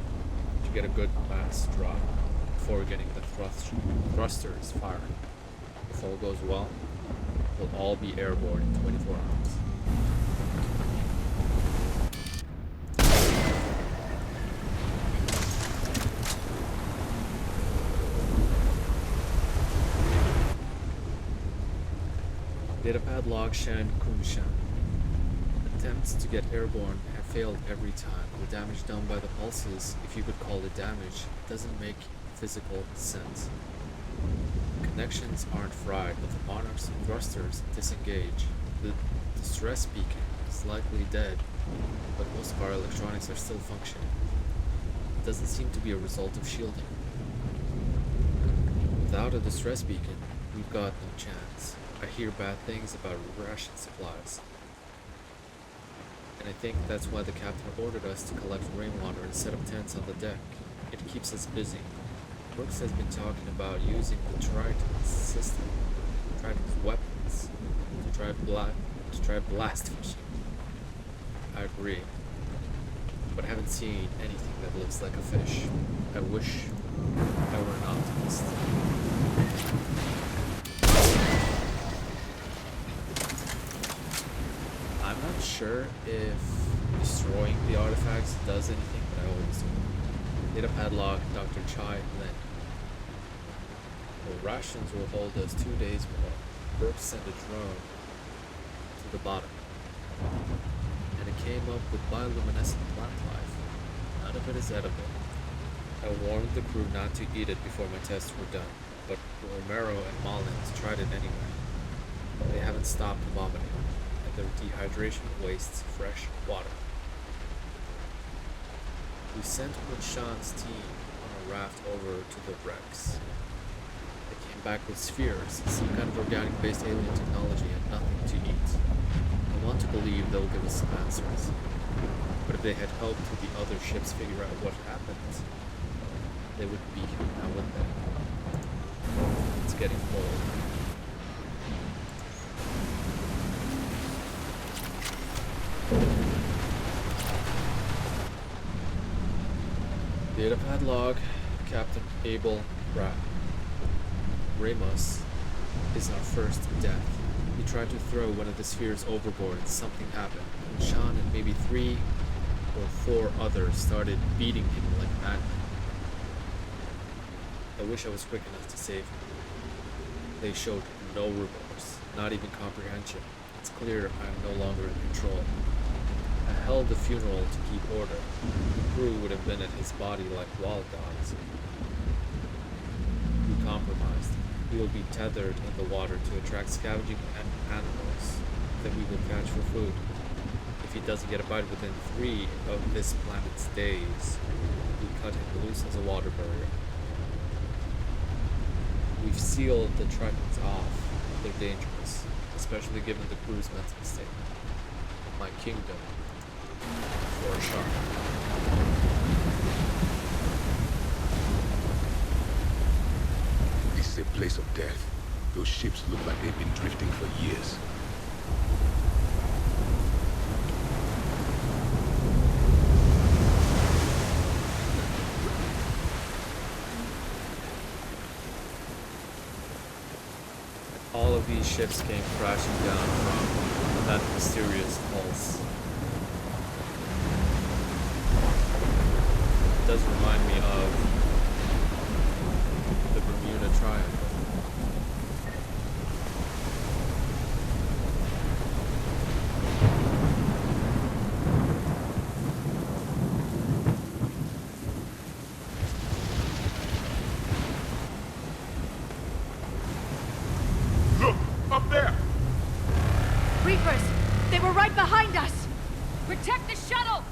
Speaker 1: to get a good mass drop before getting the thrusters fired. If all goes well, we'll all be airborne in 24 hours. Datapad log Shan Kunshan. Attempts to get airborne have failed every time. The damage done by the pulses, if you could call it damage, doesn't make physical sense. Connections aren't fried, but the Monarch's thrusters disengage. The distress beacon is likely dead, but most of our electronics are still functioning. It doesn't seem to be a result of shielding. Without a distress beacon, we've got no chance. I hear bad things about ration supplies. And I think that's why the captain ordered us to collect rainwater and set up tents on the deck. It keeps us busy. Brooks has been talking about using the Triton system, Triton's weapons, to try blast fishing. I agree, but I haven't seen anything that looks like a fish. I wish I were an optimist. I'm not sure if destroying the artifacts does anything, but I always do. Data padlock, Dr. Chai Lin. The rations will hold us 2 days more. Brooks sent a drone to the bottom, and it came up with bioluminescent plant life. None of it is edible. I warned the crew not to eat it before my tests were done, but Romero and Mullins tried it anyway. They haven't stopped vomiting, and their dehydration wastes fresh water. We sent Kunshan's team on a raft over to the wrecks. They came back with spheres, some kind of organic-based alien technology, and nothing to eat. I want to believe they'll give us some answers. But if they had helped with the other ships figure out what happened, they would be here now, wouldn't they? It's getting cold. Datapad log, Captain Abel Pratt. Ramos is our first death. He tried to throw one of the spheres overboard and something happened. And Sean and maybe 3 or 4 others started beating him like madman. I wish I was quick enough to save him. They showed no remorse, not even comprehension. It's clear I am no longer in control. I held the funeral to keep order. The crew would have been at his body like wall dogs. We compromised. He will be tethered in the water to attract scavenging animals that we will catch for food. If he doesn't get a bite within 3 of this planet's days, we cut him loose as a water barrier. We've sealed the Tritons off. They're dangerous, especially given the crew's mental state. My kingdom for a shark.
Speaker 20: This is a place of death. Those ships look like they've been drifting for years.
Speaker 1: All of these ships came crashing down from that mysterious pulse. It does remind me of the Bermuda Triangle.
Speaker 20: Up there!
Speaker 19: Reapers! They were right behind us! Protect the shuttle!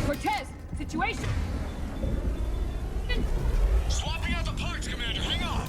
Speaker 19: Cortez! Situation!
Speaker 17: Swapping out the parts, Commander. Hang on.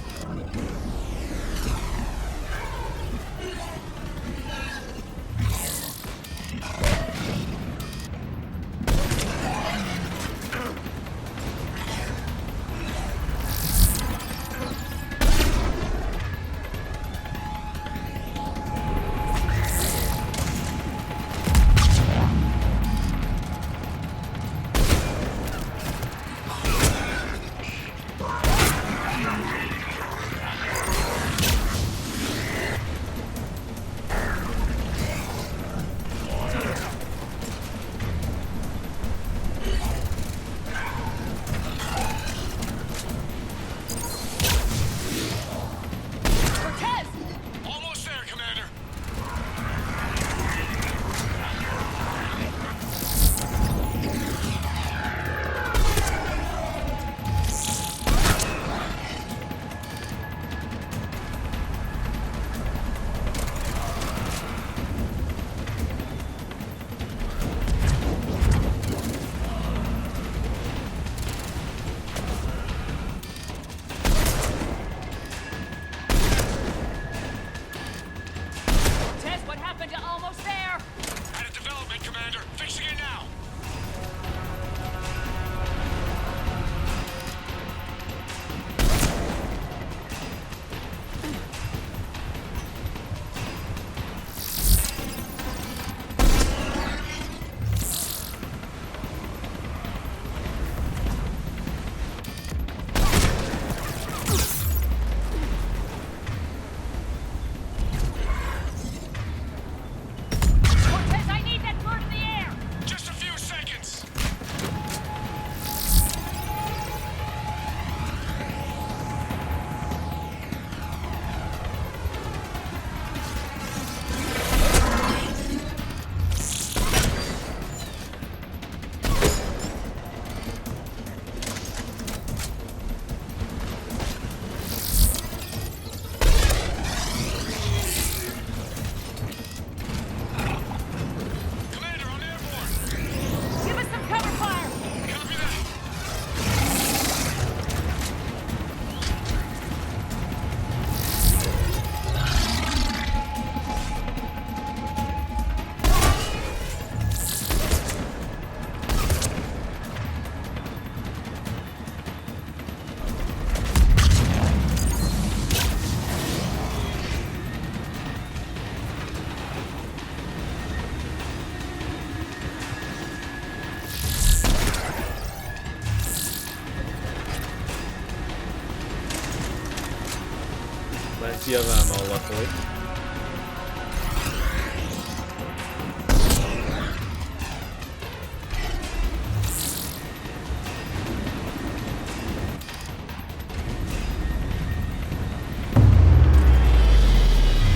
Speaker 1: Plenty of ammo, luckily.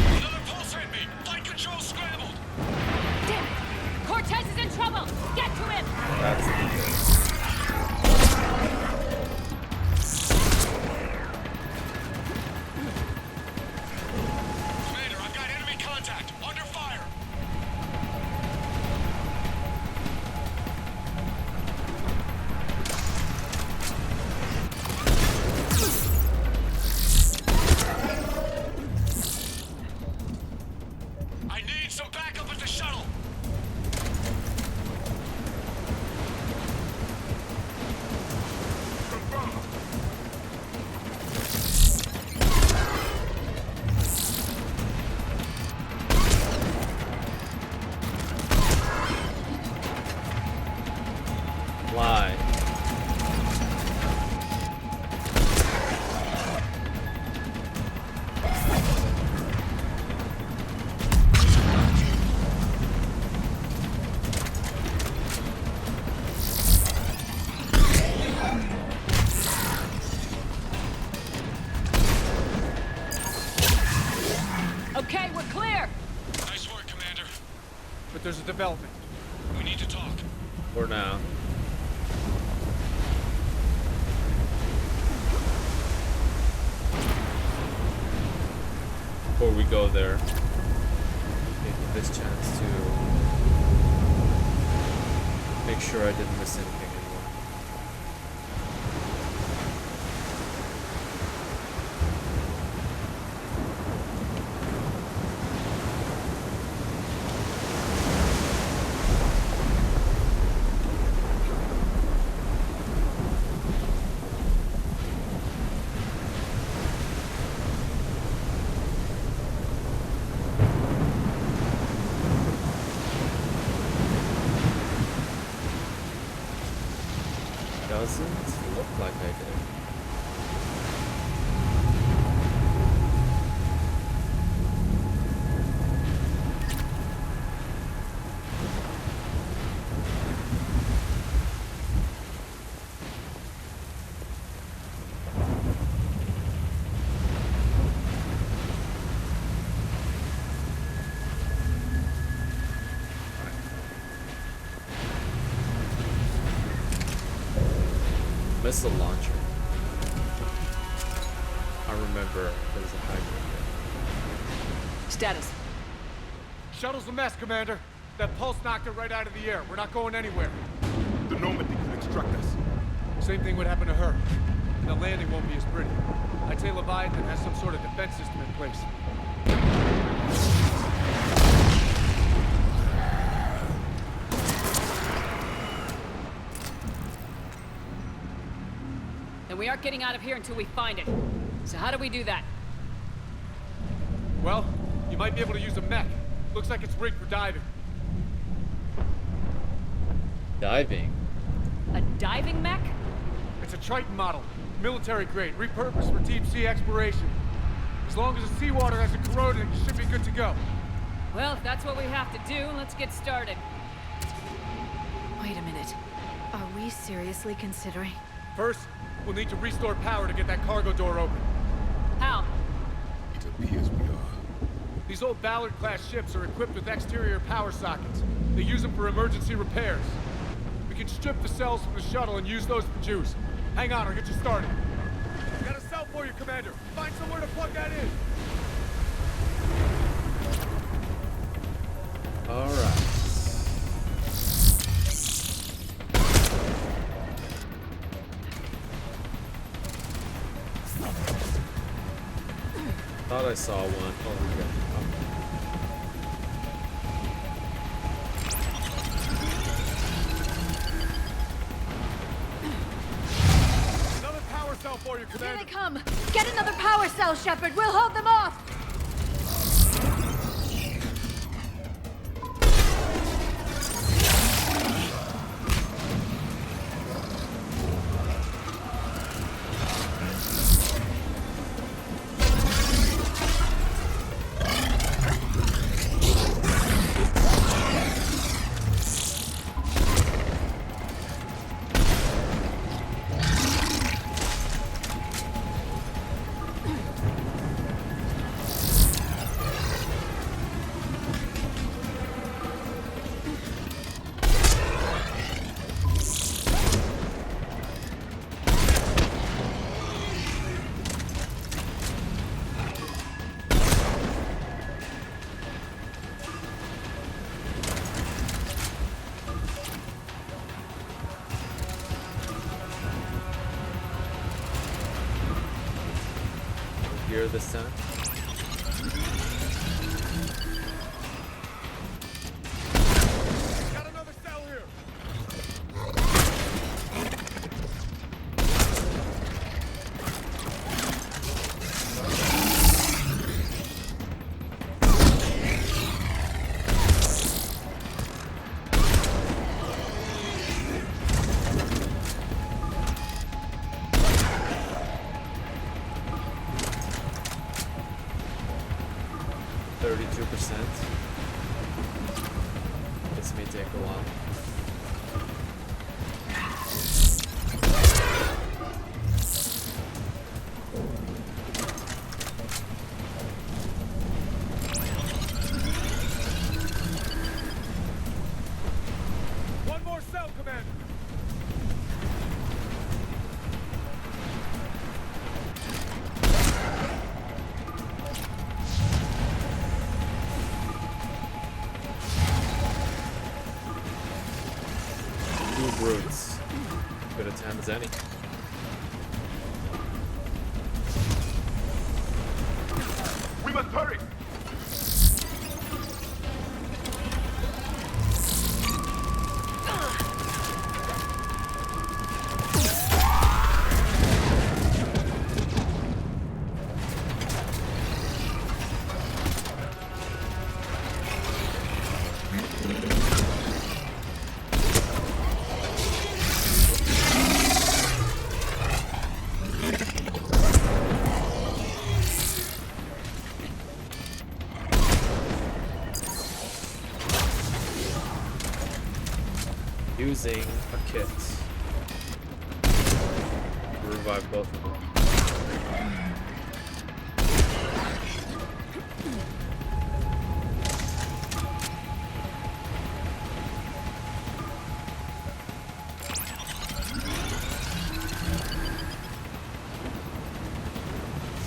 Speaker 17: Another pulse hit me! Flight control scrambled!
Speaker 19: Damn it! Cortez is in trouble! Get to him!
Speaker 1: That's
Speaker 17: Commander, I've got enemy contact! Under fire! I need some backup at the shuttle!
Speaker 1: why.
Speaker 19: Okay, we're clear!
Speaker 17: Nice work, Commander.
Speaker 9: But there's a development.
Speaker 17: We need to talk.
Speaker 1: For now. Before we go there, taking this chance to make sure I didn't miss anything anymore. Doesn't look like I did. Missile launcher. I remember there was a hydrant there.
Speaker 19: Status.
Speaker 9: Shuttle's a mess, Commander. That pulse knocked it right out of the air. We're not going anywhere.
Speaker 20: The Normandy could extract us.
Speaker 9: Same thing would happen to her. And the landing won't be as pretty. I'd say Leviathan has some sort of defense system in place.
Speaker 19: Then we aren't getting out of here until we find it. So how do we do that?
Speaker 9: Well, you might be able to use a mech. Looks like it's rigged for diving.
Speaker 1: Diving?
Speaker 19: A diving mech?
Speaker 9: It's a Triton model. Military grade, repurposed for deep sea exploration. As long as the seawater hasn't corroded, it should be good to go.
Speaker 19: Well, if that's what we have to do, let's get started.
Speaker 11: Wait a minute. Are we seriously considering?
Speaker 9: First, we'll need to restore power to get that cargo door open.
Speaker 19: How?
Speaker 20: It appears we are.
Speaker 9: These old Ballard-class ships are equipped with exterior power sockets. They use them for emergency repairs. We can strip the cells from the shuttle and use those for juice. Hang on, I'll get you started. Got a cell for you, Commander. Find somewhere to plug that in.
Speaker 1: Alright. Thought I saw one over here.
Speaker 9: Another power cell for you, Commander.
Speaker 19: Here they come! Get another power cell, Shepard! We'll hold them off!
Speaker 1: here this time.
Speaker 9: Got another cell here.
Speaker 1: This may take a while.
Speaker 9: One more cell, Commander.
Speaker 1: Brutes. Good a time as any.
Speaker 9: We must hurry.
Speaker 1: Using a kit to revive both of them.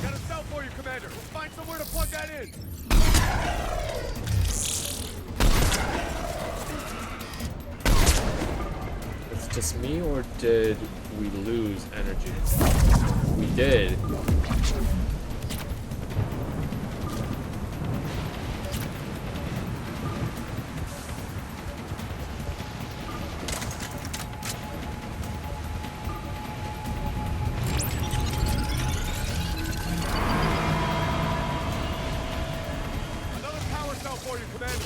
Speaker 9: Got a cell for you, Commander. We'll find somewhere to plug that in.
Speaker 1: Just me, or did we lose energy? We did.
Speaker 9: Another power cell for you, Commander.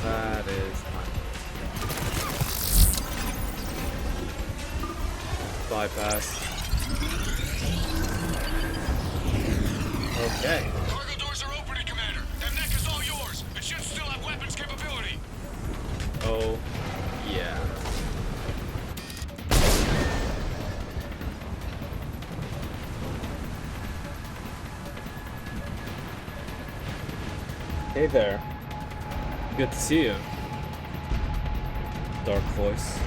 Speaker 1: That is bypass. Okay.
Speaker 17: Cargo doors are opening, Commander. That neck is all yours. It should still have weapons capability.
Speaker 1: Oh, yeah. Hey there. Good to see you. Dark voice.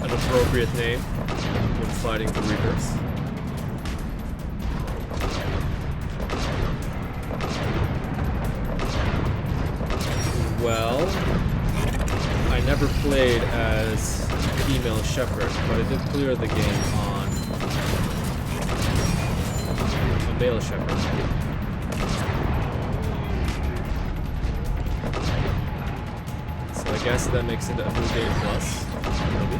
Speaker 1: An appropriate name when fighting the Reapers. Well, I never played as female Shepherd, but I did clear the game on a male Shepherd. So I guess that makes it a new game plus, maybe.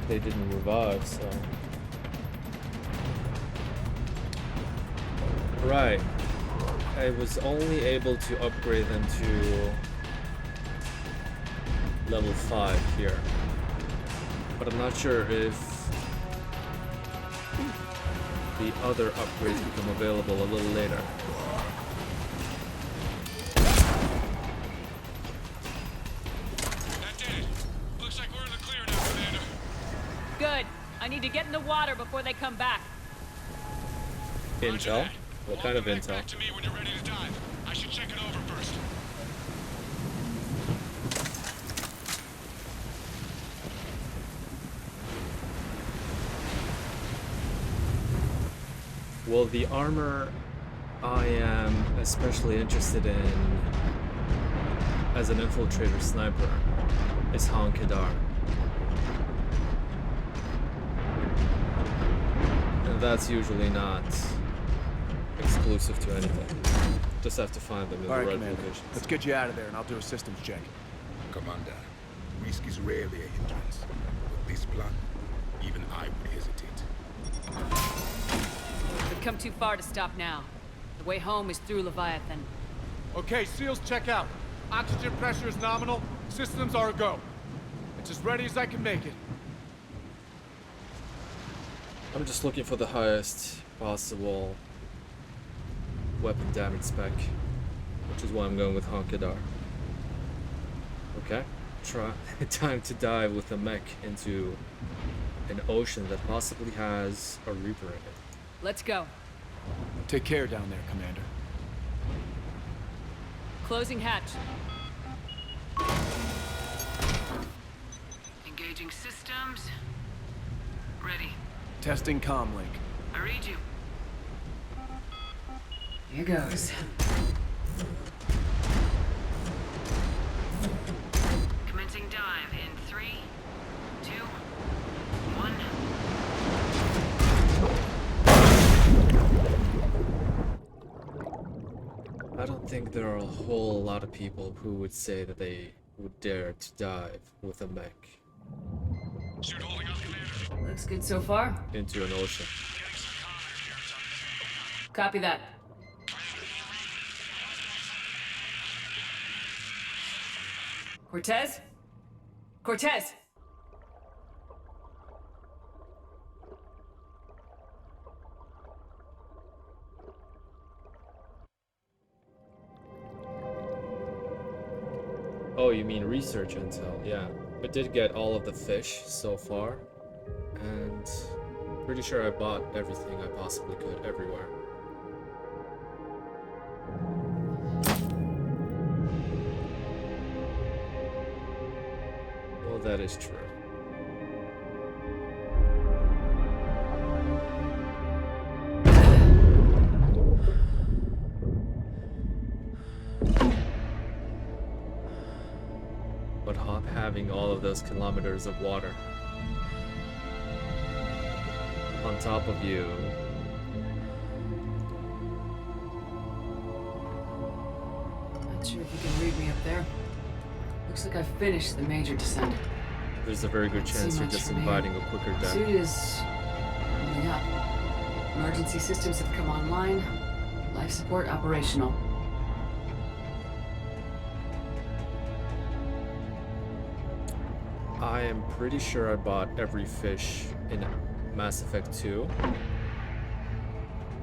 Speaker 1: They didn't revive, so... Right. I was only able to upgrade them to level 5 here. But I'm not sure if the other upgrades become available a little later.
Speaker 17: That did it. Looks like we're in the clear now, Commander.
Speaker 19: Good. I need to get in the water before they come back.
Speaker 1: Intel? What kind of
Speaker 17: Right
Speaker 1: intel?
Speaker 17: back to me when you're ready to dive. I should check it over first.
Speaker 1: Well, the armor I am especially interested in as an infiltrator sniper is Hankidar. And that's usually not exclusive to anything. Just have to find them in the
Speaker 9: All right,
Speaker 1: right
Speaker 9: Commander.
Speaker 1: locations.
Speaker 9: Let's get you out of there, and I'll do a systems check.
Speaker 20: Commander, risk is rarely a hindrance. But this plan, even I would hesitate.
Speaker 4: We've come too far to stop now. The way home is through Leviathan.
Speaker 9: Okay, SEALs, check out. Oxygen pressure is nominal. Systems are a go. It's as ready as I can make it.
Speaker 1: I'm just looking for the highest possible weapon damage spec, which is why I'm going with Hankidar. Okay, time to dive with a mech into an ocean that possibly has a Reaper in it.
Speaker 4: Let's go.
Speaker 9: Take care down there, Commander.
Speaker 4: Closing hatch. Engaging systems. Ready.
Speaker 9: Testing comm link.
Speaker 4: I read you. Here goes. Commencing dive in 3, 2, 1.
Speaker 1: I don't think there are a whole lot of people who would say that they would dare to dive with a mech
Speaker 4: Looks good so far.
Speaker 1: into an ocean.
Speaker 4: Copy that. Cortez? Cortez!
Speaker 1: Oh, you mean research intel? Yeah. I did get all of the fish so far, and pretty sure I bought everything I possibly could everywhere. Well, that is true. But having all of those kilometers of water on top of you,
Speaker 4: Not sure if you can read me up there. Looks like I've finished the major descent.
Speaker 1: there's a very good chance you're just inviting a quicker death.
Speaker 4: Suit is holding up. Emergency systems have come online. Life support operational.
Speaker 1: I am pretty sure I bought every fish in Mass Effect 2.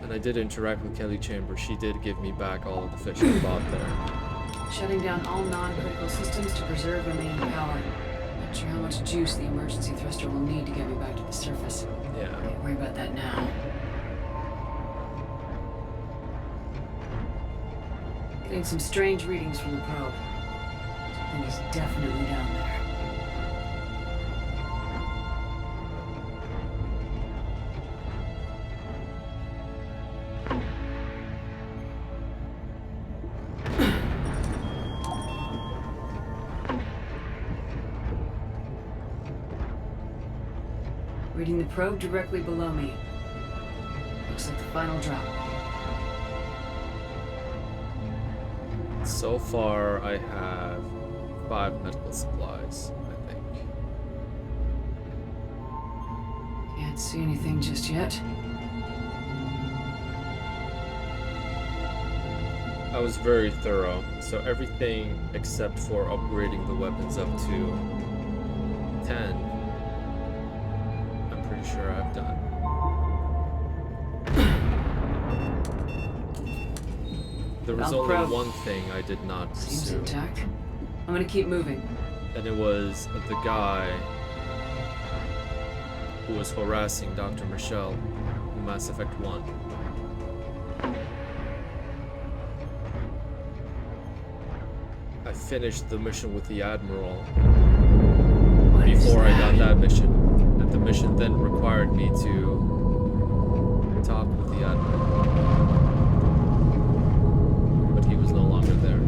Speaker 1: And I did interact with Kelly Chambers. She did give me back all of the fish I bought there.
Speaker 4: Shutting down all non-critical systems to preserve remaining power. Not sure how much juice the emergency thruster will need to get me back to the surface.
Speaker 1: Yeah.
Speaker 4: Can't worry about that now. Getting some strange readings from the probe. Something is definitely down there. Reading the probe directly below me. Looks like the final drop.
Speaker 1: So far, I have 5 medical supplies, I think.
Speaker 4: Can't see anything just yet.
Speaker 1: I was very thorough, so everything except for upgrading the weapons up to 10, I'm pretty sure I've done. There was only one thing I did not pursue.
Speaker 4: Seems intact. I'm gonna keep moving.
Speaker 1: And it was the guy who was harassing Dr. Michelle in Mass Effect 1. I finished the mission with the Admiral before I got that mission, and the mission then required me to talk with the Admiral, but he was no longer there.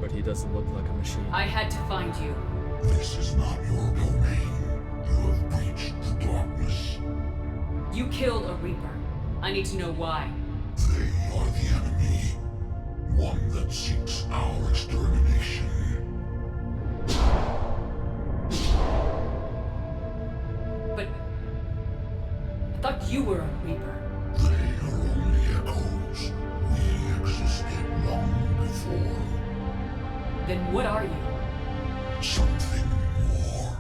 Speaker 1: But he doesn't look like a machine.
Speaker 4: I had to find you.
Speaker 20: This is not your domain. You have breached the darkness.
Speaker 4: You killed a Reaper. I need to know why.
Speaker 20: They are the enemy. One that seeks our extermination.
Speaker 4: But I thought you were a Reaper.
Speaker 20: They are only echoes. We existed long before.
Speaker 4: Then what are you?
Speaker 20: Something more.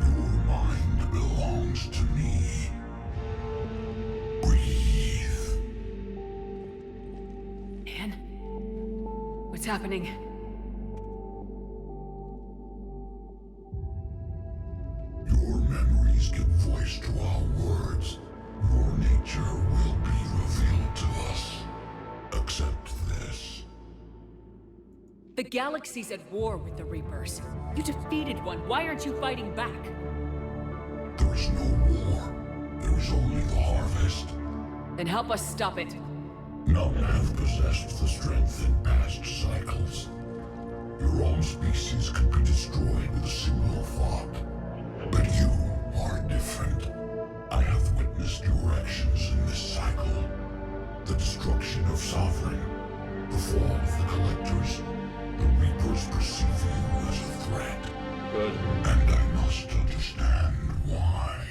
Speaker 20: Your mind belongs to me. Breathe.
Speaker 4: Anne? What's happening?
Speaker 20: Your memories give voice to our words. Your nature will be revealed to us. Accept this.
Speaker 4: The galaxy's at war with the Reapers. You defeated one. Why aren't you fighting back?
Speaker 20: There is no war. There is only the harvest.
Speaker 4: Then help us stop it.
Speaker 20: None have possessed the strength in past cycles. Your own species could be destroyed with a single thought. But you are different. I have witnessed your actions in this cycle. The destruction of Sovereign, the fall of the Collectors. The Reapers perceive you as a threat.
Speaker 1: Good.
Speaker 20: And I must understand why.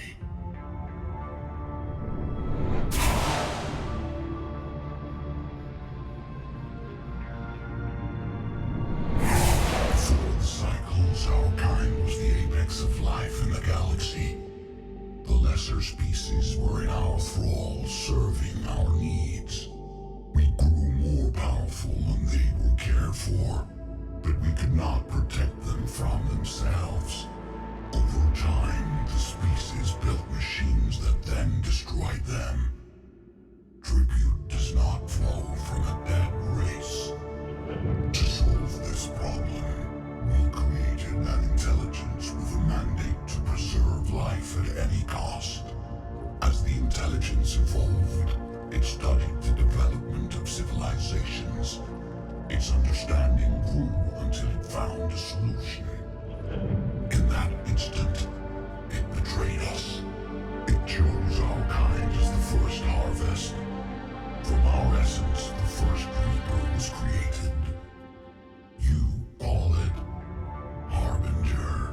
Speaker 20: Before the cycles, our kind was the apex of life in the galaxy. The lesser species were in our thrall, serving our needs. We grew more powerful and they were cared for, but we could not protect them from themselves. Over time, the species built machines that then destroyed them. Tribute does not flow from a dead race. To solve this problem, we created an intelligence with a mandate to preserve life at any cost. As the intelligence evolved, it studied the development of civilizations. Its understanding grew until it found a solution. In that instant, it betrayed us. It chose our kind as the first harvest. From our essence, the first Reaper was created. You call it Harbinger.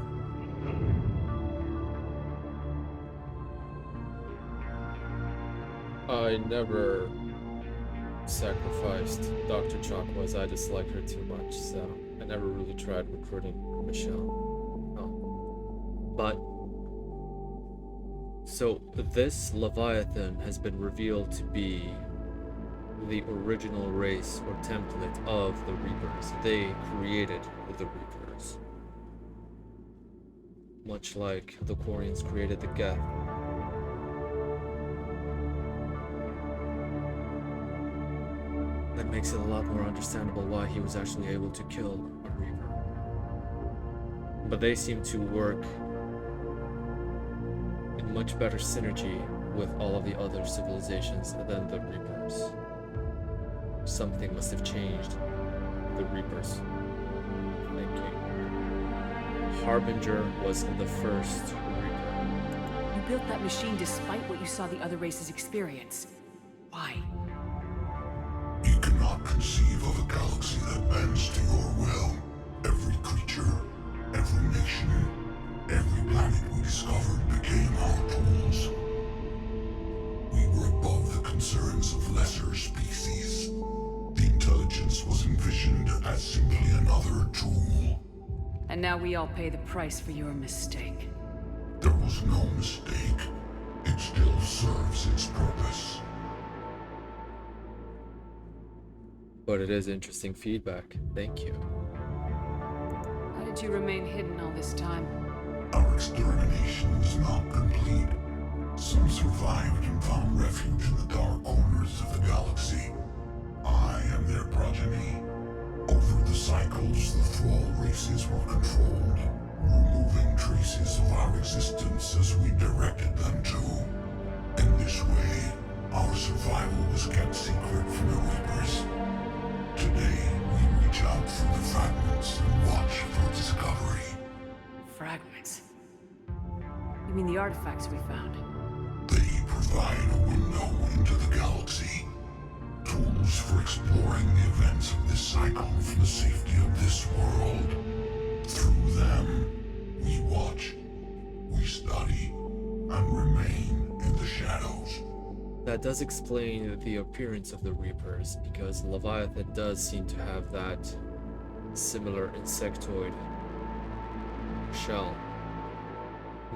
Speaker 1: I never sacrificed Dr. Chakwa as I dislike her too much, so I never really tried recruiting Michelle. But so this Leviathan has been revealed to be the original race or template of the Reapers. They created the Reapers. Much like the Quarians created the Geth. That makes it a lot more understandable why he was actually able to kill a Reaper. But they seem to work in much better synergy with all of the other civilizations than the Reapers. Something must have changed the Reapers' thinking. Harbinger was the first Reaper.
Speaker 4: You built that machine despite what you saw the other races experience. Why?
Speaker 20: You cannot conceive of a galaxy that bends to your will. Every creature
Speaker 4: And now we all pay the price for your mistake.
Speaker 20: There was no mistake. It still serves its purpose.
Speaker 1: But it is interesting feedback. Thank you.
Speaker 4: How did you remain hidden all this time?
Speaker 20: Our extermination is not complete. Some survived and found refuge in the dark corners of the galaxy. I am their progeny. Over the cycles, the thrall races were controlled, removing traces of our existence as we directed them to. In this way, our survival was kept secret from the Reapers. Today, we reach out through the fragments and watch for discovery.
Speaker 4: Fragments? You mean the artifacts we found?
Speaker 20: They provide a window into the galaxy. Tools for exploring the events of this cycle from the safety of this world. Through them, we watch, we study, and remain in the shadows.
Speaker 1: That does explain the appearance of the Reapers, because Leviathan does seem to have that similar insectoid shell.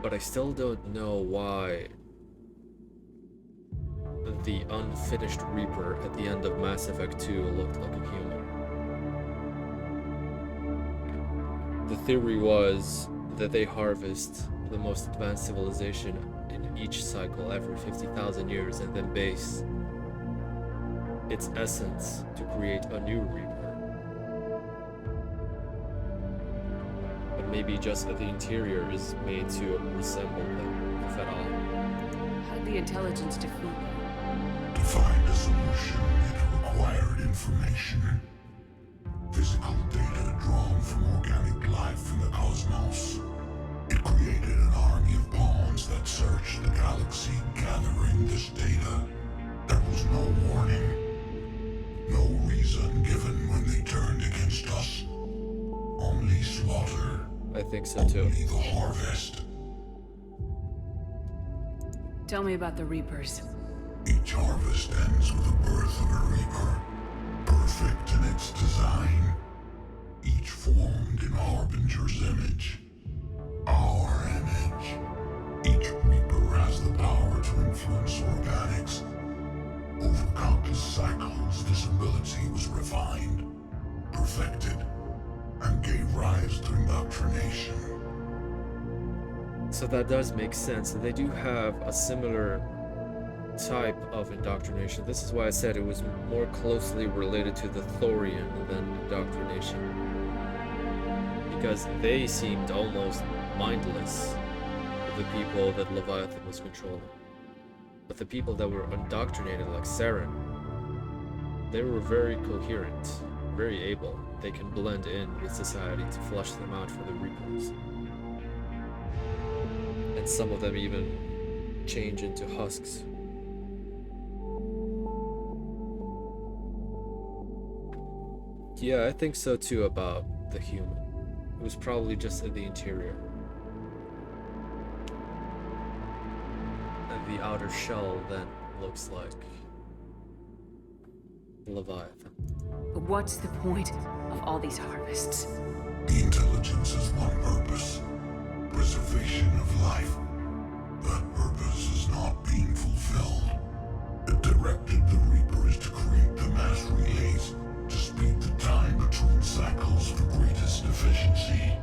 Speaker 1: But I still don't know why the unfinished Reaper at the end of Mass Effect 2 looked like a human. The theory was that they harvest the most advanced civilization in each cycle every 50,000 years and then base its essence to create a new Reaper. But maybe just the interior is made to resemble them, if at all.
Speaker 4: How did the intelligence defeat you?
Speaker 20: To find a solution, it required information. Physical data drawn from organic life in the cosmos. It created an army of pawns that searched the galaxy, gathering this data. There was no warning. No reason given when they turned against us. Only slaughter.
Speaker 1: I think so too.
Speaker 20: Only the harvest.
Speaker 4: Tell me about the Reapers.
Speaker 20: Each harvest ends with the birth of a Reaper, perfect in its design, each formed in Harbinger's image. Our image. Each Reaper has the power to influence organics. Over countless cycles, this ability was refined, perfected, and gave rise to indoctrination.
Speaker 1: So that does make sense. They do have a similar type of indoctrination. This is why I said it was more closely related to the Thorian than indoctrination. Because they seemed almost mindless, the people that Leviathan was controlling. But the people that were indoctrinated, like Saren, they were very coherent, very able. They can blend in with society to flush them out for the Reapers. And some of them even change into husks. Yeah, I think so too about the human. It was probably just in the interior. And the outer shell then looks like Leviathan.
Speaker 4: But what's the point of all these harvests?
Speaker 20: The intelligence has one purpose. Preservation of life. That purpose is not being fulfilled. It directed the Reapers to create the mass relays to speed the time between cycles for greatest efficiency.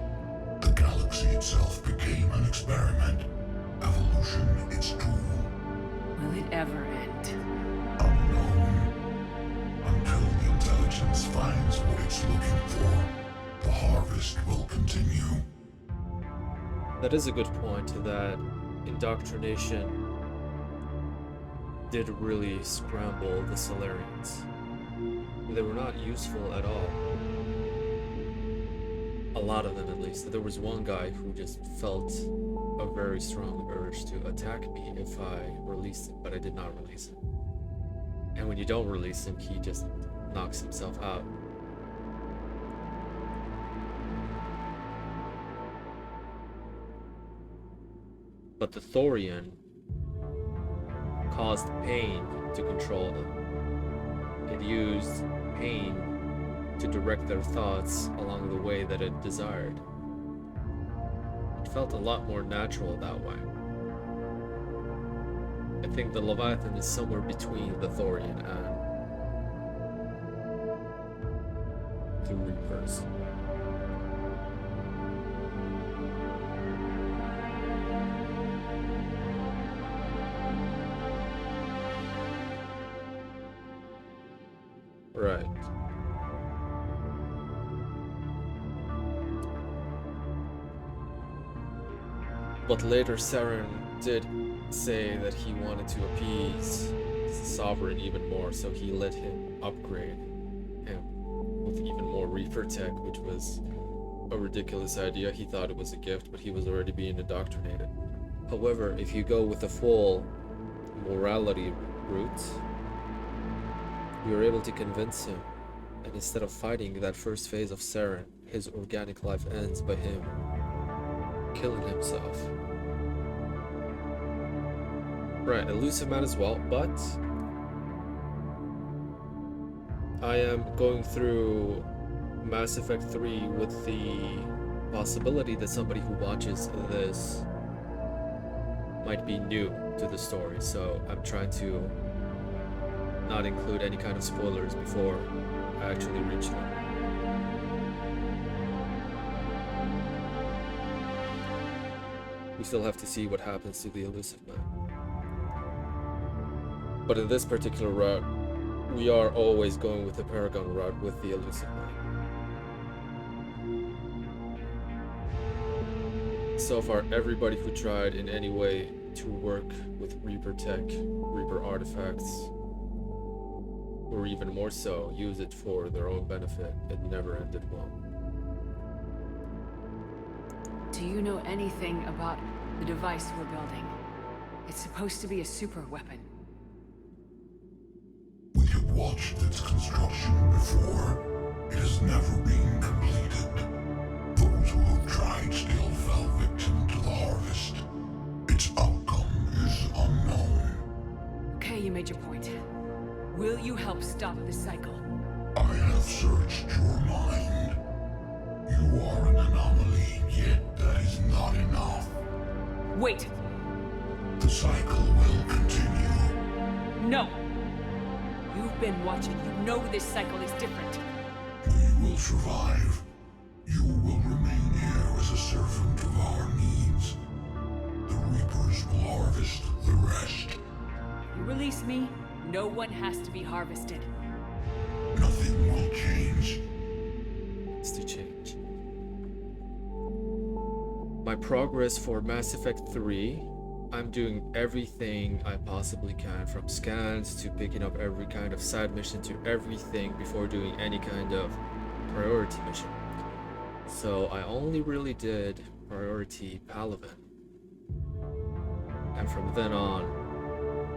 Speaker 20: The galaxy itself became an experiment. Evolution its tool.
Speaker 4: Will it ever end?
Speaker 20: Unknown. Until the intelligence finds what it's looking for, the harvest will continue.
Speaker 1: That is a good point, that indoctrination did really scramble the Solarians. They were not useful at all. A lot of them, at least. There was one guy who just felt a very strong urge to attack me if I released him, but I did not release him. And when you don't release him, he just knocks himself out. But the Thorian caused pain to control them. It used pain to direct their thoughts along the way that it desired. It felt a lot more natural that way. I think the Leviathan is somewhere between the Thorian and the Reapers. Right. But later Saren did say that he wanted to appease the Sovereign even more, so he let him upgrade him with even more Reaper tech, which was a ridiculous idea. He thought it was a gift, but he was already being indoctrinated. However, if you go with the full morality route, you're able to convince him, and instead of fighting that first phase of Saren, his organic life ends by him killing himself. Right, elusive man as well, but I am going through Mass Effect 3 with the possibility that somebody who watches this might be new to the story, so I'm trying to not include any kind of spoilers before I actually reach them. We still have to see what happens to the elusive man. But in this particular route, we are always going with the Paragon route with the elusive man. So far, everybody who tried in any way to work with Reaper tech, Reaper artifacts, or even more so, use it for their own benefit, it never ended well.
Speaker 4: Do you know anything about the device we're building? It's supposed to be a super weapon.
Speaker 20: We have watched its construction before. It has never been completed. Those who have tried still fell victim to the harvest. Its outcome is unknown.
Speaker 4: Okay, you made your point. Will you help stop the cycle?
Speaker 20: I have searched your mind. You are an anomaly, yet that is not enough.
Speaker 4: Wait!
Speaker 20: The cycle will continue.
Speaker 4: No! You've been watching. You know this cycle is different.
Speaker 20: We will survive. You will remain here as a servant of our needs. The Reapers will harvest the rest.
Speaker 4: You release me, no one has to be harvested.
Speaker 20: Nothing will change.
Speaker 1: It's to change. My progress for Mass Effect 3, I'm doing everything I possibly can, from scans to picking up every kind of side mission to everything before doing any kind of priority mission. So I only really did priority Palaven. And from then on,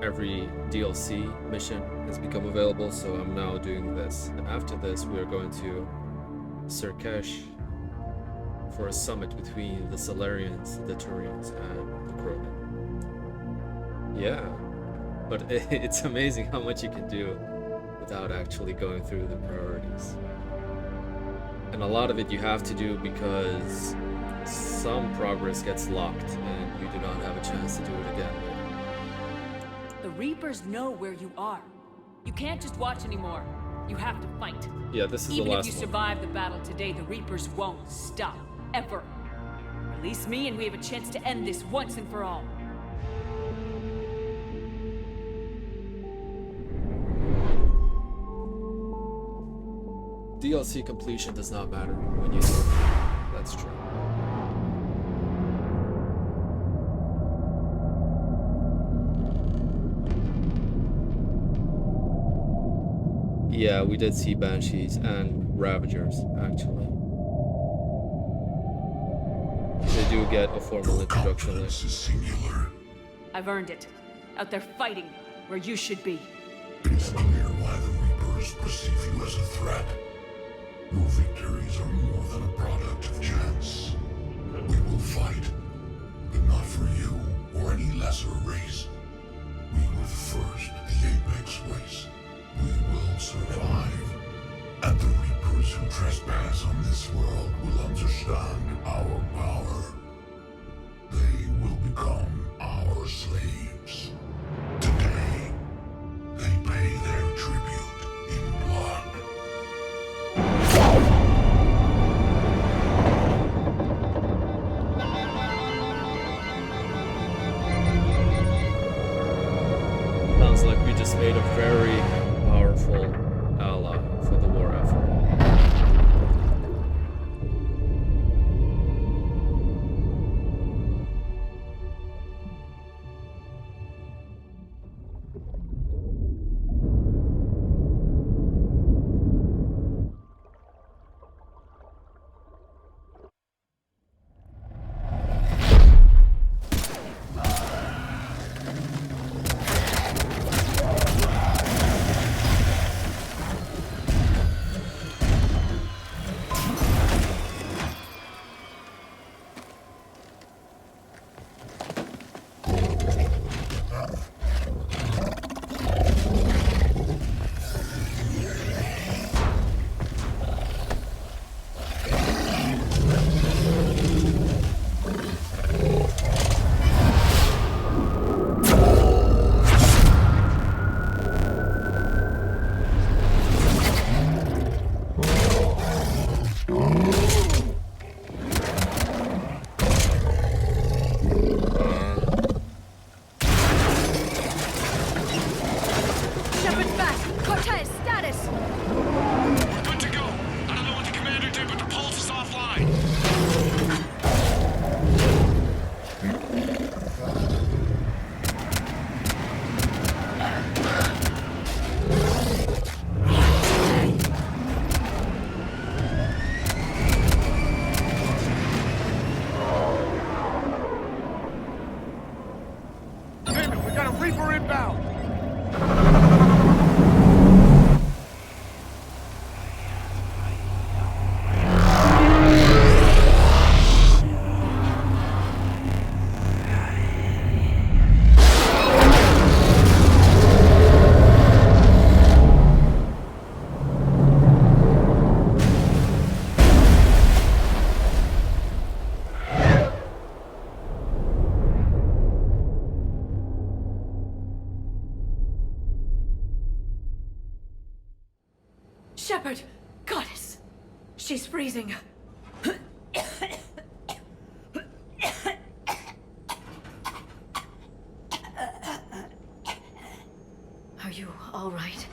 Speaker 1: every DLC mission has become available, so I'm now doing this. And after this, we are going to Surkesh for a summit between the Solarians, the Turians, and the Krogan. Yeah, but it's amazing how much you can do without actually going through the priorities. And a lot of it you have to do because some progress gets locked and you do not have a chance to do it again later.
Speaker 4: The Reapers know where you are. You can't just watch anymore. You have to fight.
Speaker 1: Yeah, this is
Speaker 4: Even
Speaker 1: the last
Speaker 4: if you
Speaker 1: one.
Speaker 4: survive the battle today, the Reapers won't stop. Ever. Release me and we have a chance to end this once and for all.
Speaker 1: DLC completion does not matter when you do it. That's true. Yeah, we did see Banshees and Ravagers, actually. They do get a formal introduction later.
Speaker 20: Singular.
Speaker 4: I've earned it. Out there fighting where you should be.
Speaker 20: It is clear why the Reapers perceive you as a threat. Your victories are more than a product of chance. We will fight, but not for you or any lesser race. We were the first, the Apex race. We will survive. And the Reapers who trespass on this world will understand our power.
Speaker 1: made a very powerful ally for the war effort.
Speaker 19: Shepard! Goddess! She's freezing.
Speaker 4: Are you all right?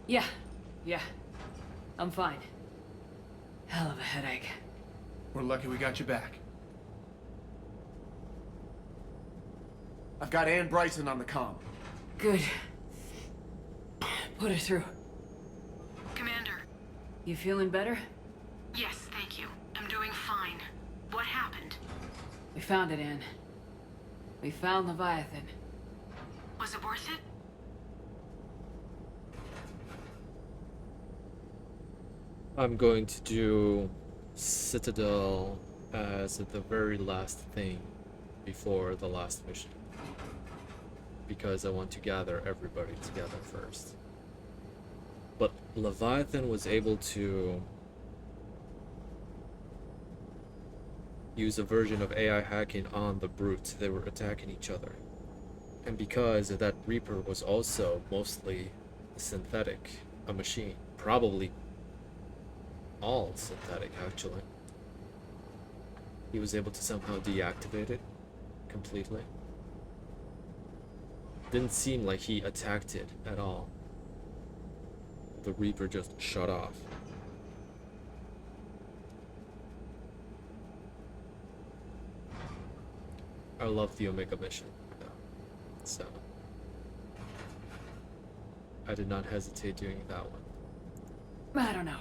Speaker 4: Yeah. I'm fine. Hell of a headache.
Speaker 3: We're lucky we got you back. I've got Ann Bryson on the comm.
Speaker 4: Good. Put her through.
Speaker 14: Commander.
Speaker 4: You feeling better?
Speaker 14: Yes, thank you. I'm doing fine. What happened?
Speaker 4: We found it, Ann. We found Leviathan.
Speaker 14: Was it worth it?
Speaker 1: I'm going to do Citadel as the very last thing before the last mission. Because I want to gather everybody together first. But Leviathan was able to use a version of AI hacking on the brutes. They were attacking each other. And because that Reaper was also mostly synthetic, a machine, probably all synthetic actually, he was able to somehow deactivate it completely. Didn't seem like he attacked it at all. The Reaper just shut off. I love the Omega mission, though. So I did not hesitate doing that one.
Speaker 4: I don't know.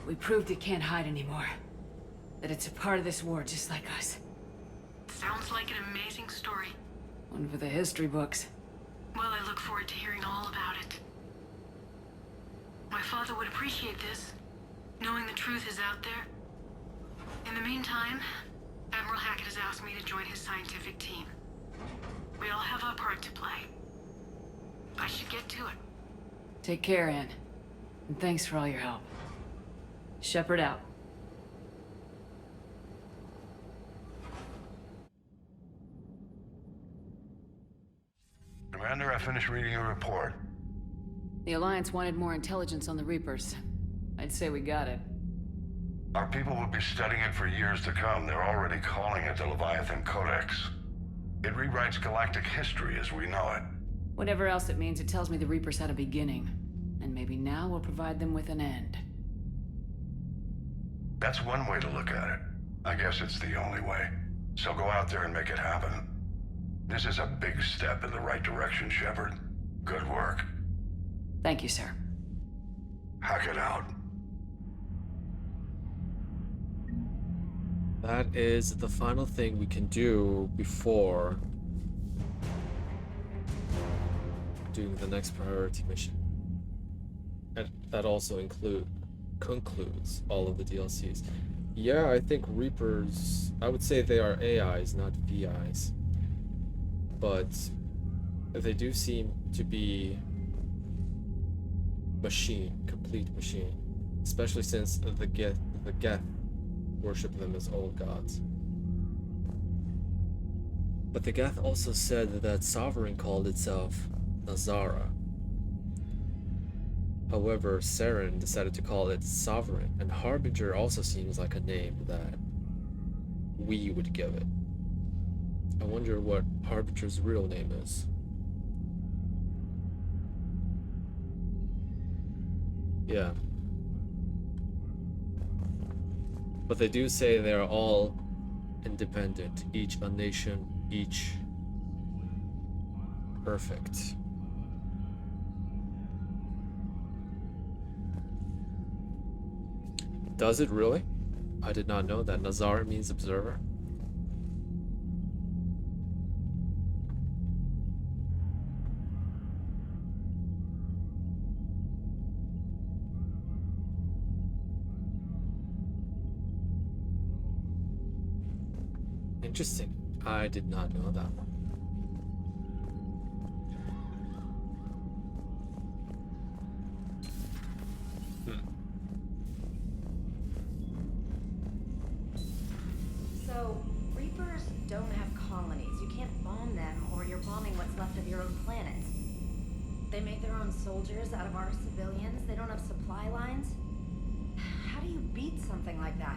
Speaker 4: We proved it can't hide anymore. That it's a part of this war just like us.
Speaker 14: Sounds like an amazing story.
Speaker 4: One for the history books.
Speaker 14: Well, I look forward to hearing all about it. My father would appreciate this, knowing the truth is out there. In the meantime, Admiral Hackett has asked me to join his scientific team. We all have our part to play. I should get to it.
Speaker 4: Take care, Ann. And thanks for all your help. Shepard out.
Speaker 20: Commander, I finished reading your report.
Speaker 4: The Alliance wanted more intelligence on the Reapers. I'd say we got it.
Speaker 20: Our people will be studying it for years to come. They're already calling it the Leviathan Codex.
Speaker 2: It rewrites galactic history as we know it.
Speaker 4: Whatever else it means, it tells me the Reapers had a beginning. And maybe now we'll provide them with an end.
Speaker 2: That's one way to look at it. I guess it's the only way. So go out there and make it happen. This is a big step in the right direction, Shepard. Good work.
Speaker 4: Thank you, sir.
Speaker 2: Hack it out.
Speaker 1: That is the final thing we can do before doing the next priority mission. And that also concludes all of the DLCs. Yeah, I think Reapers, I would say they are AIs, not VIs. But they do seem to be complete machine. Especially since the Geth worship them as old gods. But the Geth also said that Sovereign called itself Nazara. However, Saren decided to call it Sovereign, and Harbinger also seems like a name that we would give it. I wonder what Harbinger's real name is. Yeah. But they do say they are all independent, each a nation, each perfect. Does it really? I did not know that. Nazar means observer. Interesting. I did not know that one.
Speaker 22: So, Reapers don't have colonies. You can't bomb them, or you're bombing what's left of your own planet. They make their own soldiers out of our civilians. They don't have supply lines. How do you beat something like that?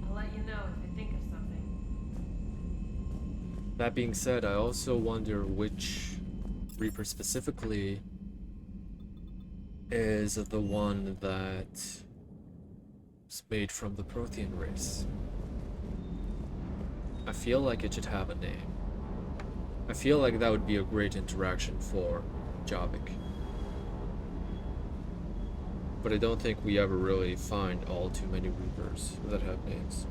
Speaker 19: I'll let you know if I think of something.
Speaker 1: That being said, I also wonder which Reaper specifically is the one that is made from the Prothean race. I feel like it should have a name. I feel like that would be a great interaction for Javik. But I don't think we ever really find all too many Reapers that have names.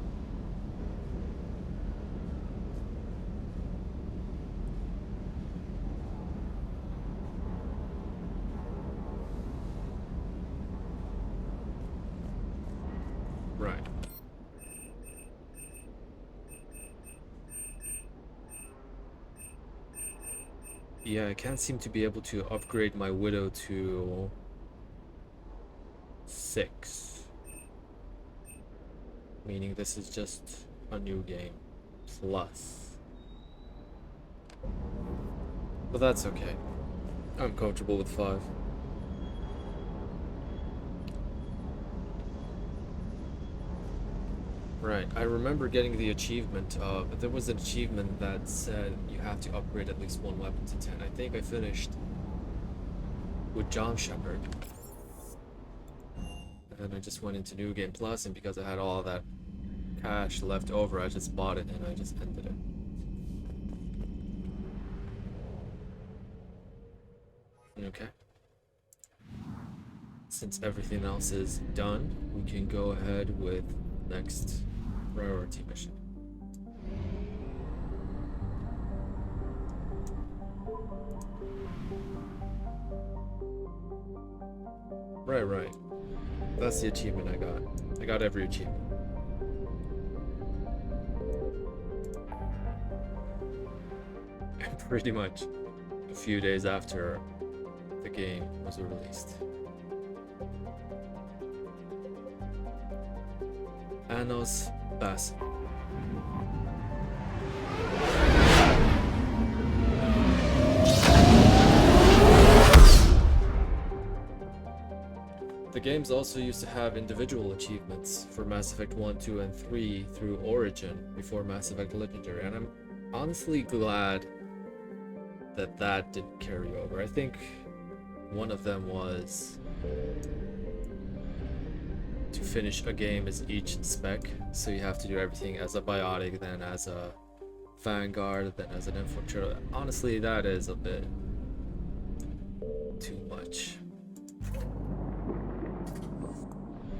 Speaker 1: Right. Yeah, I can't seem to be able to upgrade my Widow to 6. Meaning this is just a new game plus. But that's okay. I'm comfortable with 5. Right, I remember getting the achievement there was an achievement that said you have to upgrade at least one weapon to 10. I think I finished with John Shepard. And then I just went into New Game Plus, and because I had all that cash left over, I just bought it and I just ended it. Okay. Since everything else is done, we can go ahead with next priority mission. Right. That's the achievement I got. I got every achievement. And pretty much a few days after the game was released. Anos Bass. The games also used to have individual achievements for Mass Effect 1, 2, and 3 through Origin before Mass Effect Legendary, and I'm honestly glad that that didn't carry over. I think one of them was to finish a game as each spec, so you have to do everything as a biotic, then as a vanguard, then as an infiltrator. Honestly, that is a bit too much.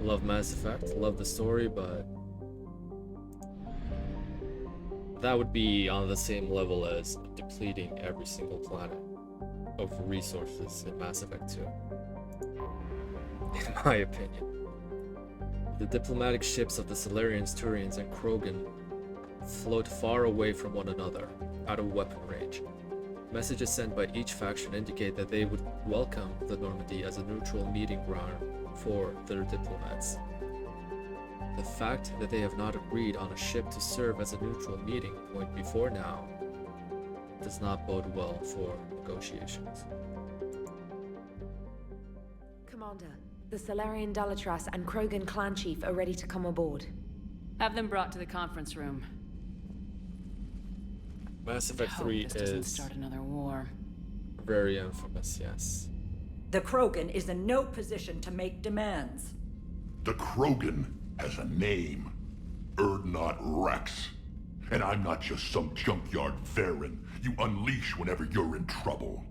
Speaker 1: Love Mass Effect, love the story, but that would be on the same level as depleting every single planet of resources in Mass Effect 2. In my opinion. The diplomatic ships of the Solarians, Turians, and Krogan float far away from one another, out of weapon range. Messages sent by each faction indicate that they would welcome the Normandy as a neutral meeting ground for their diplomats. The fact that they have not agreed on a ship to serve as a neutral meeting point before now does not bode well for negotiations.
Speaker 5: Commander, the Solarian Dalatras and Krogan clan chief are ready to come aboard.
Speaker 4: Have them brought to the conference room.
Speaker 1: Mass Effect 3
Speaker 4: this doesn't
Speaker 1: is
Speaker 4: start another war.
Speaker 1: very infamous, yes.
Speaker 12: The Krogan is in no position to make demands.
Speaker 20: The Krogan has a name. Erdnot Rex. And I'm not just some junkyard Varen you unleash whenever you're in trouble.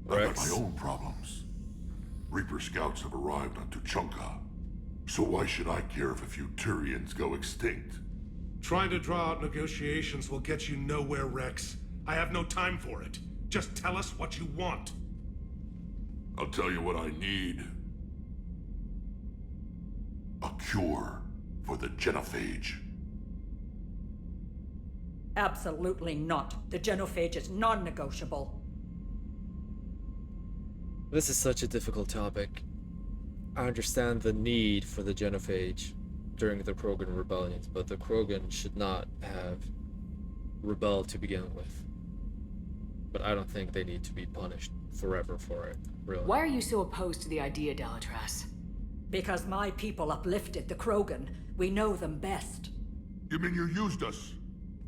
Speaker 20: I've got my own problems. Reaper scouts have arrived on Tuchanka. So why should I care if a few Turians go extinct?
Speaker 23: Trying to draw out negotiations will get you nowhere, Rex. I have no time for it. Just tell us what you want.
Speaker 20: I'll tell you what I need. A cure for the genophage.
Speaker 12: Absolutely not. The genophage is non-negotiable.
Speaker 1: This is such a difficult topic. I understand the need for the genophage during the Krogan rebellions, but the Krogan should not have rebelled to begin with. But I don't think they need to be punished forever for it, really.
Speaker 4: Why are you so opposed to the idea, Dalatras?
Speaker 12: Because my people uplifted the Krogan. We know them best.
Speaker 20: You mean you used us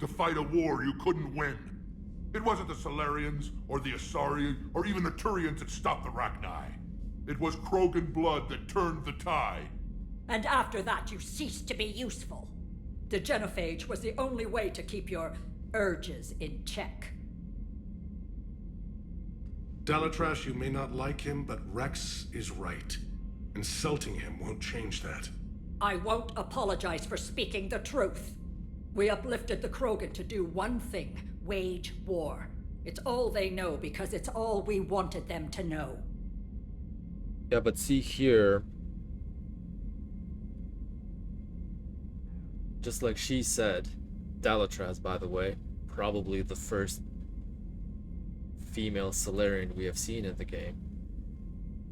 Speaker 20: to fight a war you couldn't win? It wasn't the Solarians, or the Asari, or even the Turians that stopped the Rachni. It was Krogan blood that turned the tide.
Speaker 12: And after that, you ceased to be useful. The genophage was the only way to keep your urges in check.
Speaker 23: Dalatras, you may not like him, but Rex is right. Insulting him won't change that.
Speaker 12: I won't apologize for speaking the truth. We uplifted the Krogan to do one thing: wage war. It's all they know because it's all we wanted them to know.
Speaker 1: Yeah, but see here, just like she said, Dalatras, by the way, probably the first female Solarian we have seen in the game.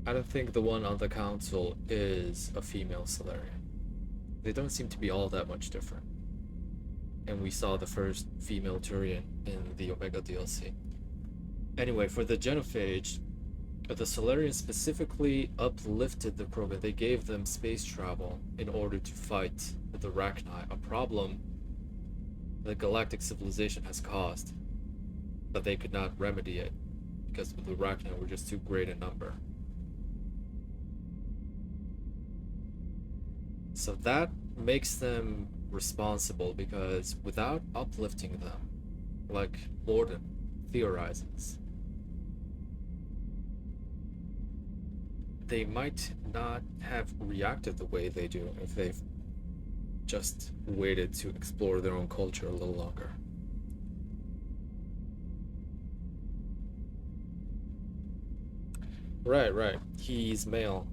Speaker 1: I don't think the one on the council is a female Solarian. They don't seem to be all that much different. And we saw the first female Turian in the Omega DLC. Anyway, for the genophage, the Solarians specifically uplifted the Krogan. They gave them space travel in order to fight the Rachni, a problem the galactic civilization has caused, but they could not remedy it because the Rachni were just too great in number. So that makes them responsible, because without uplifting them, like Morden theorizes, they might not have reacted the way they do if they've just waited to explore their own culture a little longer. Right. He's male.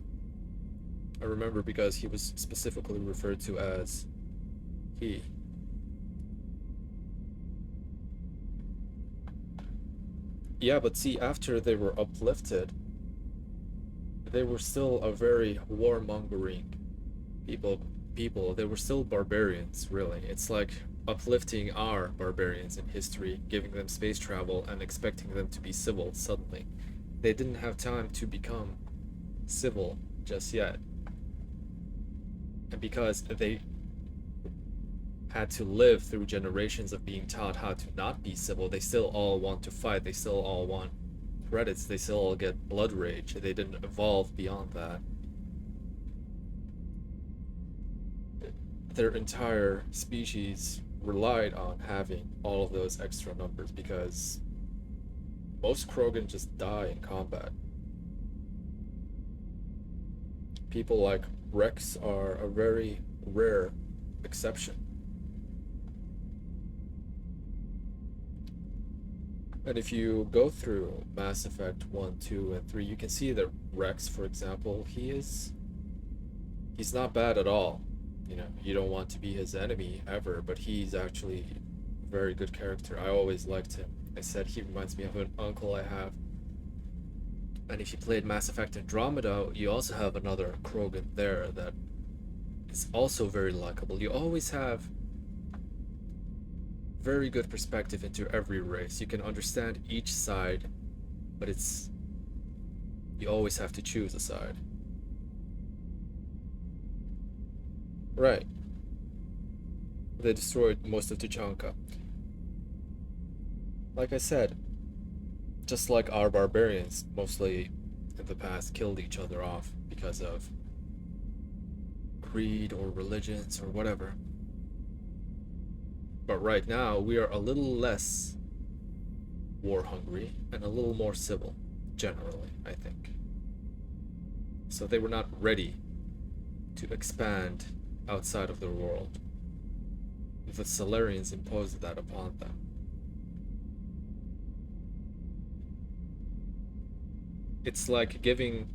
Speaker 1: I remember because he was specifically referred to as he. Yeah, but see, after they were uplifted, they were still a very warmongering people. They were still barbarians, really. It's like uplifting our barbarians in history, giving them space travel and expecting them to be civil suddenly. They didn't have time to become civil just yet. And because they had to live through generations of being taught how to not be civil, they still all want to fight, they still all want credits, they still all get blood rage. They didn't evolve beyond that. Their entire species relied on having all of those extra numbers because most Krogan just die in combat. People like Rex are a very rare exception. And if you go through Mass Effect 1, 2, and 3, you can see that Rex, for example, he's not bad at all. You know, you don't want to be his enemy ever, but he's actually a very good character. I always liked him. I said he reminds me of an uncle I have. And if you played Mass Effect Andromeda, you also have another Krogan there that is also very likable. You always have very good perspective into every race. You can understand each side, but you always have to choose a side. Right. They destroyed most of Tuchanka. Like I said, just like our barbarians, mostly in the past, killed each other off because of creed or religions or whatever. But right now, we are a little less war hungry and a little more civil, generally, I think. So they were not ready to expand outside of their world. The Solarians imposed that upon them. It's like giving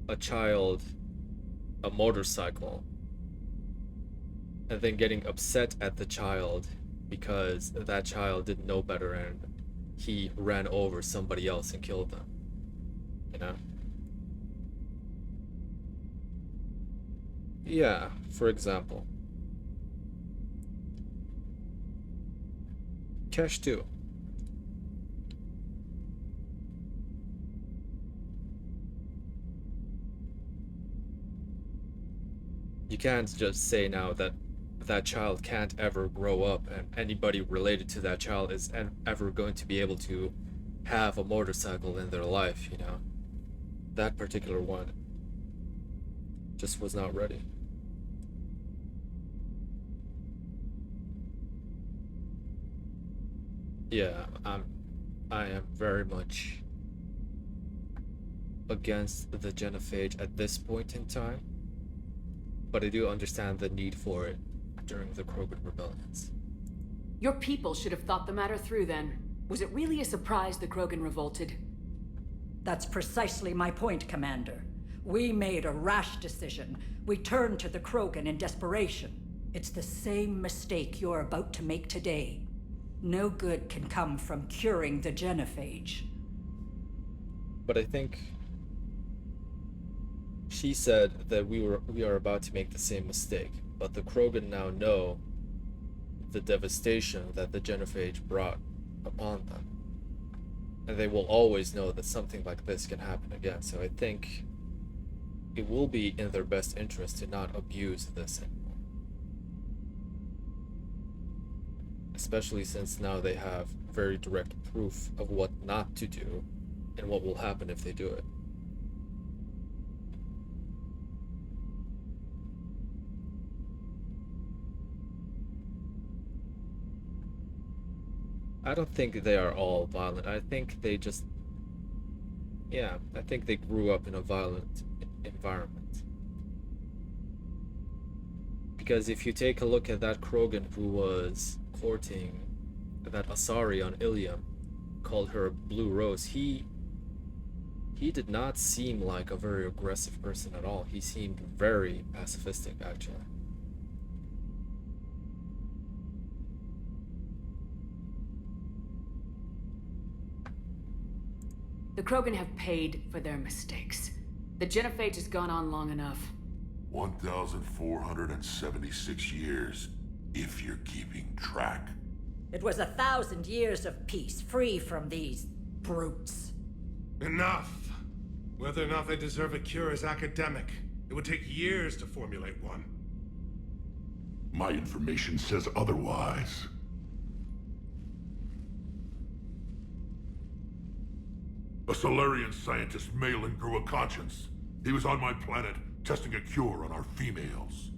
Speaker 1: a child a motorcycle and then getting upset at the child because that child didn't know better and he ran over somebody else and killed them. You know? Yeah, for example. Cash 2. You can't just say now that that child can't ever grow up and anybody related to that child is ever going to be able to have a motorcycle in their life, you know? That particular one just was not ready. Yeah, I am very much against the genophage at this point in time, but I do understand the need for it during the Krogan rebellions.
Speaker 4: Your people should have thought the matter through then. Was it really a surprise the Krogan revolted?
Speaker 12: That's precisely my point, Commander. We made a rash decision. We turned to the Krogan in desperation. It's the same mistake you're about to make today. No good can come from curing the genophage.
Speaker 1: But I think she said that we are about to make the same mistake, but the Krogan now know the devastation that the genophage brought upon them. And they will always know that something like this can happen again, so I think it will be in their best interest to not abuse this anymore. Especially since now they have very direct proof of what not to do and what will happen if they do it. I don't think they are all violent. I think they just... Yeah, I think they grew up in a violent environment. Because if you take a look at that Krogan who was courting that Asari on Ilium, called her Blue Rose, he did not seem like a very aggressive person at all. He seemed very pacifistic, actually.
Speaker 4: The Krogan have paid for their mistakes. The genophage has gone on long enough.
Speaker 20: 1,476 years, if you're keeping track.
Speaker 12: It was 1,000 years of peace, free from these brutes.
Speaker 23: Enough! Whether or not they deserve a cure is academic. It would take years to formulate one.
Speaker 20: My information says otherwise. A Solarian scientist Malin grew a conscience. He was on my planet, testing a cure on our females.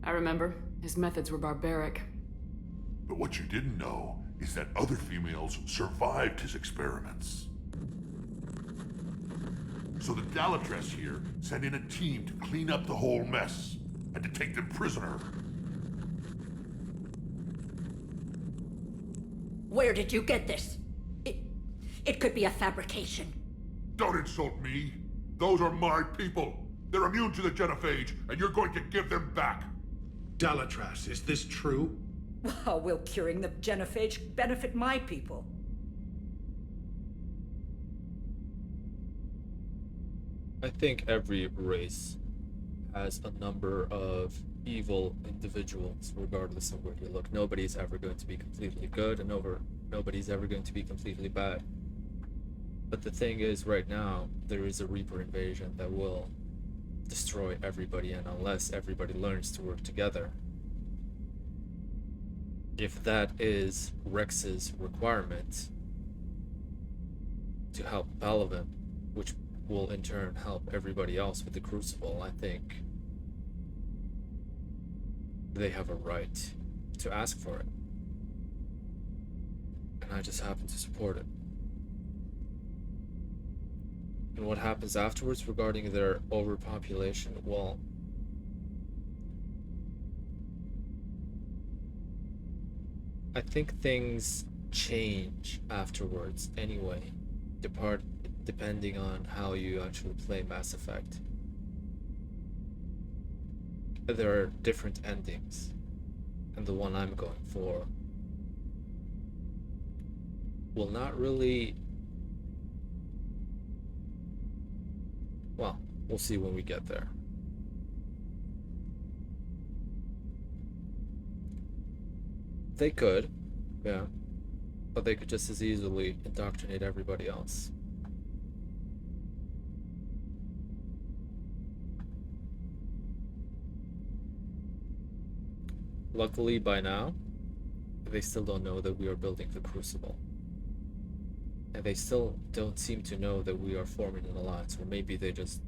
Speaker 4: I remember. His methods were barbaric.
Speaker 20: But what you didn't know is that other females survived his experiments. So the Dalatress here sent in a team to clean up the whole mess and to take them prisoner.
Speaker 12: Where did you get this? It could be a fabrication.
Speaker 20: Don't insult me. Those are my people. They're immune to the genophage, and you're going to give them back.
Speaker 23: Dalatrass, is this true?
Speaker 12: How will curing the genophage benefit my people?
Speaker 1: I think every race has a number of evil individuals, regardless of where you look. Nobody's ever going to be completely good, and nobody's ever going to be completely bad. But the thing is, right now, there is a Reaper invasion that will destroy everybody, and unless everybody learns to work together, if that is Rex's requirement to help Paladin, which will in turn help everybody else with the Crucible, I think they have a right to ask for it. And I just happen to support it. And what happens afterwards regarding their overpopulation, well, I think things change afterwards anyway, depending on how you actually play Mass Effect. There are different endings, and the one I'm going for will not really... Well, we'll see when we get there. They could, yeah, but they could just as easily indoctrinate everybody else. Luckily, by now, they still don't know that we are building the Crucible. And they still don't seem to know that we are forming an alliance, or maybe they just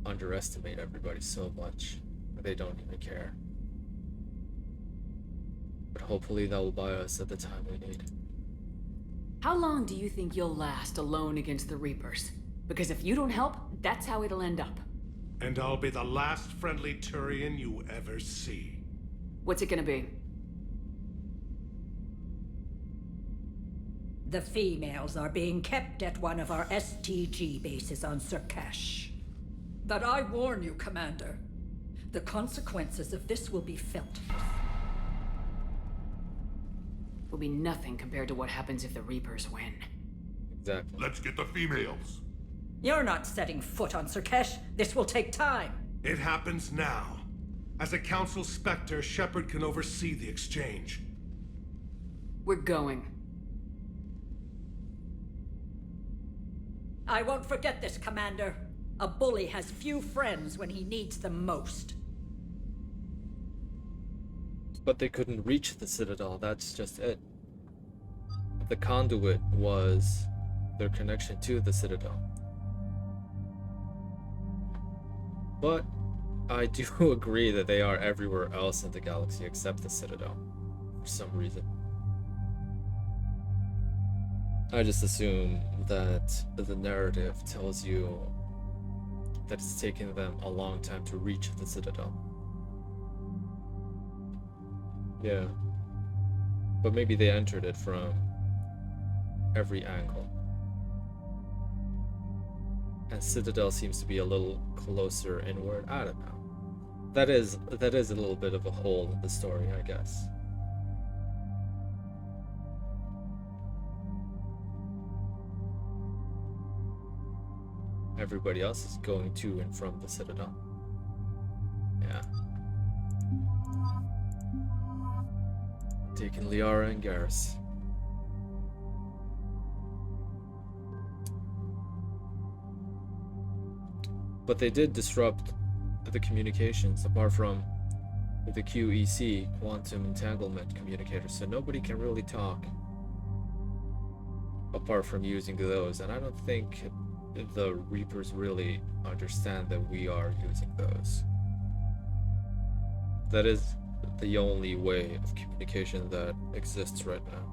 Speaker 1: underestimate everybody so much that they don't even care. But hopefully that will buy us at the time we need.
Speaker 4: How long do you think you'll last alone against the Reapers? Because if you don't help, that's how it'll end up.
Speaker 23: And I'll be the last friendly Turian you ever see.
Speaker 4: What's it gonna be?
Speaker 12: The females are being kept at one of our STG bases on Surkash. But I warn you, Commander, the consequences of this will be felt.
Speaker 4: Will be nothing compared to what happens if the Reapers win.
Speaker 1: Exactly.
Speaker 20: Let's get the females.
Speaker 12: You're not setting foot on Surkash. This will take time.
Speaker 23: It happens now. As a Council Spectre, Shepard can oversee the exchange.
Speaker 4: We're going.
Speaker 12: I won't forget this, Commander. A bully has few friends when he needs them most.
Speaker 1: But they couldn't reach the Citadel, that's just it. The conduit was their connection to the Citadel. But I do agree that they are everywhere else in the galaxy except the Citadel, for some reason. I just assume that the narrative tells you that it's taken them a long time to reach the Citadel. Yeah. But maybe they entered it from every angle. And Citadel seems to be a little closer inward. I don't know. That is a little bit of a hole in the story, I guess. Everybody else is going to and from the Citadel. Yeah. Taking Liara and Garrus. But they did disrupt the communications, apart from with the QEC, quantum entanglement communicator, so nobody can really talk apart from using those, and I don't think the Reapers really understand that we are using those. That is the only way of communication that exists right now.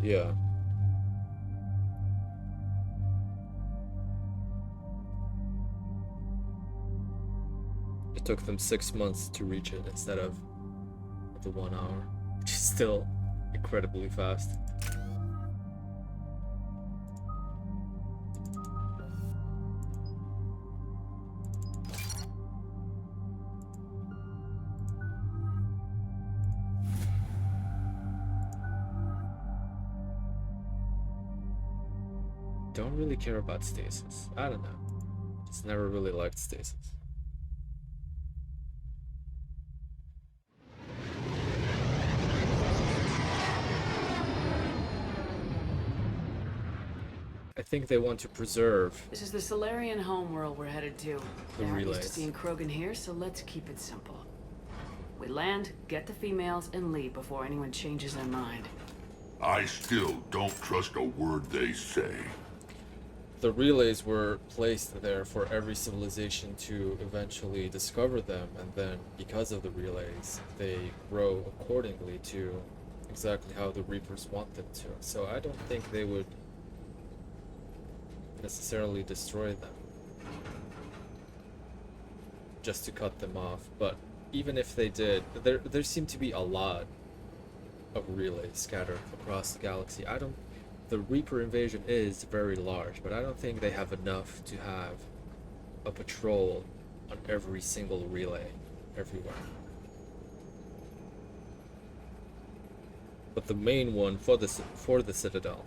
Speaker 1: Yeah. It took them 6 months to reach it instead of the 1 hour, which is still incredibly fast. Don't really care about stasis. I don't know. Just never really liked stasis. I think they want to preserve
Speaker 4: This is the Solarian homeworld we're headed to.
Speaker 1: the
Speaker 4: They're not used to
Speaker 1: relays.
Speaker 4: seeing Krogan here, so let's keep it simple. We land, get the females, and leave before anyone changes their mind.
Speaker 20: I still don't trust a word they say.
Speaker 1: The relays were placed there for every civilization to eventually discover them, and then because of the relays, they grow accordingly to exactly how the Reapers want them to. So I don't think they would necessarily destroy them just to cut them off, but even if they did, there seem to be a lot of relays scattered across the galaxy. The Reaper invasion is very large, but I don't think they have enough to have a patrol on every single relay everywhere. But the main one for the Citadel,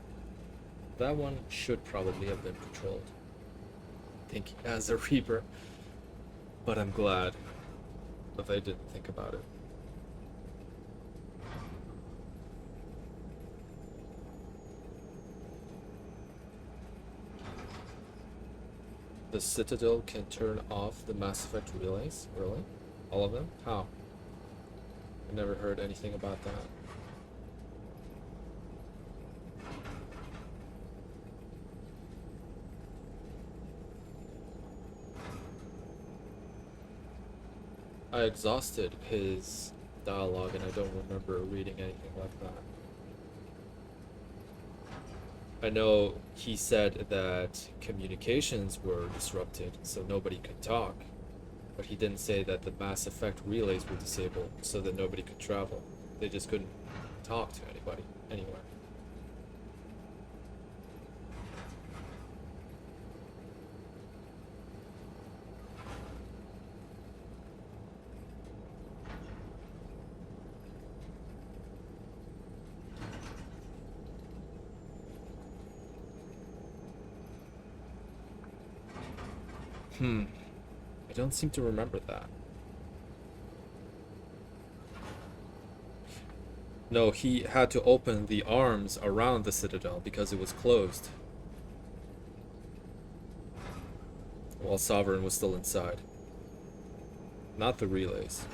Speaker 1: that one should probably have been patrolled, thinking as a Reaper, but I'm glad that they didn't think about it. The Citadel can turn off the Mass Effect relays? Really? All of them? How? I never heard anything about that. I exhausted his dialogue and I don't remember reading anything like that. I know he said that communications were disrupted, so nobody could talk. But he didn't say that the Mass Effect relays were disabled, so that nobody could travel. They just couldn't talk to anybody, anywhere. I don't seem to remember that. No, he had to open the arms around the Citadel because it was closed, while Sovereign was still inside. Not the relays.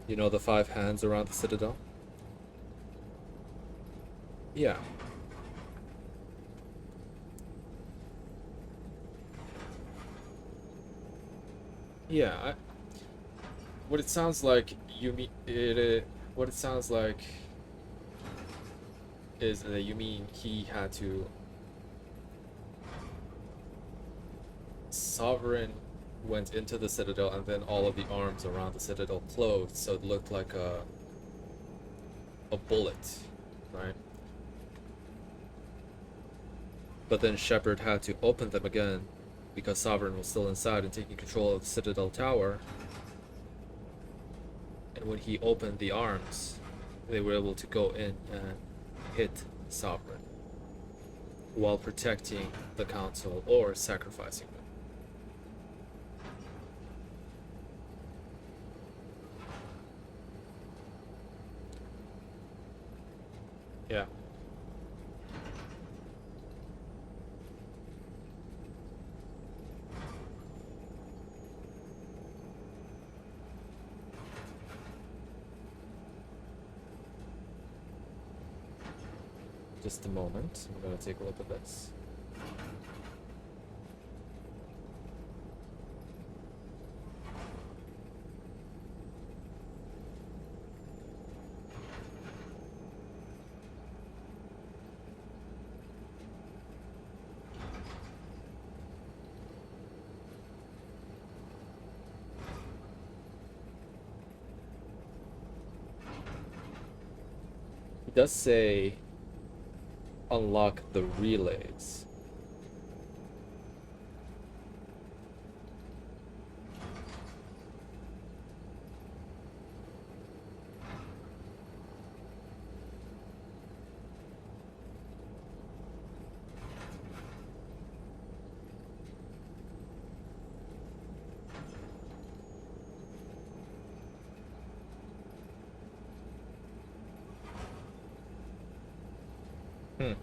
Speaker 1: You know the 5 hands around the Citadel? Yeah. Yeah, what it sounds like you mean what it sounds like is that you mean he had to Sovereign went into the Citadel and then all of the arms around the Citadel closed, so it looked like a bullet, right? But then Shepard had to open them again because Sovereign was still inside and taking control of the Citadel Tower. And when he opened the arms, they were able to go in and hit Sovereign while protecting the Council or sacrificing them. Yeah. Just a moment. I'm gonna take a look at this. It does say unlock the relays. Hmm.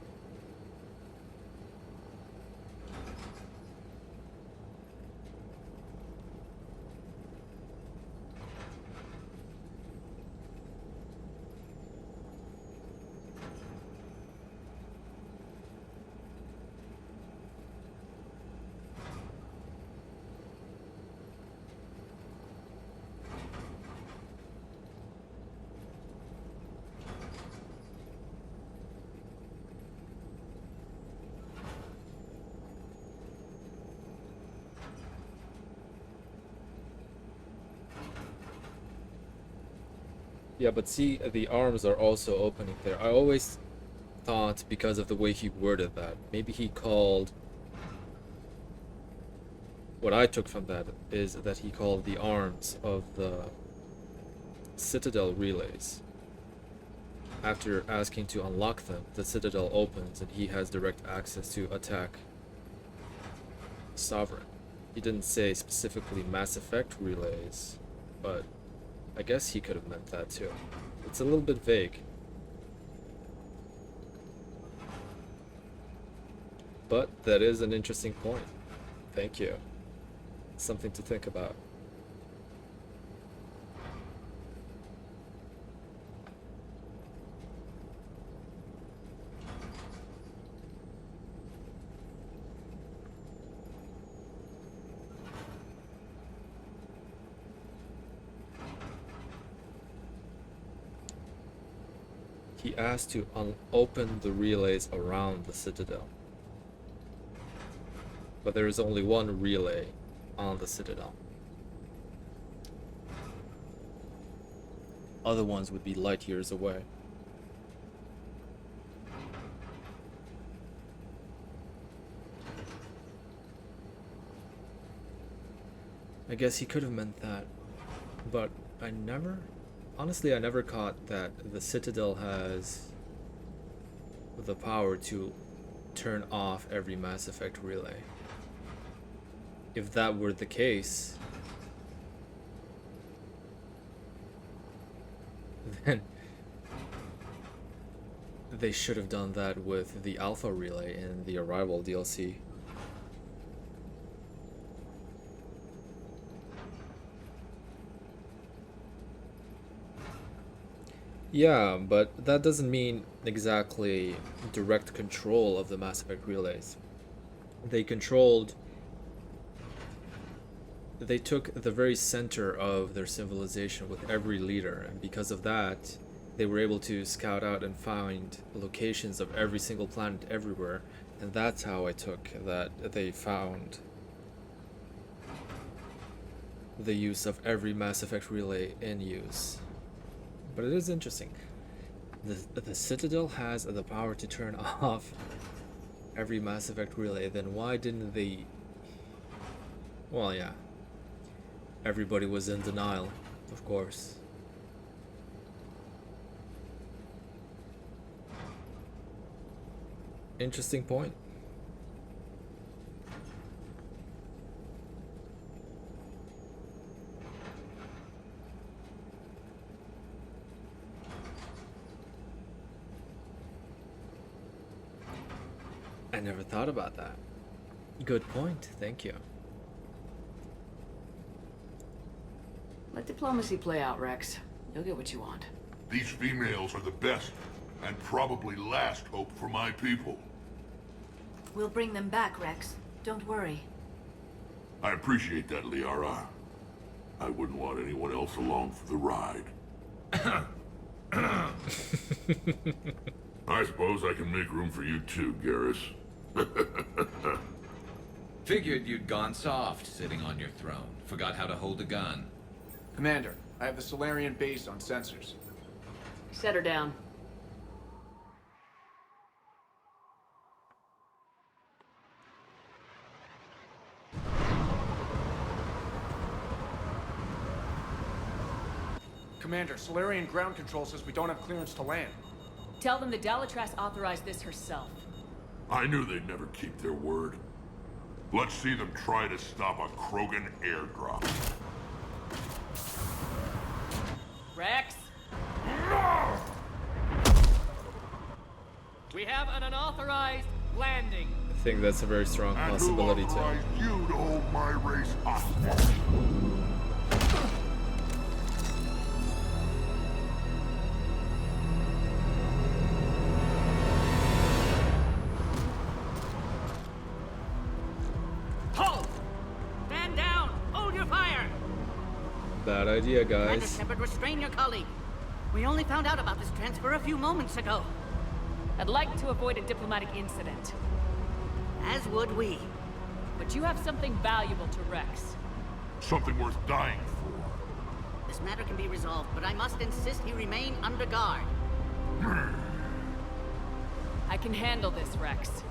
Speaker 1: Yeah, but see, the arms are also opening there. I always thought, because of the way he worded that, maybe he called... What I took from that is that he called the arms of the Citadel relays. After asking to unlock them, the Citadel opens and he has direct access to attack Sovereign. He didn't say specifically Mass Effect relays, but I guess he could have meant that too. It's a little bit vague. But that is an interesting point. Thank you. Something to think about. He asked to open the relays around the Citadel. But there is only one relay on the Citadel. Other ones would be light years away. I guess he could have meant that, but honestly, I never caught that the Citadel has the power to turn off every Mass Effect relay. If that were the case, then they should have done that with the Alpha relay in the Arrival DLC. Yeah, but that doesn't mean exactly direct control of the Mass Effect relays. They took the very center of their civilization with every leader, and because of that, they were able to scout out and find locations of every single planet everywhere, and that's how I took that they found the use of every Mass Effect relay in use. But it is interesting. The Citadel has the power to turn off every Mass Effect relay, then why didn't they... Well, yeah. Everybody was in denial, of course. Interesting point. I never thought about that. Good point, thank you.
Speaker 4: Let diplomacy play out, Rex. You'll get what you want.
Speaker 20: These females are the best, and probably last hope for my people.
Speaker 11: We'll bring them back, Rex. Don't worry.
Speaker 20: I appreciate that, Liara. I wouldn't want anyone else along for the ride. I suppose I can make room for you too, Garrus.
Speaker 13: Figured you'd gone soft sitting on your throne. Forgot how to hold a gun.
Speaker 9: Commander, I have the Solarian base on sensors.
Speaker 4: Set her down.
Speaker 9: Commander, Solarian ground control says we don't have clearance to land.
Speaker 4: Tell them the Dalitras authorized this herself.
Speaker 20: I knew they'd never keep their word. Let's see them try to stop a Krogan airdrop.
Speaker 15: Rex? We have an unauthorized landing.
Speaker 1: I think that's a very strong possibility too.
Speaker 20: You to hold my race hostage.
Speaker 15: Hold! Stand down! Hold your fire!
Speaker 1: Bad idea,
Speaker 15: Commander
Speaker 1: guys.
Speaker 15: Shepard, restrain your colleague. We only found out about this transfer a few moments ago.
Speaker 4: I'd like to avoid a diplomatic incident.
Speaker 15: As would we.
Speaker 4: But you have something valuable to Rex.
Speaker 20: Something worth dying for.
Speaker 15: This matter can be resolved, but I must insist he remain under guard.
Speaker 4: I can handle this, Rex.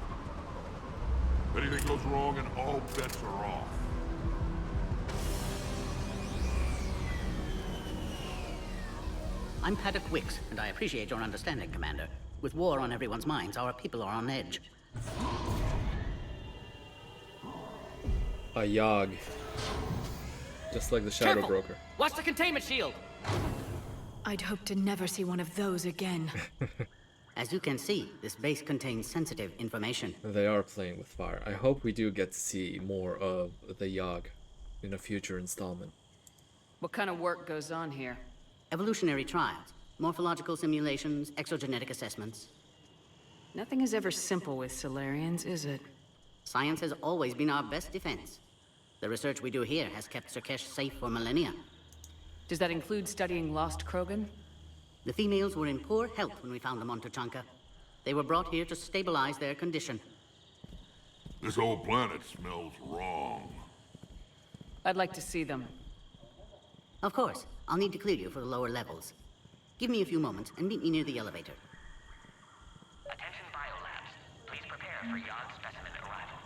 Speaker 20: Anything goes wrong and all bets are off.
Speaker 15: I'm Paddock Wicks, and I appreciate your understanding, Commander. With war on everyone's minds, our people are on edge.
Speaker 1: A Yogg. Just like the Shadow
Speaker 15: Careful!
Speaker 1: Broker.
Speaker 15: Watch the containment shield!
Speaker 11: I'd hope to never see one of those again.
Speaker 15: As you can see, this base contains sensitive information.
Speaker 1: They are playing with fire. I hope we do get to see more of the Yogg in a future installment.
Speaker 4: What kind of work goes on here?
Speaker 15: Evolutionary trials, morphological simulations, exogenetic assessments.
Speaker 4: Nothing is ever simple with Solarians, is it?
Speaker 15: Science has always been our best defense. The research we do here has kept Surkesh safe for millennia.
Speaker 4: Does that include studying lost Krogan?
Speaker 15: The females were in poor health when we found them on Tuchanka. They were brought here to stabilize their condition.
Speaker 20: This whole planet smells wrong.
Speaker 4: I'd like to see them.
Speaker 15: Of course. I'll need to clear you for the lower levels. Give me a few moments and meet me near the elevator.
Speaker 16: Attention biolabs. Please prepare for Yogg specimen arrival.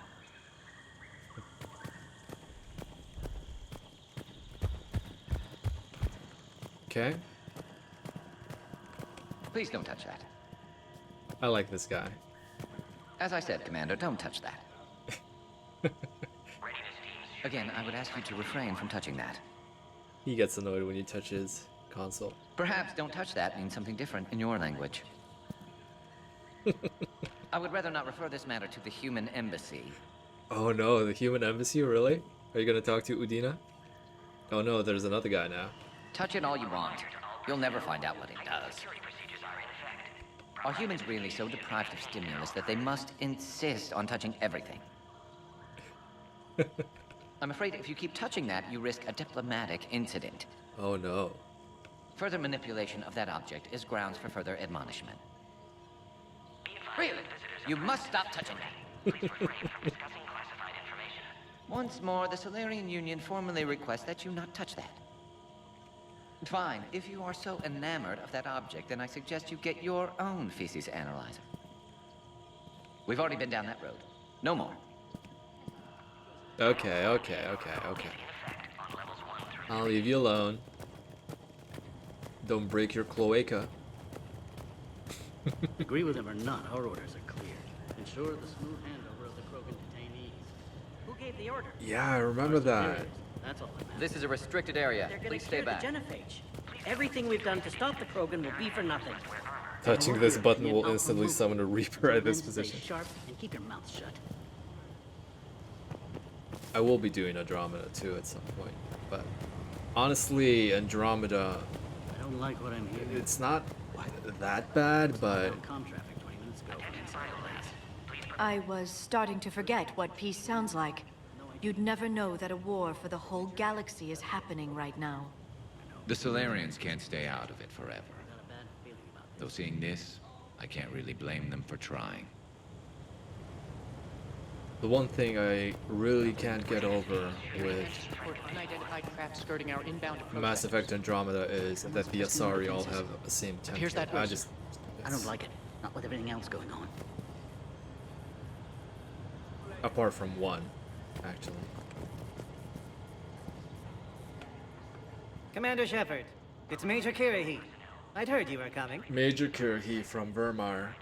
Speaker 1: Okay.
Speaker 16: Please don't touch that.
Speaker 1: I like this guy.
Speaker 16: As I said, Commander, don't touch that. Again, I would ask you to refrain from touching that.
Speaker 1: He gets annoyed when you touch his console.
Speaker 16: Perhaps don't touch that means something different in your language. I would rather not refer this matter to the human embassy.
Speaker 1: Oh no, the human embassy, really? Are you gonna talk to Udina? Oh no, there's another guy now.
Speaker 16: Touch it all you want. You'll never find out what it does. Are humans really so deprived of stimulus that they must insist on touching everything? I'm afraid if you keep touching that, you risk a diplomatic incident.
Speaker 1: Oh no.
Speaker 16: Further manipulation of that object is grounds for further admonishment. Really? You must stop touching that. Once more, the Solarian Union formally requests that you not touch that. Fine. If you are so enamored of that object, then I suggest you get your own feces analyzer. We've already been down that road. No more.
Speaker 1: Okay. I'll leave you alone. Don't break your cloaca.
Speaker 15: Agree with him or not, our orders are clear. Ensure the smooth handover of the Krogan detainees. Who gave the order?
Speaker 1: Yeah, I remember that.
Speaker 15: That's all that matters.
Speaker 16: This is a restricted area.
Speaker 15: They're gonna
Speaker 16: Please stay
Speaker 15: clear
Speaker 16: back.
Speaker 15: the genophage. Everything we've done to stop the Krogan will be for nothing.
Speaker 1: Touching this button will instantly summon a Reaper at this
Speaker 15: Stay
Speaker 1: position.
Speaker 15: sharp and keep your mouth shut.
Speaker 1: I will be doing Andromeda too at some point, but honestly, Andromeda,
Speaker 15: I don't like what I'm hearing.
Speaker 1: it's not that bad, but
Speaker 15: Com traffic 20 minutes ago from inside the base.
Speaker 11: I was starting to forget what peace sounds like. You'd never know that a war for the whole galaxy is happening right now.
Speaker 13: The Solarians can't stay out of it forever. Though seeing this, I can't really blame them for trying.
Speaker 1: the one thing I really can't get over with
Speaker 8: Unidentified craft skirting our inbound approach.
Speaker 1: Mass Effect Andromeda is that the Asari all have the same
Speaker 8: Here's
Speaker 1: temperature.
Speaker 8: that
Speaker 15: I don't like it. Not with everything else going on.
Speaker 1: Apart from one, actually.
Speaker 10: Commander Shepard, it's Major Kirahi. I'd heard you were coming.
Speaker 1: Major Kirahi from Vermar,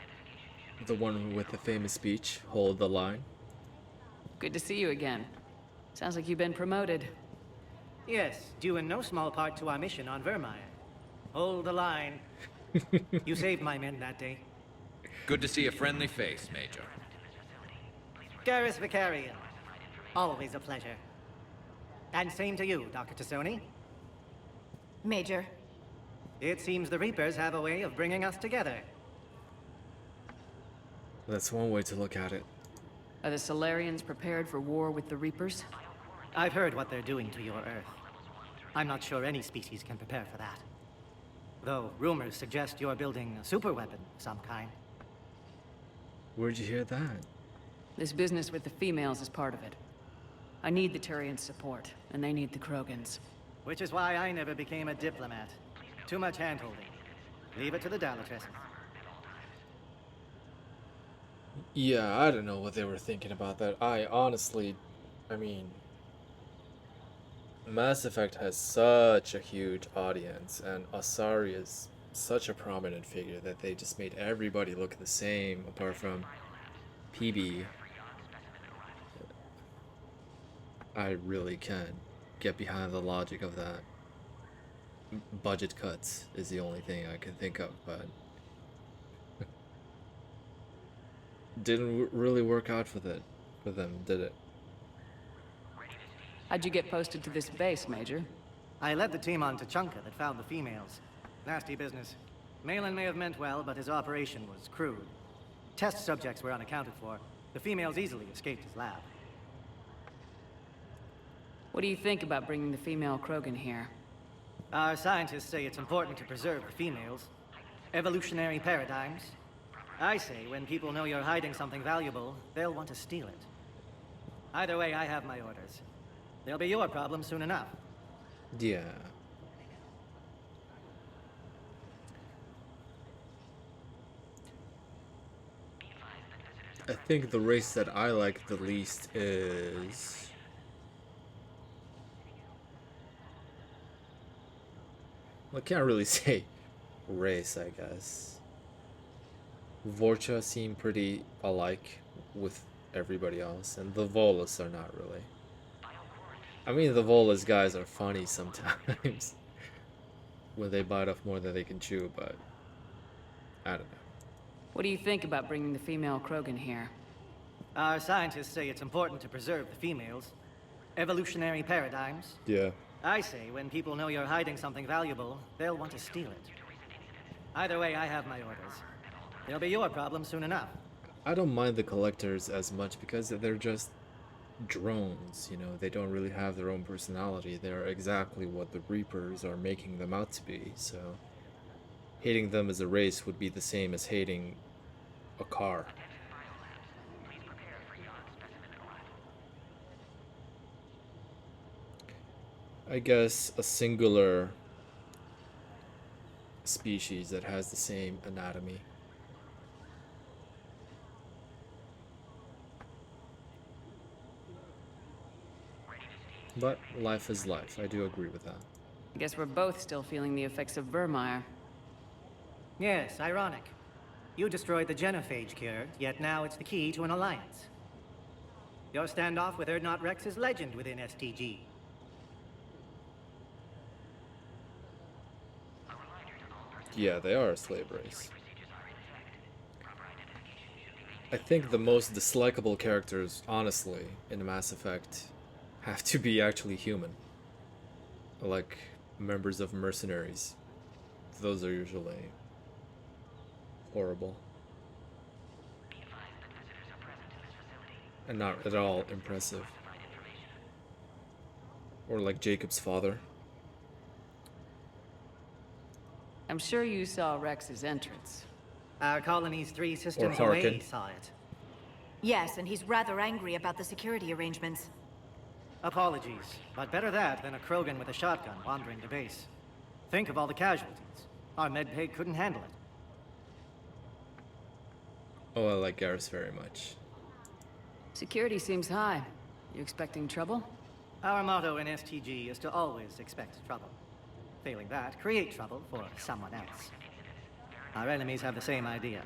Speaker 1: the one with the famous speech, "Hold the line."
Speaker 4: Good to see you again. Sounds like you've been promoted.
Speaker 10: Yes, due in no small part to our mission on Vermire. Hold the line. You saved my men that day.
Speaker 13: Good to see a friendly face, Major.
Speaker 10: Garrus Vicarian. Always a pleasure. And same to you, Dr. Tassoni.
Speaker 11: Major.
Speaker 10: It seems the Reapers have a way of bringing us together.
Speaker 1: That's one way to look at it.
Speaker 4: Are the Solarians prepared for war with the Reapers?
Speaker 10: I've heard what they're doing to your Earth. I'm not sure any species can prepare for that. Though rumors suggest you're building a superweapon of some kind.
Speaker 1: Where'd you hear that?
Speaker 4: This business with the females is part of it. I need the Turians' support, and they need the Krogans.
Speaker 10: Which is why I never became a diplomat. Too much hand-holding. Leave it to the Dalatresses.
Speaker 1: Yeah, I don't know what they were thinking about that. I mean, Mass Effect has such a huge audience, and Asari is such a prominent figure that they just made everybody look the same, apart from PB. I really can't get behind the logic of that. Budget cuts is the only thing I can think of, but didn't really work out for them, did it?
Speaker 4: How'd you get posted to this base, Major?
Speaker 10: I led the team on Tachanka that found the females. Nasty business. Malin may have meant well, but his operation was crude. Test subjects were unaccounted for. The females easily escaped his lab.
Speaker 4: What do you think about bringing the female Krogan here?
Speaker 10: Our scientists say it's important to preserve the females. Evolutionary paradigms. I say when people know you're hiding something valuable, they'll want to steal it. Either way, I have my orders. They'll be your problem soon enough.
Speaker 1: Yeah. I think the race that I like the least is... Well, I can't really say race, I guess. Vorcha seem pretty alike with everybody else, and the Volus are not really. I mean, the Volus guys are funny sometimes when they bite off more than they can chew, but I don't know.
Speaker 4: What do you think about bringing the female Krogan here?
Speaker 10: Our scientists say it's important to preserve the females. Evolutionary paradigms.
Speaker 1: Yeah.
Speaker 10: I say when people know you're hiding something valuable, they'll want to steal it. Either way, I have my orders. They'll be your problem soon enough.
Speaker 1: I don't mind the collectors as much because they're just drones, you know, they don't really have their own personality. They're exactly what the Reapers are making them out to be, so hating them as a race would be the same as hating a car. I guess a singular species that has the same anatomy. But life is life. I do agree with that.
Speaker 4: I guess we're both still feeling the effects of Vermire.
Speaker 10: Yes, ironic. You destroyed the genophage cure, yet now it's the key to an alliance. Your standoff with Erdnot Rex is legend within STG.
Speaker 1: Yeah, they are a slave race. I think the most dislikable characters, honestly, in Mass Effect have to be actually human. Like members of mercenaries. Those are usually horrible. And not at all impressive. Or like Jacob's father.
Speaker 4: I'm sure you saw Rex's entrance.
Speaker 10: Our colony's 3 systems
Speaker 1: Harkin.
Speaker 10: away saw it.
Speaker 11: Yes, and he's rather angry about the security arrangements.
Speaker 10: Apologies, but better that than a Krogan with a shotgun wandering the base. Think of all the casualties. Our medbay couldn't handle it.
Speaker 1: Oh, I like Garrus very much.
Speaker 4: Security seems high. You expecting trouble?
Speaker 10: Our motto in STG is to always expect trouble. Failing that, create trouble for someone else. Our enemies have the same idea.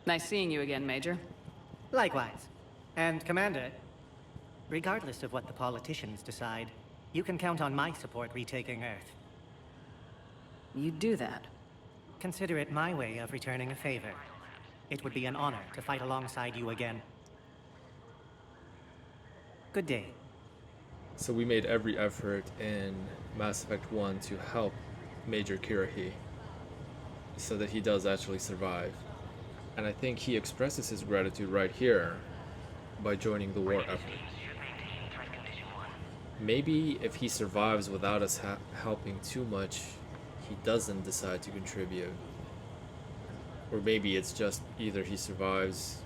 Speaker 4: Nice seeing you again, Major.
Speaker 10: Likewise. And Commander, regardless of what the politicians decide, you can count on my support retaking Earth.
Speaker 4: You'd do that?
Speaker 10: Consider it my way of returning a favor. It would be an honor to fight alongside you again. Good day.
Speaker 1: So we made every effort in Mass Effect 1 to help Major Kirahi so that he does actually survive. And I think he expresses his gratitude right here by joining the war effort. Maybe if he survives without us helping too much, he doesn't decide to contribute. Or maybe it's just either he survives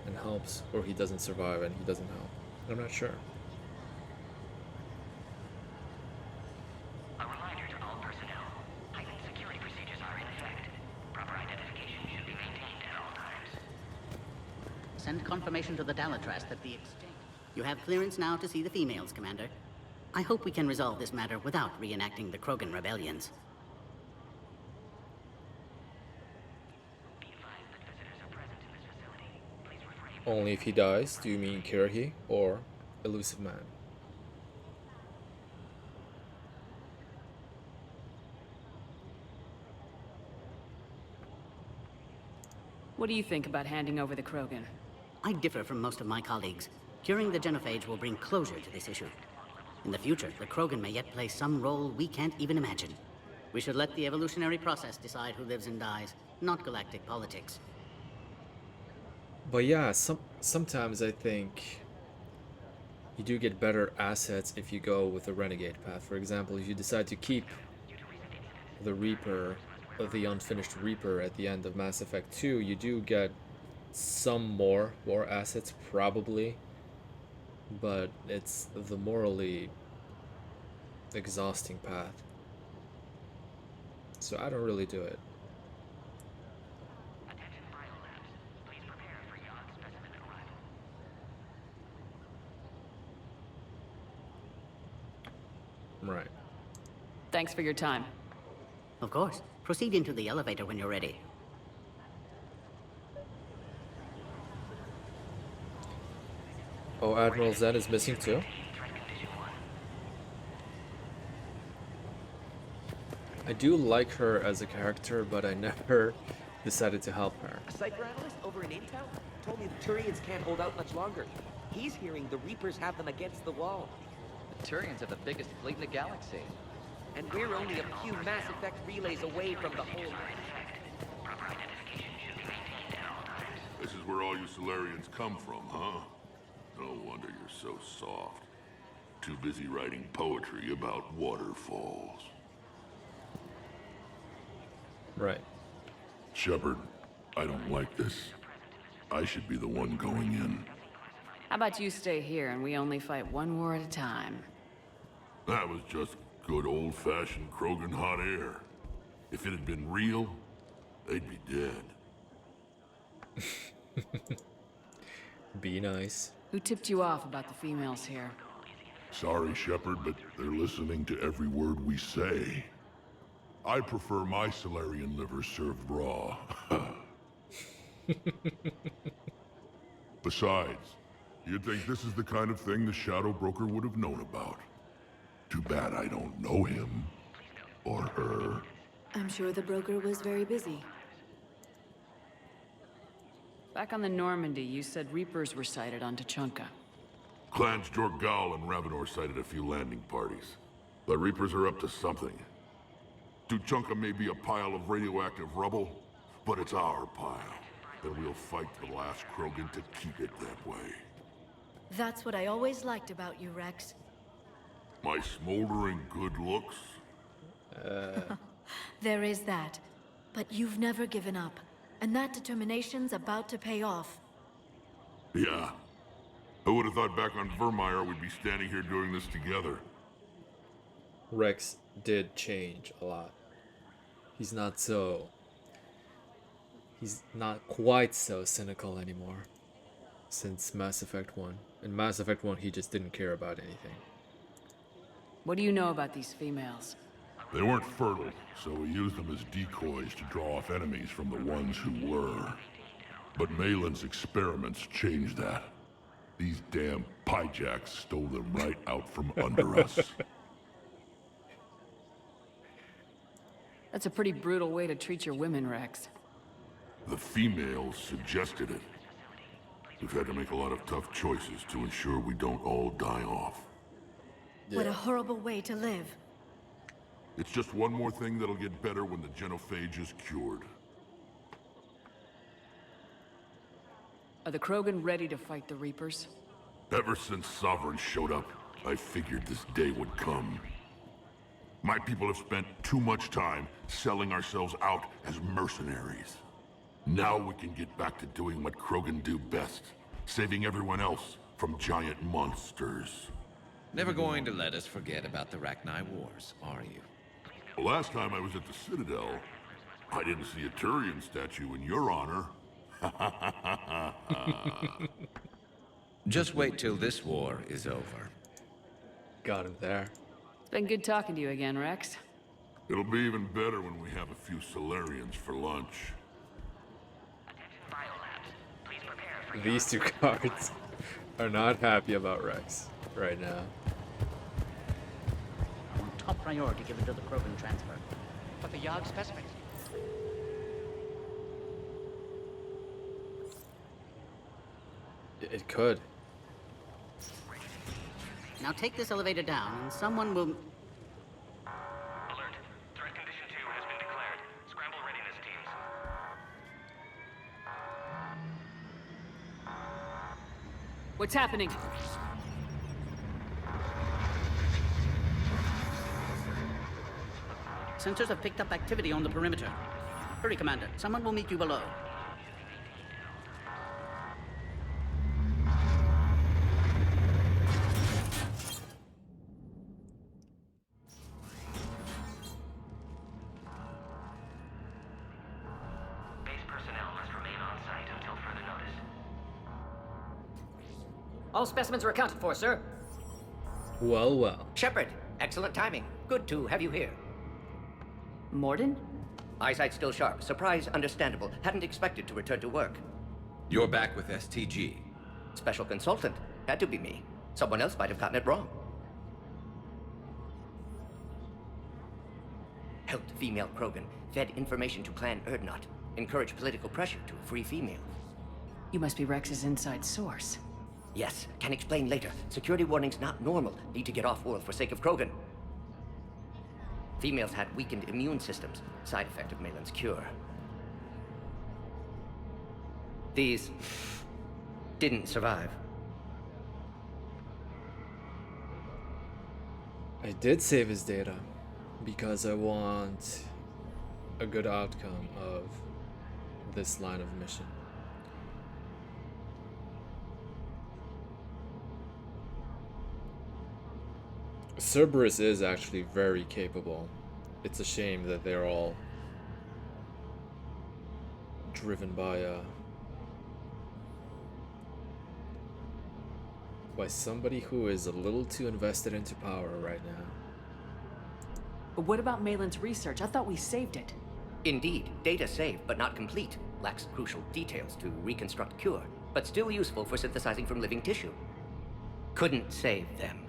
Speaker 1: and helps, or he doesn't survive and he doesn't help. I'm not sure.
Speaker 7: A reminder to all personnel. Heightened security procedures are in effect. Proper identification should be maintained at all times.
Speaker 15: Send confirmation to the Dalatras that the exchange... You have clearance now to see the females, Commander. I hope we can resolve this matter without reenacting the Krogan rebellions.
Speaker 1: Only if he dies. Do you mean Kirahi or Elusive Man?
Speaker 4: What do you think about handing over the Krogan?
Speaker 15: I differ from most of my colleagues. Curing the genophage will bring closure to this issue. In the future, the Krogan may yet play some role we can't even imagine. We should let the evolutionary process decide who lives and dies, not galactic politics.
Speaker 1: But yeah, sometimes I think you do get better assets if you go with the Renegade path. For example, if you decide to keep the Reaper, the unfinished Reaper at the end of Mass Effect 2, you do get some more war assets, probably. But it's the morally exhausting path. So I don't really do it. Right.
Speaker 4: Thanks for your time.
Speaker 15: Of course. Proceed into the elevator when you're ready.
Speaker 1: Oh, Admiral Zen is missing too? I do like her as a character, but I never decided to help her.
Speaker 18: A cyber analyst over in Intel told me the Turians can't hold out much longer. He's hearing the Reapers have them against the wall.
Speaker 16: The Turians have the biggest fleet in the galaxy.
Speaker 18: And we're only a few Mass Effect relays away from the whole...
Speaker 20: This is where all you Solarians come from, huh? No wonder you're so soft. Too busy writing poetry about waterfalls.
Speaker 1: Right.
Speaker 20: Shepard, I don't like this. I should be the one going in.
Speaker 4: How about you stay here and we only fight one war at a time?
Speaker 20: That was just good old-fashioned Krogan hot air. If it had been real, they'd be dead.
Speaker 1: Be nice.
Speaker 4: Who tipped you off about the females here?
Speaker 20: Sorry, Shepard, but they're listening to every word we say. I prefer my Solarian liver served raw. Besides, you'd think this is the kind of thing the Shadow Broker would have known about. Too bad I don't know him. Or her.
Speaker 5: I'm sure the broker was very busy.
Speaker 4: Back on the Normandy, you said Reapers were sighted on Tuchanka.
Speaker 20: Clans Jorgal and Ravenor sighted a few landing parties. The Reapers are up to something. Tuchanka may be a pile of radioactive rubble, but it's our pile. And we'll fight the last Krogan to keep it that way.
Speaker 11: That's what I always liked about you, Rex.
Speaker 20: My smoldering good looks?
Speaker 11: There is that. But you've never given up. And that determination's about to pay off.
Speaker 20: Yeah. I would have thought back on Vermeer we'd be standing here doing this together.
Speaker 1: Rex did change a lot. He's not quite so cynical anymore since Mass Effect 1. In Mass Effect 1, he just didn't care about anything.
Speaker 4: What do you know about these females?
Speaker 20: They weren't fertile, so we used them as decoys to draw off enemies from the ones who were. But Malin's experiments changed that. These damn pyjacks stole them right out from under us.
Speaker 4: That's a pretty brutal way to treat your women, Rex.
Speaker 20: The females suggested it. We've had to make a lot of tough choices to ensure we don't all die off.
Speaker 11: What a horrible way to live.
Speaker 20: It's just one more thing that'll get better when the genophage is cured.
Speaker 4: Are the Krogan ready to fight the Reapers?
Speaker 20: Ever since Sovereign showed up, I figured this day would come. My people have spent too much time selling ourselves out as mercenaries. Now we can get back to doing what Krogan do best, saving everyone else from giant monsters.
Speaker 13: Never going to let us forget about the Rachni Wars, are you?
Speaker 20: The last time I was at the Citadel, I didn't see a Turian statue in your honor.
Speaker 13: Just wait till this war is over.
Speaker 1: Got him there.
Speaker 4: It's been good talking to you again, Rex.
Speaker 20: It'll be even better when we have a few Solarians for lunch.
Speaker 1: These two cards are not happy about Rex right now.
Speaker 15: I want top priority given to the Krogan transfer.
Speaker 8: But the Yogg specimens.
Speaker 1: It could.
Speaker 15: Now take this elevator down, and someone will...
Speaker 7: Alert. Threat condition 2 has been declared. Scramble readiness teams.
Speaker 4: What's happening?
Speaker 15: Sensors have picked up activity on the perimeter. Hurry, Commander. Someone will meet you below.
Speaker 7: Base personnel must remain on site until further notice.
Speaker 6: All specimens are accounted for, sir.
Speaker 1: Well, well.
Speaker 6: Shepard, excellent timing. Good to have you here.
Speaker 4: Morden?
Speaker 6: Eyesight still sharp. Surprise understandable. Hadn't expected to return to work.
Speaker 13: You're back with STG.
Speaker 6: Special consultant. Had to be me. Someone else might have gotten it wrong. Helped female Krogan. Fed information to Clan Erdnot. Encouraged political pressure to free females.
Speaker 4: You must be Rex's inside source.
Speaker 6: Yes, can explain later. Security warnings not normal. Need to get off-world for sake of Krogan. Females had weakened immune systems. Side effect of Malin's cure. These didn't survive.
Speaker 1: I did save his data because I want a good outcome of this line of mission. Cerberus is actually very capable. It's a shame that they're all driven by somebody who is a little too invested into power right now.
Speaker 4: But what about Malin's research? I thought we saved it.
Speaker 6: Indeed, data saved, but not complete. Lacks crucial details to reconstruct cure, but still useful for synthesizing from living tissue. Couldn't save them.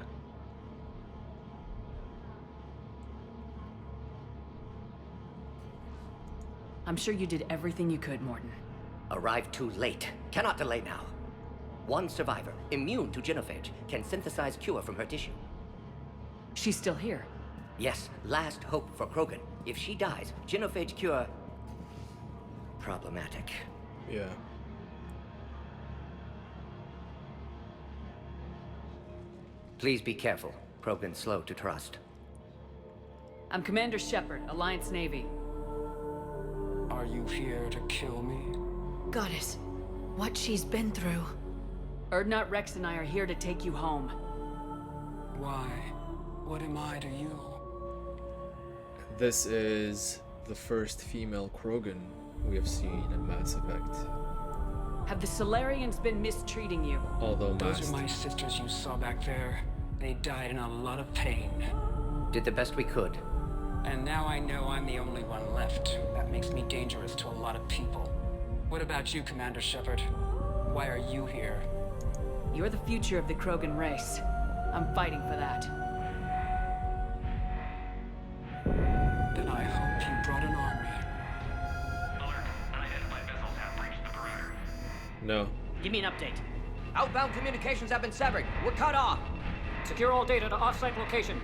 Speaker 4: I'm sure you did everything you could, Morden.
Speaker 6: Arrived too late. Cannot delay now. One survivor, immune to genophage, can synthesize cure from her tissue.
Speaker 4: She's still here.
Speaker 6: Yes, last hope for Krogan. If she dies, genophage cure... problematic.
Speaker 1: Yeah.
Speaker 6: Please be careful. Krogan's slow to trust.
Speaker 4: I'm Commander Shepard, Alliance Navy.
Speaker 3: Are you here to kill me?
Speaker 11: Goddess, what she's been through.
Speaker 4: Urdnot, Rex, and I are here to take you home.
Speaker 3: Why? What am I to you?
Speaker 1: This is the first female Krogan we have seen in Mass Effect.
Speaker 4: Have the Solarians been mistreating you?
Speaker 1: Although
Speaker 3: Those are my sisters you saw back there. They died in a lot of pain.
Speaker 6: Did the best we could.
Speaker 3: And now I know I'm the only one left. That makes me dangerous to a lot of people. What about you, Commander Shepard? Why are you here?
Speaker 4: You're the future of the Krogan race. I'm fighting for that.
Speaker 3: Then I hope you brought an army.
Speaker 7: Alert. Unidentified vessels have breached the perimeter.
Speaker 1: No.
Speaker 18: Give me an update. Outbound communications have been severed. We're cut off. Secure all data to off-site location.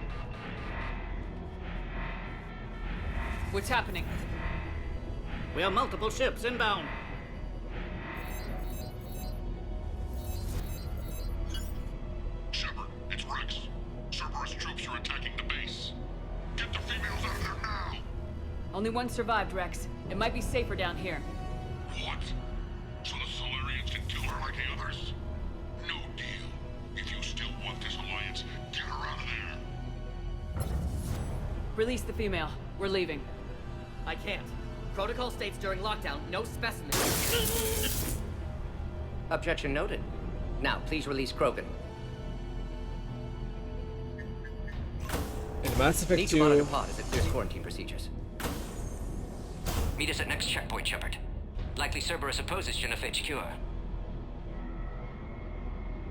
Speaker 4: What's happening?
Speaker 15: We have multiple ships inbound.
Speaker 20: Shepard, it's Rex. Cerberus troops are attacking the base. Get the females out of there now!
Speaker 4: Only one survived, Rex. It might be safer down here.
Speaker 20: What? So the Solarians can kill her like the others? No deal. If you still want this alliance, get her out of there.
Speaker 4: Release the female. We're leaving.
Speaker 18: I can't. Protocol states during lockdown, no specimens.
Speaker 6: Objection noted. Now, please release Krogan.
Speaker 1: In Mass Effect
Speaker 6: Need
Speaker 1: 2...
Speaker 6: to monitor pod as it clears quarantine procedures.
Speaker 7: Meet us at next checkpoint, Shepard. Likely Cerberus opposes genophage cure.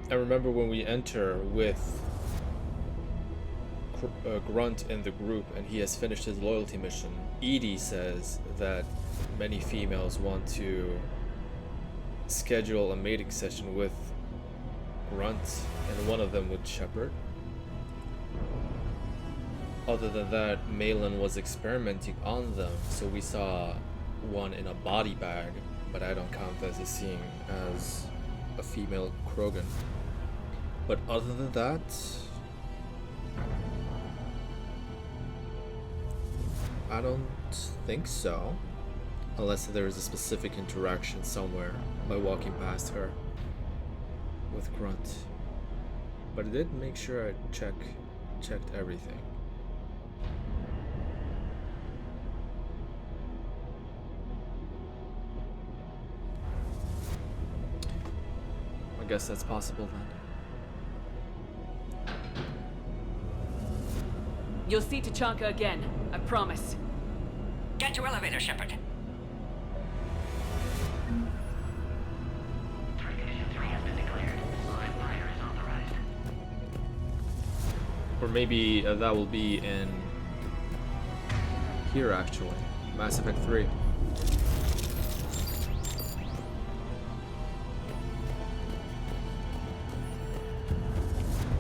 Speaker 1: I remember when we enter with Grunt in the group and he has finished his loyalty mission, Edie says that many females want to schedule a mating session with Grunt and one of them with Shepard. Other than that, Malin was experimenting on them, so we saw one in a body bag, but I don't count this as seeing as a female Krogan. But other than that, I don't think so. Unless there is a specific interaction somewhere by walking past her with Grunt. But I did make sure I checked everything. I guess that's possible then.
Speaker 4: You'll see Tachanka again. I promise.
Speaker 7: Get to elevator, Shepard. Condition 3 has been declared. Live fire is authorized.
Speaker 1: Or maybe that will be in here actually. Mass Effect 3.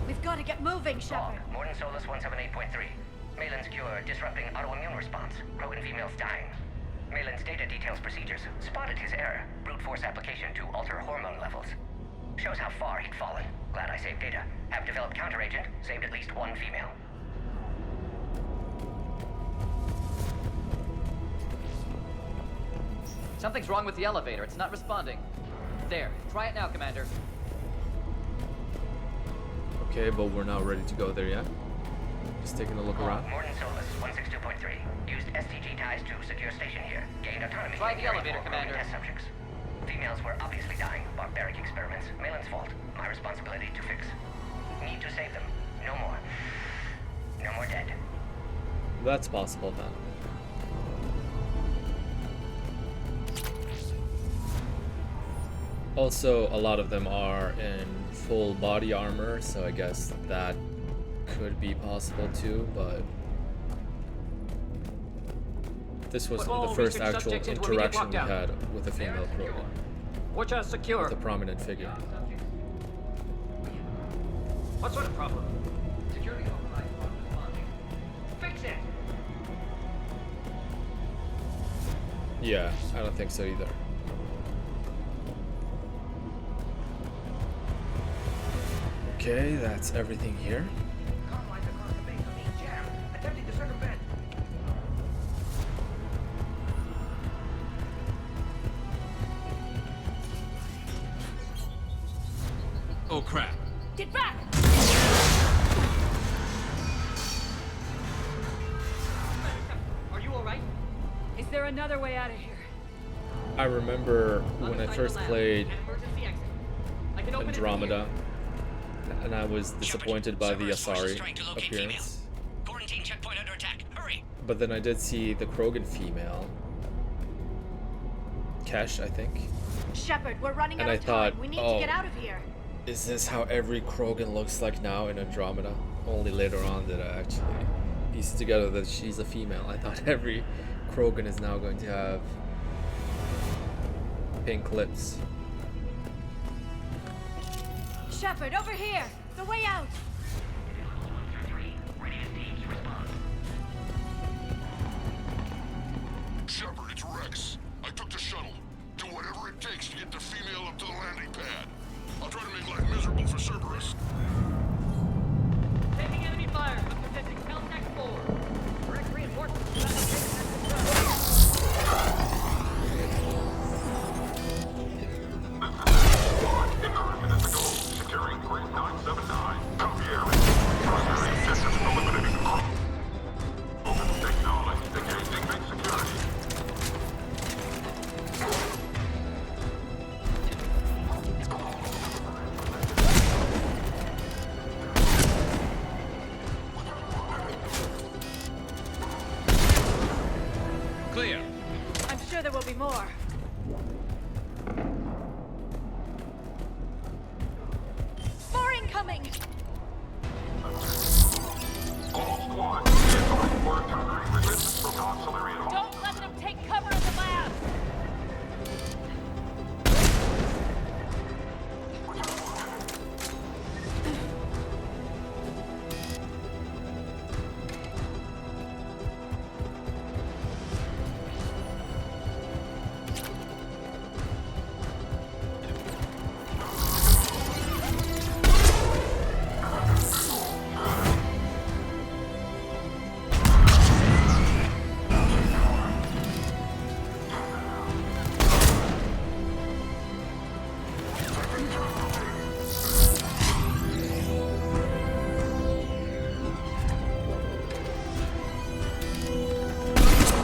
Speaker 19: We've got to get moving, Shepard.
Speaker 7: Morning Solus 178.3. Malin's cure disrupting autoimmune response. Krogan females dying. Malin's data details procedures. Spotted his error. Brute force application to alter hormone levels. Shows how far he'd fallen. Glad I saved data. Have developed counteragent. Saved at least one female.
Speaker 18: Something's wrong with the elevator. It's not responding. There. Try it now, Commander.
Speaker 1: Okay, but we're not ready to go there yet. Just taking a look around.
Speaker 7: Morning Solus 162.3. Used STG ties to secure station here. Gained autonomy.
Speaker 18: Try the elevator,
Speaker 7: for
Speaker 18: Commander.
Speaker 7: Test subjects. Females were obviously dying. Barbaric experiments. Malin's fault. My responsibility to fix. Need to save them. No more. No more dead.
Speaker 1: That's possible then. Also, a lot of them are in full body armor, so I guess that could be possible too, but This was
Speaker 8: Put
Speaker 1: the
Speaker 8: all
Speaker 1: first
Speaker 8: research
Speaker 1: actual
Speaker 8: subjects into immediate
Speaker 1: interaction we
Speaker 8: lockdown.
Speaker 1: had with a female Krogan.
Speaker 8: Watch us secure.
Speaker 1: With a prominent figure.
Speaker 8: What sort of problem? Security override not responding. Fix it!
Speaker 1: Yeah, I don't think so either. Okay, that's everything here.
Speaker 8: Conlines across the base are being jammed. Attempting to circumvent.
Speaker 9: Oh crap.
Speaker 19: Get back!
Speaker 8: Are you alright?
Speaker 19: Is there another way out of here?
Speaker 1: I remember when I
Speaker 8: Other side
Speaker 1: first
Speaker 8: of the lab.
Speaker 1: played
Speaker 8: An emergency exit. I can open it from
Speaker 1: Andromeda, and I was disappointed by the Asari appearance.
Speaker 7: Quarantine checkpoint under attack. Hurry!
Speaker 1: But then I did see the Krogan female, Kesh, I think.
Speaker 19: Shepard, we're running
Speaker 1: And
Speaker 19: out
Speaker 1: I
Speaker 19: of
Speaker 1: thought,
Speaker 19: time. We need
Speaker 1: oh,
Speaker 19: to get out of here.
Speaker 1: Is this how every Krogan looks like now in Andromeda? Only later on did I actually piece it together that she's a female. I thought every Krogan is now going to have pink lips.
Speaker 19: Shepard, over here! The way out!
Speaker 20: Shepard, it's Rex. I took the shuttle. Do whatever it takes to get the female up to the landing pad. I'll try to make life miserable for Cerberus.
Speaker 8: Taking enemy fire. I'm protecting Caltech 4. Direct reinforcements.
Speaker 20: Securing Green 979. Copy airman. Processing systems eliminating the crew. Open acknowledge. Engaging big security.
Speaker 13: Clear.
Speaker 19: I'm sure there will be more. More incoming! Don't let them take cover in the lab!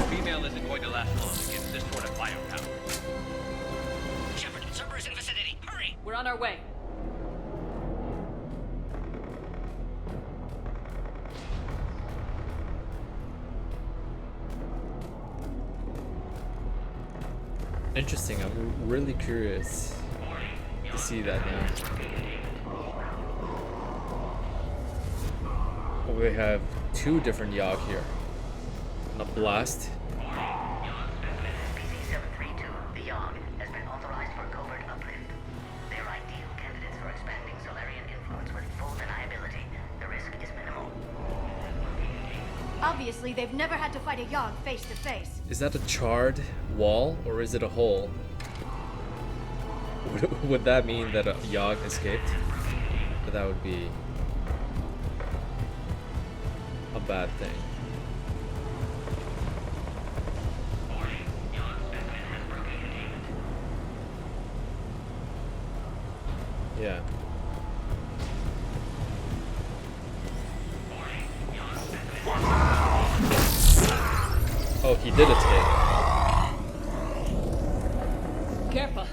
Speaker 13: Female isn't going to last long against this sort of firepower.
Speaker 7: Shepard, Cerberus in vicinity. Hurry!
Speaker 8: We're on our way.
Speaker 1: Interesting, I'm really curious to see that now. We have two different Yogg here. A blast.
Speaker 7: PC-732, the Yogg, has been authorized for covert uplift. They're ideal candidates for expanding Solarian influence with full deniability. The risk is minimal.
Speaker 19: Obviously, they've never had to fight a Yogg face to face.
Speaker 1: Is that a charred wall or is it a hole? Would that mean that a Yogg escaped? But that would be a bad thing. Yeah. Oh, he did escape.
Speaker 8: Careful.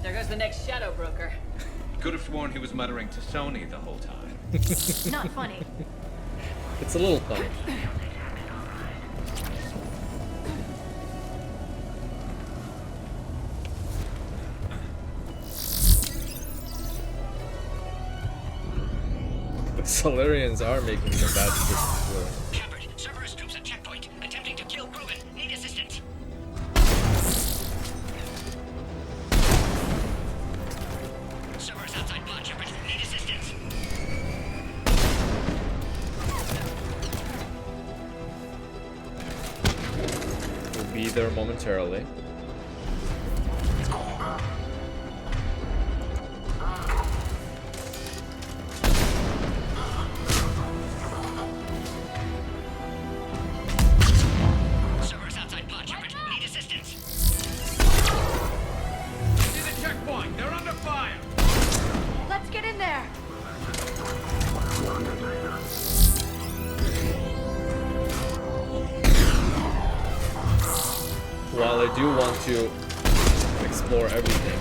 Speaker 8: There goes the next shadow broker.
Speaker 13: Could have sworn he was muttering to Sony the whole time.
Speaker 19: Not funny.
Speaker 1: It's a little funny. The Solarians are making some bad decisions.
Speaker 7: Shepard, Cerberus troops at checkpoint, attempting to kill Krogan. Need assistance.
Speaker 1: there momentarily.
Speaker 7: Servers outside pod, Shepard. Need assistance.
Speaker 9: See the checkpoint. They're under fire.
Speaker 19: Let's get in there.
Speaker 1: While I do want to explore everything,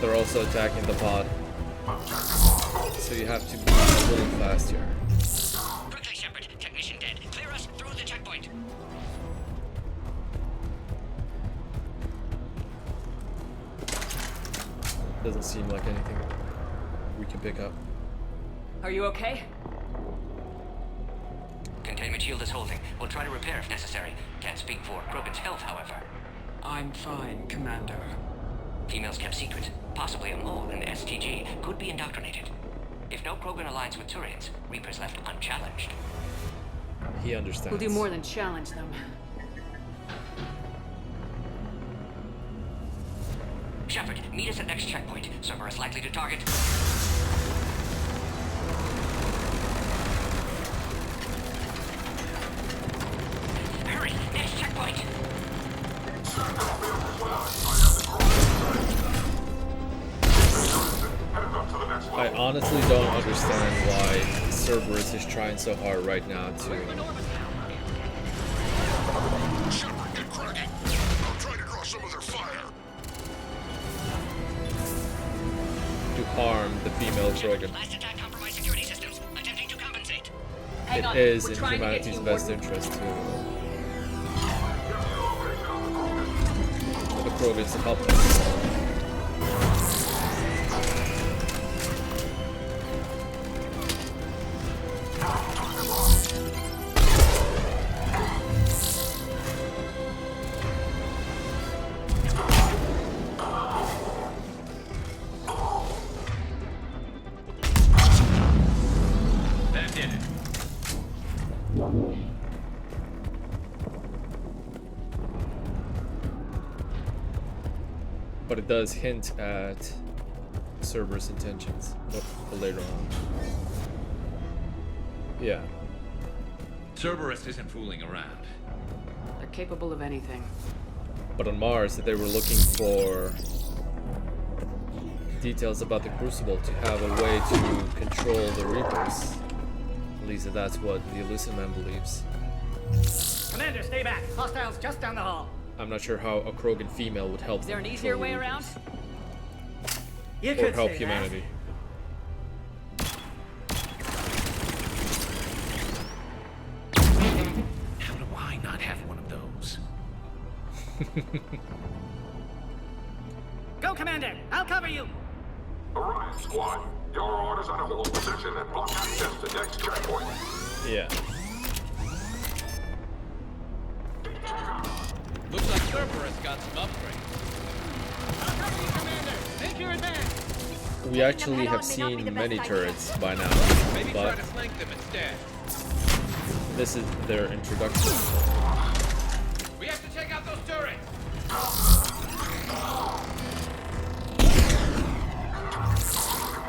Speaker 1: they're also attacking the pod. So you have to be a little fast here.
Speaker 7: Quickly, Shepard. Technician dead. Clear us through the checkpoint.
Speaker 1: Doesn't seem like anything we can pick up.
Speaker 4: Are you okay?
Speaker 7: Containment shield is holding. We'll try to repair if necessary. Can't speak for Krogan's health, however.
Speaker 3: I'm fine, Commander.
Speaker 7: Females kept secret. Possibly a mole in the STG. Could be indoctrinated. If no Krogan aligns with Turians, Reapers left unchallenged.
Speaker 1: He understands.
Speaker 4: We'll do more than challenge them.
Speaker 7: Shepard, meet us at next checkpoint. Server is likely to target. Hurry, next checkpoint.
Speaker 1: I honestly don't understand why Cerberus is trying so hard right now to
Speaker 20: Shepard, get cracking. I'll try to draw some of their fire.
Speaker 1: harm the female Krogan.
Speaker 7: Last attack compromised security systems. Attempting to compensate.
Speaker 1: It is in humanity's best interest to the Krogans to help us. But it does hint at Cerberus' intentions, but later on. Yeah.
Speaker 13: Cerberus isn't fooling around.
Speaker 4: They're capable of anything.
Speaker 1: But on Mars, they were looking for details about the Crucible to have a way to control the Reapers. At least that's what the Elusive Man believes.
Speaker 10: Commander, stay back. Hostiles just down the hall.
Speaker 1: I'm not sure how a Krogan female would help.
Speaker 19: Is there an
Speaker 1: them
Speaker 19: easier
Speaker 1: control
Speaker 19: way
Speaker 1: the
Speaker 19: around?
Speaker 10: You
Speaker 1: Reapers. Or
Speaker 10: could
Speaker 1: help
Speaker 10: say
Speaker 1: humanity.
Speaker 13: How do I not have one of those?
Speaker 10: Go, Commander. I'll cover you.
Speaker 20: Orion Squad, your orders are to hold position and block access to next checkpoint.
Speaker 1: Yeah.
Speaker 13: Looks like Cerberus got some upgrades.
Speaker 10: I'll cover you, Commander. Make your advance.
Speaker 1: We actually have seen many turrets by now,
Speaker 13: Maybe try
Speaker 1: but
Speaker 13: to flank them instead.
Speaker 1: this is their introduction.
Speaker 13: We have to take out those turrets.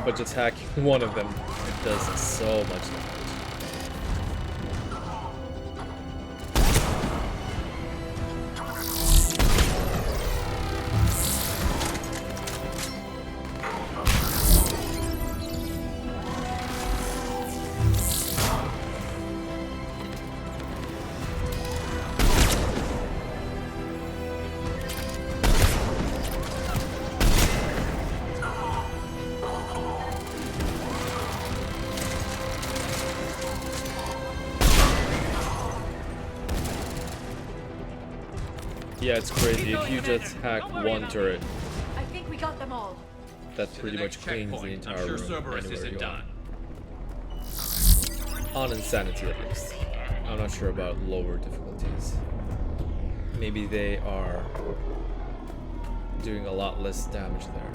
Speaker 1: But just hacking one of them, it does so much damage. Yeah, it's crazy. If you just hack one turret,
Speaker 19: I think we got them all.
Speaker 1: that pretty much cleans the entire
Speaker 13: I'm sure
Speaker 1: room
Speaker 13: Cerberus
Speaker 1: anywhere
Speaker 13: isn't
Speaker 1: you
Speaker 13: done.
Speaker 1: are. On insanity at least. I'm not sure about lower difficulties. Maybe they are doing a lot less damage there.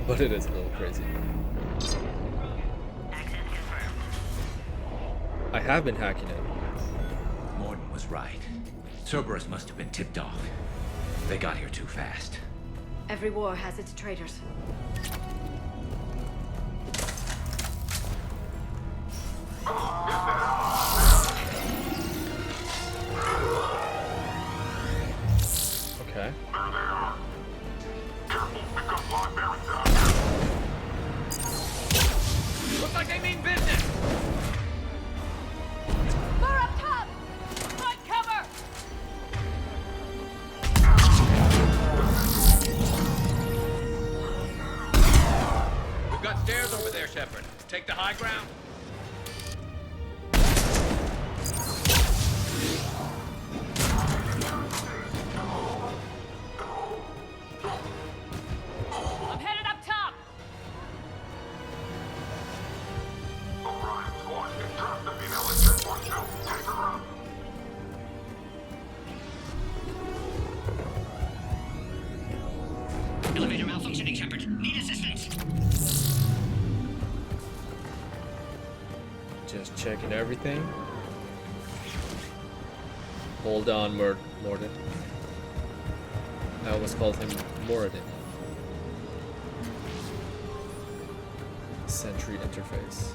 Speaker 1: But it is a little crazy. I have been hacking it.
Speaker 13: Morton was right. Cerberus must have been tipped off. They got here too fast.
Speaker 19: Every war has its traitors.
Speaker 1: Okay.
Speaker 2: There they are. Careful, pick up live bearings out.
Speaker 16: Looks like they mean business!
Speaker 19: More up top! Find cover!
Speaker 16: We've got stairs over there, Shepard. Take the high ground.
Speaker 19: I'm headed up top!
Speaker 2: Alright, squad, get trapped the female at checkpoint 2. Take her out.
Speaker 7: Elevator malfunctioning, Shepard. Need assistance.
Speaker 1: Just checking everything. Hold on, Morden. I almost called him Moradin. Sentry interface.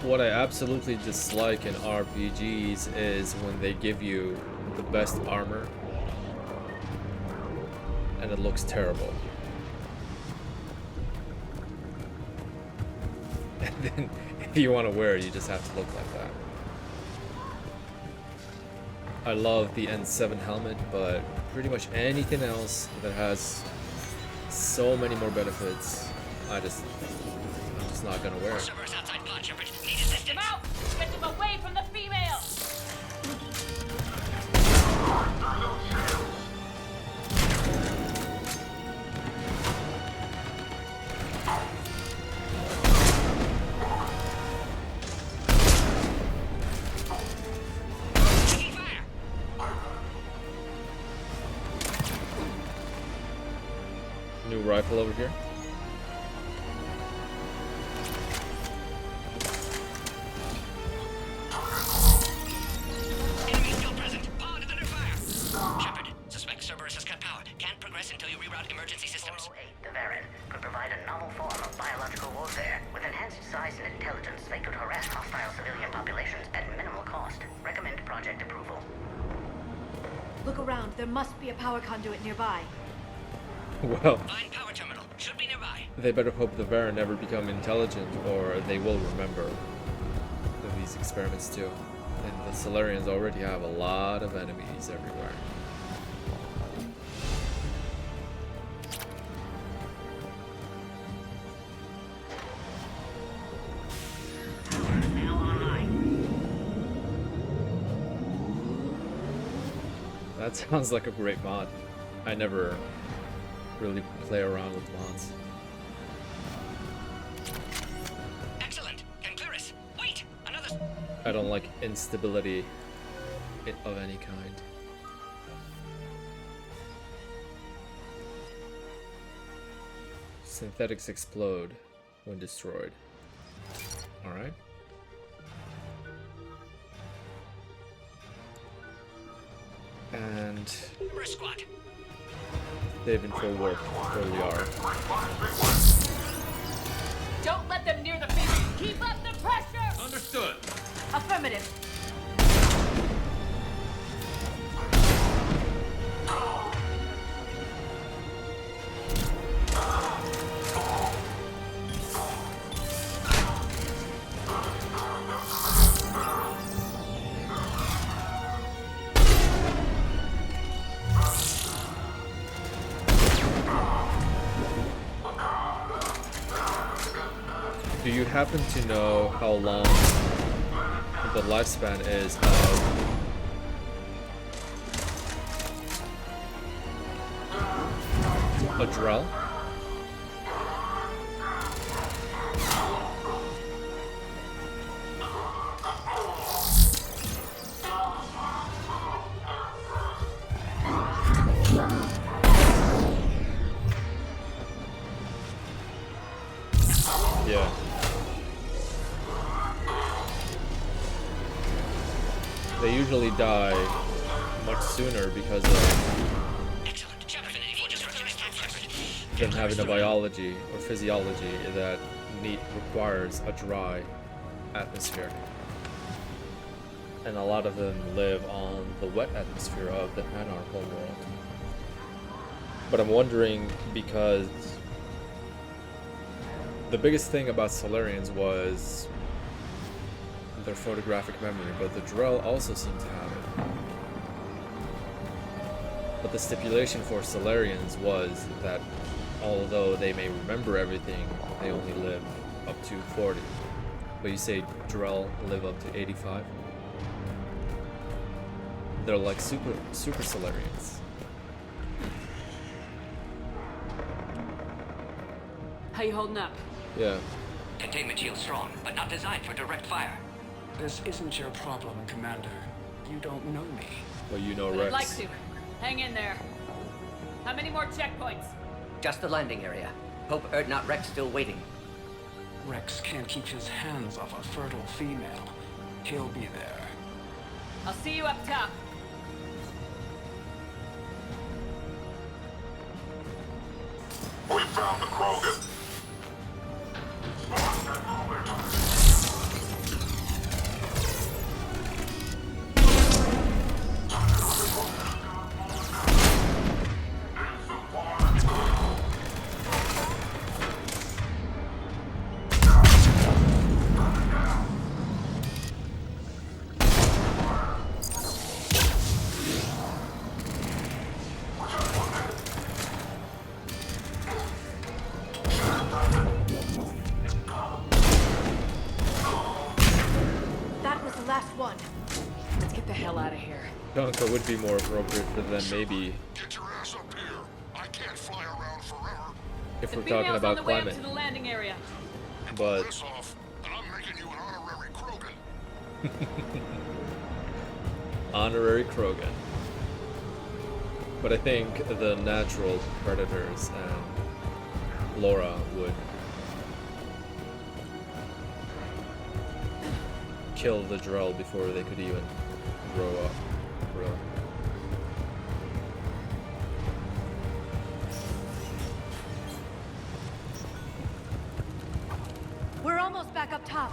Speaker 1: What I absolutely dislike in RPGs is when they give you the best armor and it looks terrible. And then if you want to wear it, you just have to look like that. I love the N7 helmet, but pretty much anything else that has so many more benefits, I'm just not gonna wear it.
Speaker 7: Cerberus outside pod, Shepard. Need assistance.
Speaker 19: Get them out! Get them away from the female!
Speaker 7: Taking fire.
Speaker 1: New rifle over here.
Speaker 7: Enemy still present. Pod under fire. Shepard, suspect Cerberus has cut power. Can't progress until you reroute emergency systems. 408, the Varren, could provide a novel form of biological warfare. With enhanced size and intelligence, they could harass hostile civilian populations at minimal cost. Recommend project approval.
Speaker 19: Look around. There must be a power conduit nearby.
Speaker 1: Well,
Speaker 7: Find power terminal. Should be nearby.
Speaker 1: they better hope the Varren never become intelligent, or they will remember these experiments too. And the Solarians already have a lot of enemies everywhere.
Speaker 7: Now online.
Speaker 1: That sounds like a great mod. I never really play around with mods.
Speaker 7: Excellent. Completist. Wait. Another.
Speaker 1: I don't like instability of any kind. Synthetics explode when destroyed. Alright. And
Speaker 7: First squad.
Speaker 1: they've been full work. Totally are.
Speaker 19: Don't let them near the female. Keep up the pressure!
Speaker 16: Understood.
Speaker 19: Affirmative.
Speaker 1: Do you happen to know how long the lifespan is of a Drell? Yeah. They usually die much sooner because of them having a biology or physiology that requires a dry atmosphere. And a lot of them live on the wet atmosphere of the Hanar homeworld. But I'm wondering, because the biggest thing about Solarians was their photographic memory, but the Drell also seem to have it. But the stipulation for Solarians was that although they may remember everything, they only live up to 40. But you say Drell live up to 85? They're like super Solarians.
Speaker 4: How you holding up?
Speaker 1: Yeah.
Speaker 3: Containment shield strong, but not designed for direct fire. This isn't your problem, Commander. You don't know me.
Speaker 1: Well, you know
Speaker 19: But I'd
Speaker 1: Rex.
Speaker 19: like to. Hang in there. How many more checkpoints?
Speaker 6: Just the landing area. Hope not Rex still waiting.
Speaker 3: Rex can't keep his hands off a fertile female. He'll be there.
Speaker 19: I'll see you up top.
Speaker 20: We found the Krogan.
Speaker 1: Gonka would be more appropriate for them, maybe.
Speaker 20: Get your ass up here. I can't fly around forever.
Speaker 1: If
Speaker 19: The
Speaker 1: we're talking
Speaker 19: female's
Speaker 1: about
Speaker 19: on the way up
Speaker 1: climate.
Speaker 19: to the landing area.
Speaker 1: But
Speaker 20: Piss off, and I'm making you an honorary Krogan.
Speaker 1: honorary Krogan. But I think the natural predators and Laura would kill the Drell before they could even grow up. Really.
Speaker 19: We're almost back up top.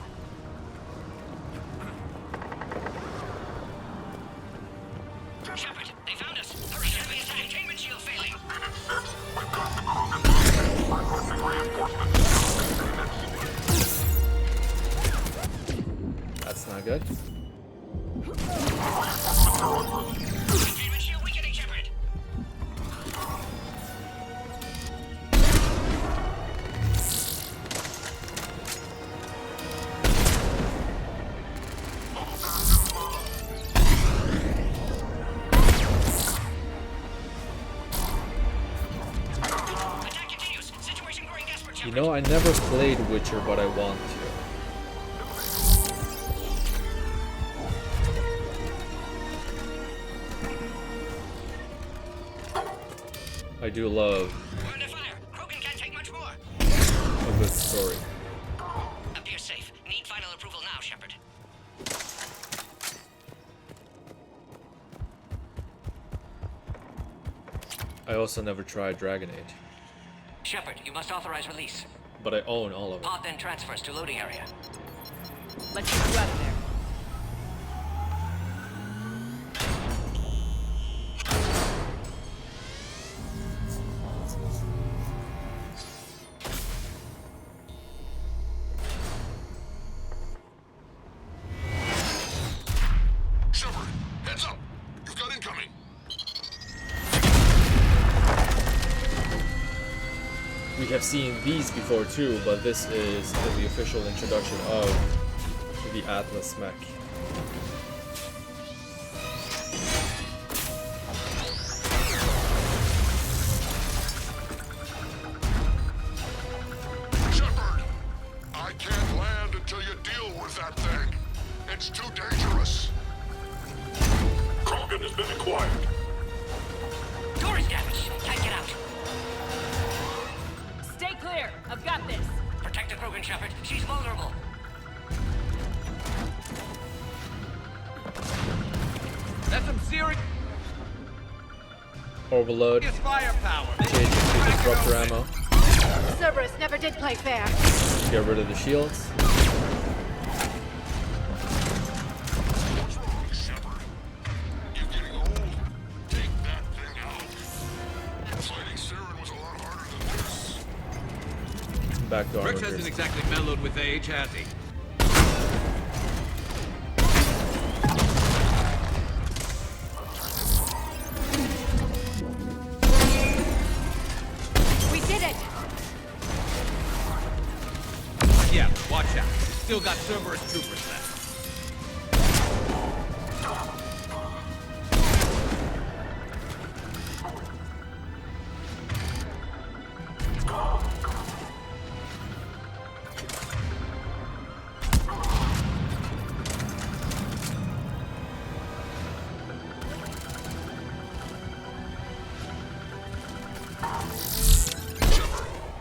Speaker 7: Shepard, they found us. Hurry, enemy attack. Containment shield failing.
Speaker 1: That's not good.
Speaker 7: Containment shield weakening, Shepard. Attack continues. Situation growing desperate,
Speaker 1: You
Speaker 7: Shepard.
Speaker 1: know, I never played Witcher, but I want to. I do love
Speaker 7: We're under fire. Krogan can't take much more.
Speaker 1: a good story.
Speaker 7: Appears safe. Need final approval now, Shepard.
Speaker 1: I also never tried Dragon Age,
Speaker 3: Shepard, you must authorize release.
Speaker 1: but I own all of it.
Speaker 3: Pod then transfers to loading area.
Speaker 19: Let's get you out of there.
Speaker 20: Shepard, heads up. You've got incoming.
Speaker 1: We have seen these before too, but this is the official introduction of the Atlas mech.
Speaker 20: Shepard, I can't land until you deal with that thing. It's too dangerous. Krogan has been acquired.
Speaker 7: Door is damaged. Can't get out.
Speaker 19: Stay clear. I've got this.
Speaker 7: Protect the Krogan, Shepard. She's vulnerable.
Speaker 16: That's some serious
Speaker 1: Overload.
Speaker 16: firepower.
Speaker 1: Changing to disruptor ammo.
Speaker 19: Cerberus never did play fair.
Speaker 1: Get rid of the shields. Back to armor
Speaker 13: Rex hasn't
Speaker 1: piercing.
Speaker 13: exactly mellowed with age, has he?
Speaker 19: We did it!
Speaker 13: Yeah, watch out. Still got Cerberus troopers left.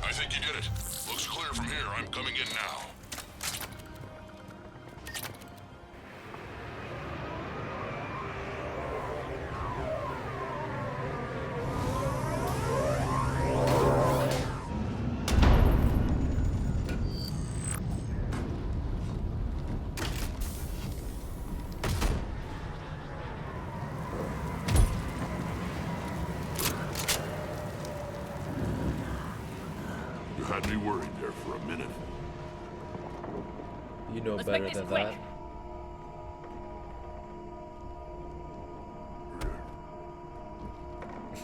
Speaker 20: I think you did it. Looks clear from here. I'm coming in now. You had me worried there for a minute.
Speaker 1: You know
Speaker 19: Let's
Speaker 1: better
Speaker 19: make this
Speaker 1: than
Speaker 19: quick.
Speaker 1: that.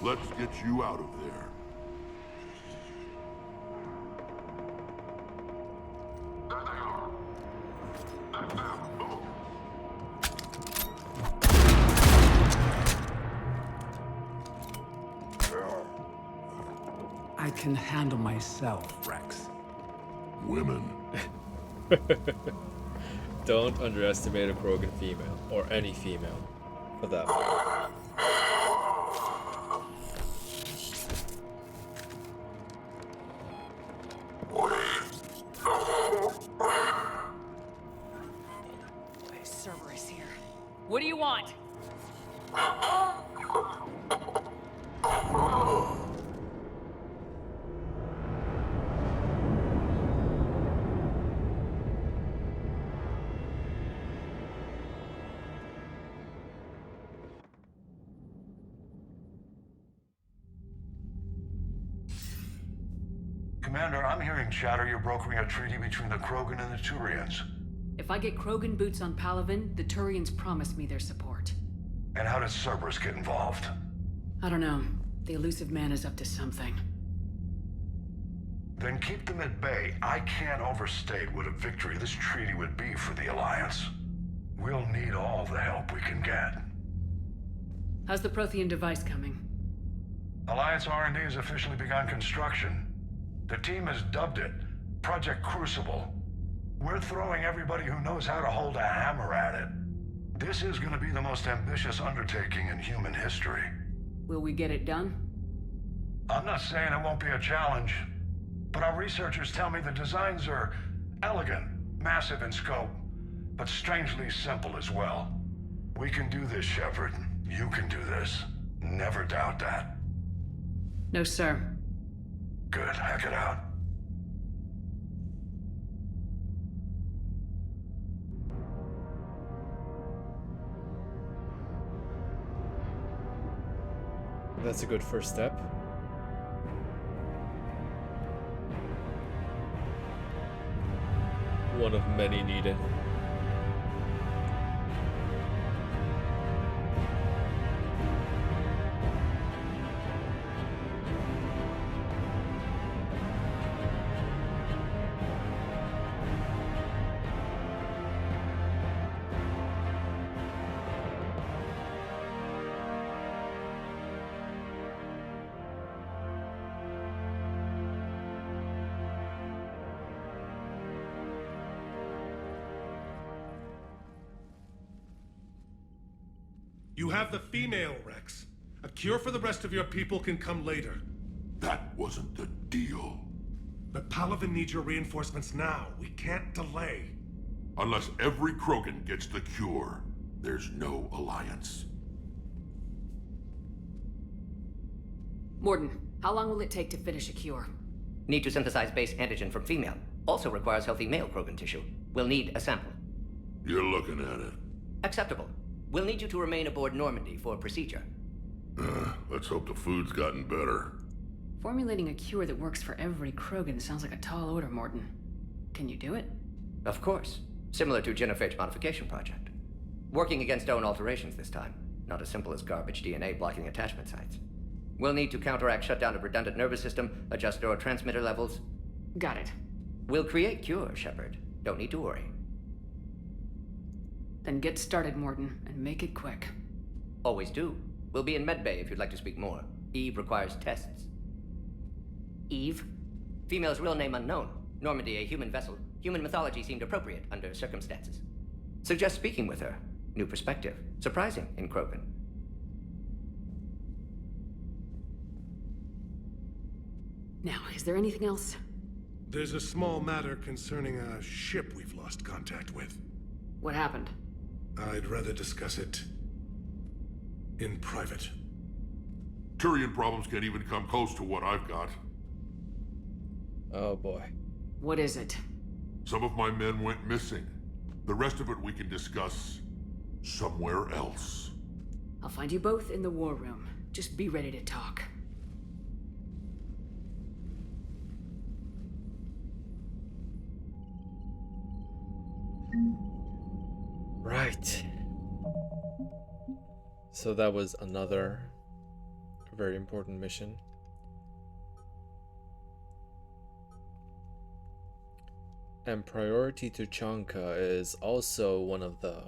Speaker 20: Let's get you out of there.
Speaker 3: I can handle myself, Rex.
Speaker 20: Women.
Speaker 1: Don't underestimate a Krogan female, or any female, for that matter.
Speaker 19: Cerberus here. What do you want?
Speaker 2: Commander, I'm hearing chatter you're brokering a treaty between the Krogan and the Turians.
Speaker 4: If I get Krogan boots on Palaven, the Turians promise me their support.
Speaker 2: And how does Cerberus get involved?
Speaker 4: I don't know. The elusive man is up to something.
Speaker 2: Then keep them at bay. I can't overstate what a victory this treaty would be for the Alliance. We'll need all the help we can get.
Speaker 4: How's the Prothean device coming?
Speaker 2: Alliance R&D has officially begun construction. The team has dubbed it Project Crucible. We're throwing everybody who knows how to hold a hammer at it. This is going to be the most ambitious undertaking in human history.
Speaker 4: Will we get it done?
Speaker 2: I'm not saying it won't be a challenge, but our researchers tell me the designs are elegant, massive in scope, but strangely simple as well. We can do this, Shepard. You can do this. Never doubt that.
Speaker 4: No, sir.
Speaker 2: Good. Hack it out.
Speaker 1: That's a good first step. One of many needed.
Speaker 23: You have the female, Rex. A cure for the rest of your people can come later.
Speaker 20: That wasn't the deal.
Speaker 23: But Palaven needs your reinforcements now. We can't delay.
Speaker 20: Unless every Krogan gets the cure, there's no alliance.
Speaker 4: Morden, how long will it take to finish a cure?
Speaker 6: Need to synthesize base antigen from female. Also requires healthy male Krogan tissue. We'll need a sample.
Speaker 20: You're looking at it.
Speaker 6: Acceptable. We'll need you to remain aboard Normandy for procedure.
Speaker 20: Let's hope the food's gotten better.
Speaker 4: Formulating a cure that works for every Krogan sounds like a tall order, Morden. Can you do it?
Speaker 6: Of course. Similar to genophage modification project. Working against own alterations this time. Not as simple as garbage DNA blocking attachment sites. We'll need to counteract shutdown of redundant nervous system, adjust neurotransmitter levels.
Speaker 4: Got it.
Speaker 6: We'll create cure, Shepard. Don't need to worry.
Speaker 4: Then get started, Morden, and make it quick.
Speaker 6: Always do. We'll be in medbay if you'd like to speak more. Eve requires tests. Eve? Female's real name unknown. Normandy, a human vessel. Human mythology seemed appropriate under circumstances. Suggest speaking with her. New perspective. Surprising in Krogan.
Speaker 4: Now, is there anything else?
Speaker 23: There's a small matter concerning a ship we've lost contact with.
Speaker 4: What happened?
Speaker 23: I'd rather discuss it in private.
Speaker 20: Turian problems can't even come close to what I've got.
Speaker 1: Oh boy.
Speaker 4: What is it?
Speaker 20: Some of my men went missing. The rest of it we can discuss somewhere else.
Speaker 4: I'll find you both in the war room. Just be ready to talk.
Speaker 1: Right. So that was another very important mission. And priority to Chanka is also one of the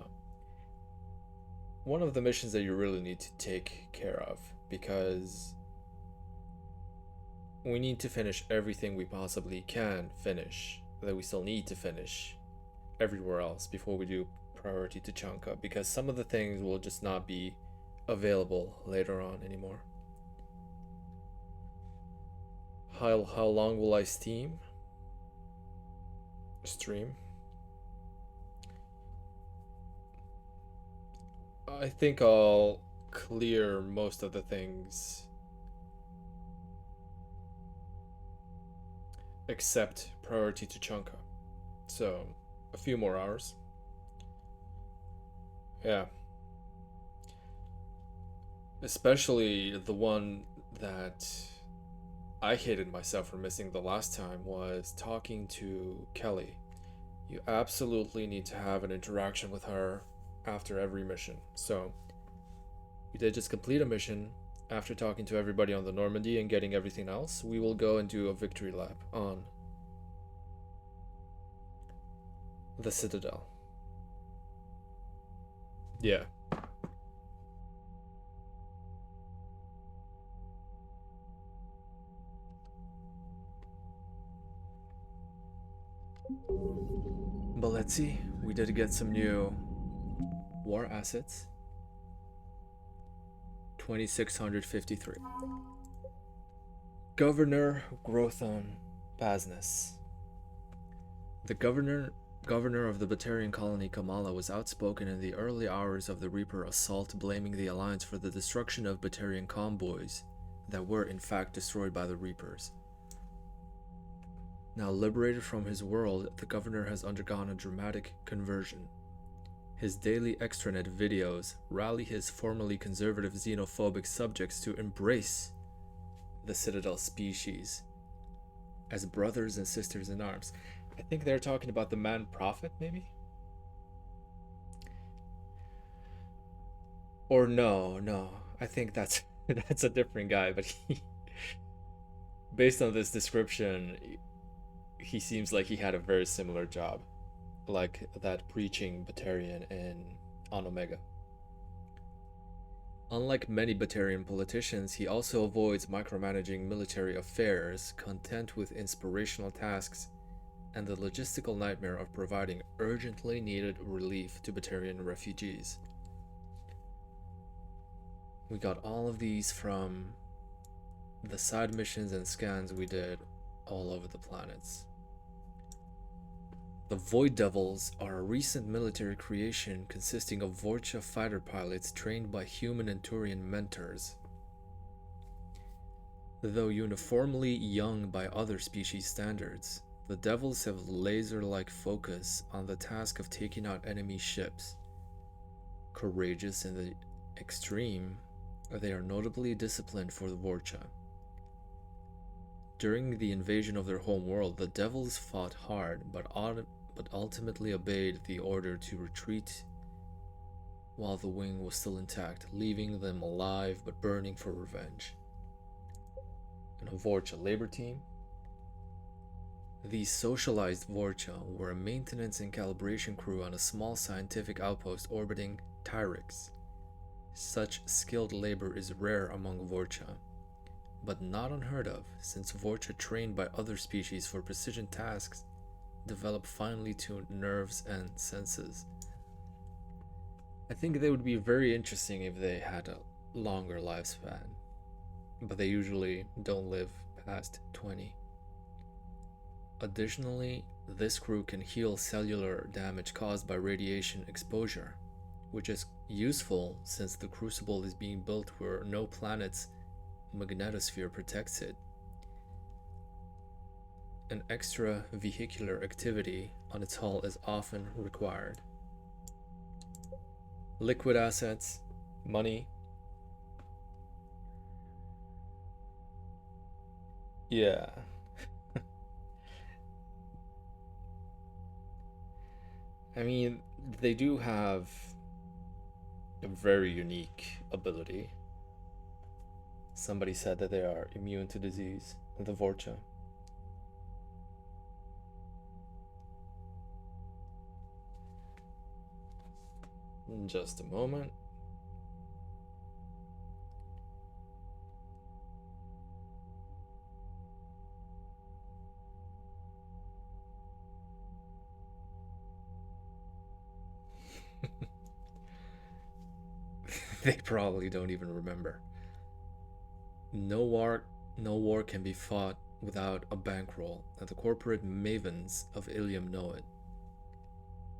Speaker 1: missions that you really need to take care of, because we need to finish everything we possibly can finish, that we still need to finish everywhere else before we do priority to Chanka, because some of the things will just not be available later on anymore. How long will I stream? I think I'll clear most of the things except priority to Chanka. So a few more hours. Yeah. Especially the one that I hated myself for missing the last time was talking to Kelly. You absolutely need to have an interaction with her after every mission. So we did just complete a mission. After talking to everybody on the Normandy and getting everything else, we will go and do a victory lap on the Citadel. Yeah. But let's see, we did get some new war assets. 2653. Governor Grothon Basness. The governor of the Batarian colony Kamala was outspoken in the early hours of the Reaper assault, blaming the Alliance for the destruction of Batarian convoys that were in fact destroyed by the Reapers. Now liberated from his world, the governor has undergone a dramatic conversion. His daily extranet videos rally his formerly conservative xenophobic subjects to embrace the Citadel species as brothers and sisters in arms. I think they're talking about the man prophet, maybe? Or no, I think that's that's a different guy, but based on this description, he seems like he had a very similar job, like that preaching Batarian on Omega. Unlike many Batarian politicians, he also avoids micromanaging military affairs, content with inspirational tasks and the logistical nightmare of providing urgently needed relief to Batarian refugees. We got all of these from the side missions and scans we did all over the planets. The Void Devils are a recent military creation consisting of Vorcha fighter pilots trained by human and Turian mentors. Though uniformly young by other species standards, the Devils have laser-like focus on the task of taking out enemy ships. Courageous in the extreme, they are notably disciplined for the Vorcha. During the invasion of their home world, the Devils fought hard, but ultimately obeyed the order to retreat while the wing was still intact, leaving them alive but burning for revenge. And a Vorcha labor team. These socialized Vorcha were a maintenance and calibration crew on a small scientific outpost orbiting Tyrix. Such skilled labor is rare among Vorcha, but not unheard of, since Vorcha trained by other species for precision tasks develop finely tuned nerves and senses. I think they would be very interesting if they had a longer lifespan, but they usually don't live past 20. Additionally, this crew can heal cellular damage caused by radiation exposure, which is useful since the crucible is being built where no planet's magnetosphere protects it. An extra vehicular activity on its hull is often required. Liquid assets, money. Yeah. I mean, they do have a very unique ability. Somebody said that they are immune to disease, the Vorcha. In just a moment. They probably don't even remember. No war can be fought without a bankroll, and the corporate mavens of Ilium know it.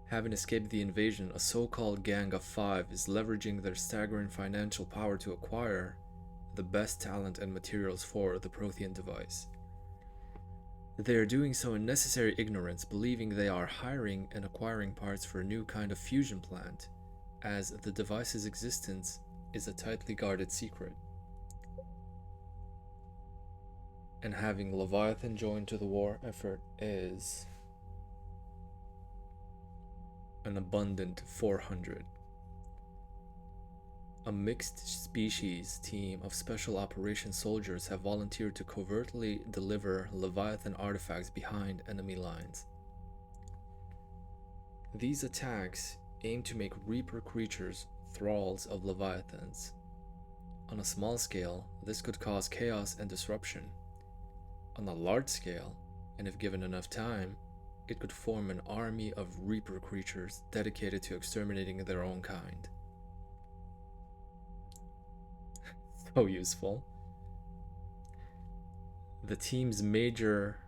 Speaker 1: Having escaped the invasion, a so-called gang of 5 is leveraging their staggering financial power to acquire the best talent and materials for the Prothean device. They are doing so in necessary ignorance, believing they are hiring and acquiring parts for a new kind of fusion plant, as the device's existence is a tightly guarded secret. And having Leviathan join to the war effort is an abundant 400. A mixed species team of special operations soldiers have volunteered to covertly deliver Leviathan artifacts behind enemy lines. These attacks aim to make Reaper creatures thralls of Leviathans. On a small scale, this could cause chaos and disruption. On a large scale, and if given enough time, it could form an army of Reaper creatures dedicated to exterminating their own kind. So useful. The team's major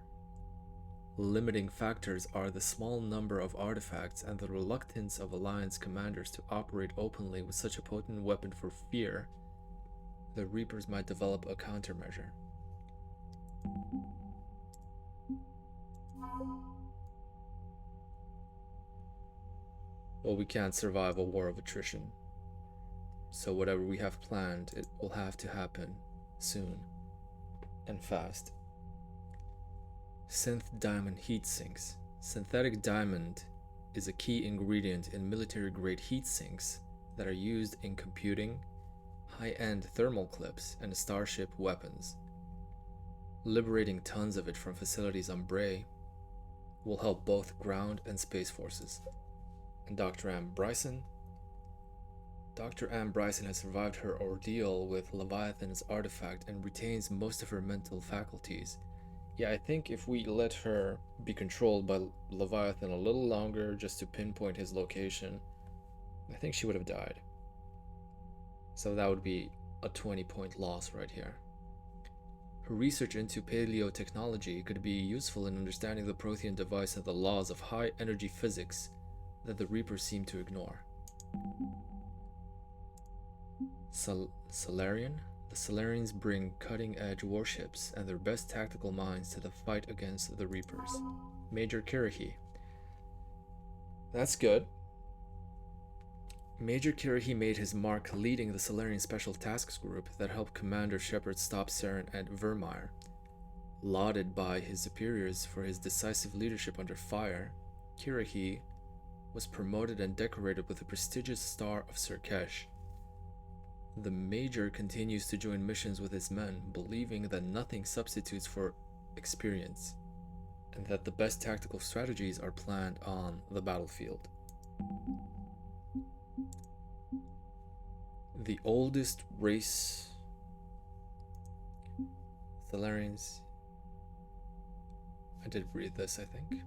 Speaker 1: limiting factors are the small number of artifacts and the reluctance of Alliance commanders to operate openly with such a potent weapon for fear. The Reapers might develop a countermeasure. Well, we can't survive a war of attrition. So whatever we have planned, it will have to happen soon and fast. Synth diamond heat sinks. Synthetic diamond is a key ingredient in military-grade heat sinks that are used in computing, high-end thermal clips, and starship weapons. Liberating tons of it from facilities on Bray will help both ground and space forces. And Dr. Ann Bryson has survived her ordeal with Leviathan's artifact and retains most of her mental faculties. Yeah, I think if we let her be controlled by Leviathan a little longer just to pinpoint his location, I think she would have died. So that would be a 20-point loss right here. Her research into paleotechnology could be useful in understanding the Prothean device and the laws of high-energy physics that the Reapers seem to ignore. Salarian? The Salarians bring cutting-edge warships and their best tactical minds to the fight against the Reapers. Major Kirahi. That's good. Major Kirahi made his mark leading the Salarian Special Tasks Group that helped Commander Shepard stop Saren and Vermeer. Lauded by his superiors for his decisive leadership under fire, Kirahi was promoted and decorated with the prestigious Star of Surkesh. The Major continues to join missions with his men, believing that nothing substitutes for experience, and that the best tactical strategies are planned on the battlefield. The oldest race, Thalarians. I did read this, I think.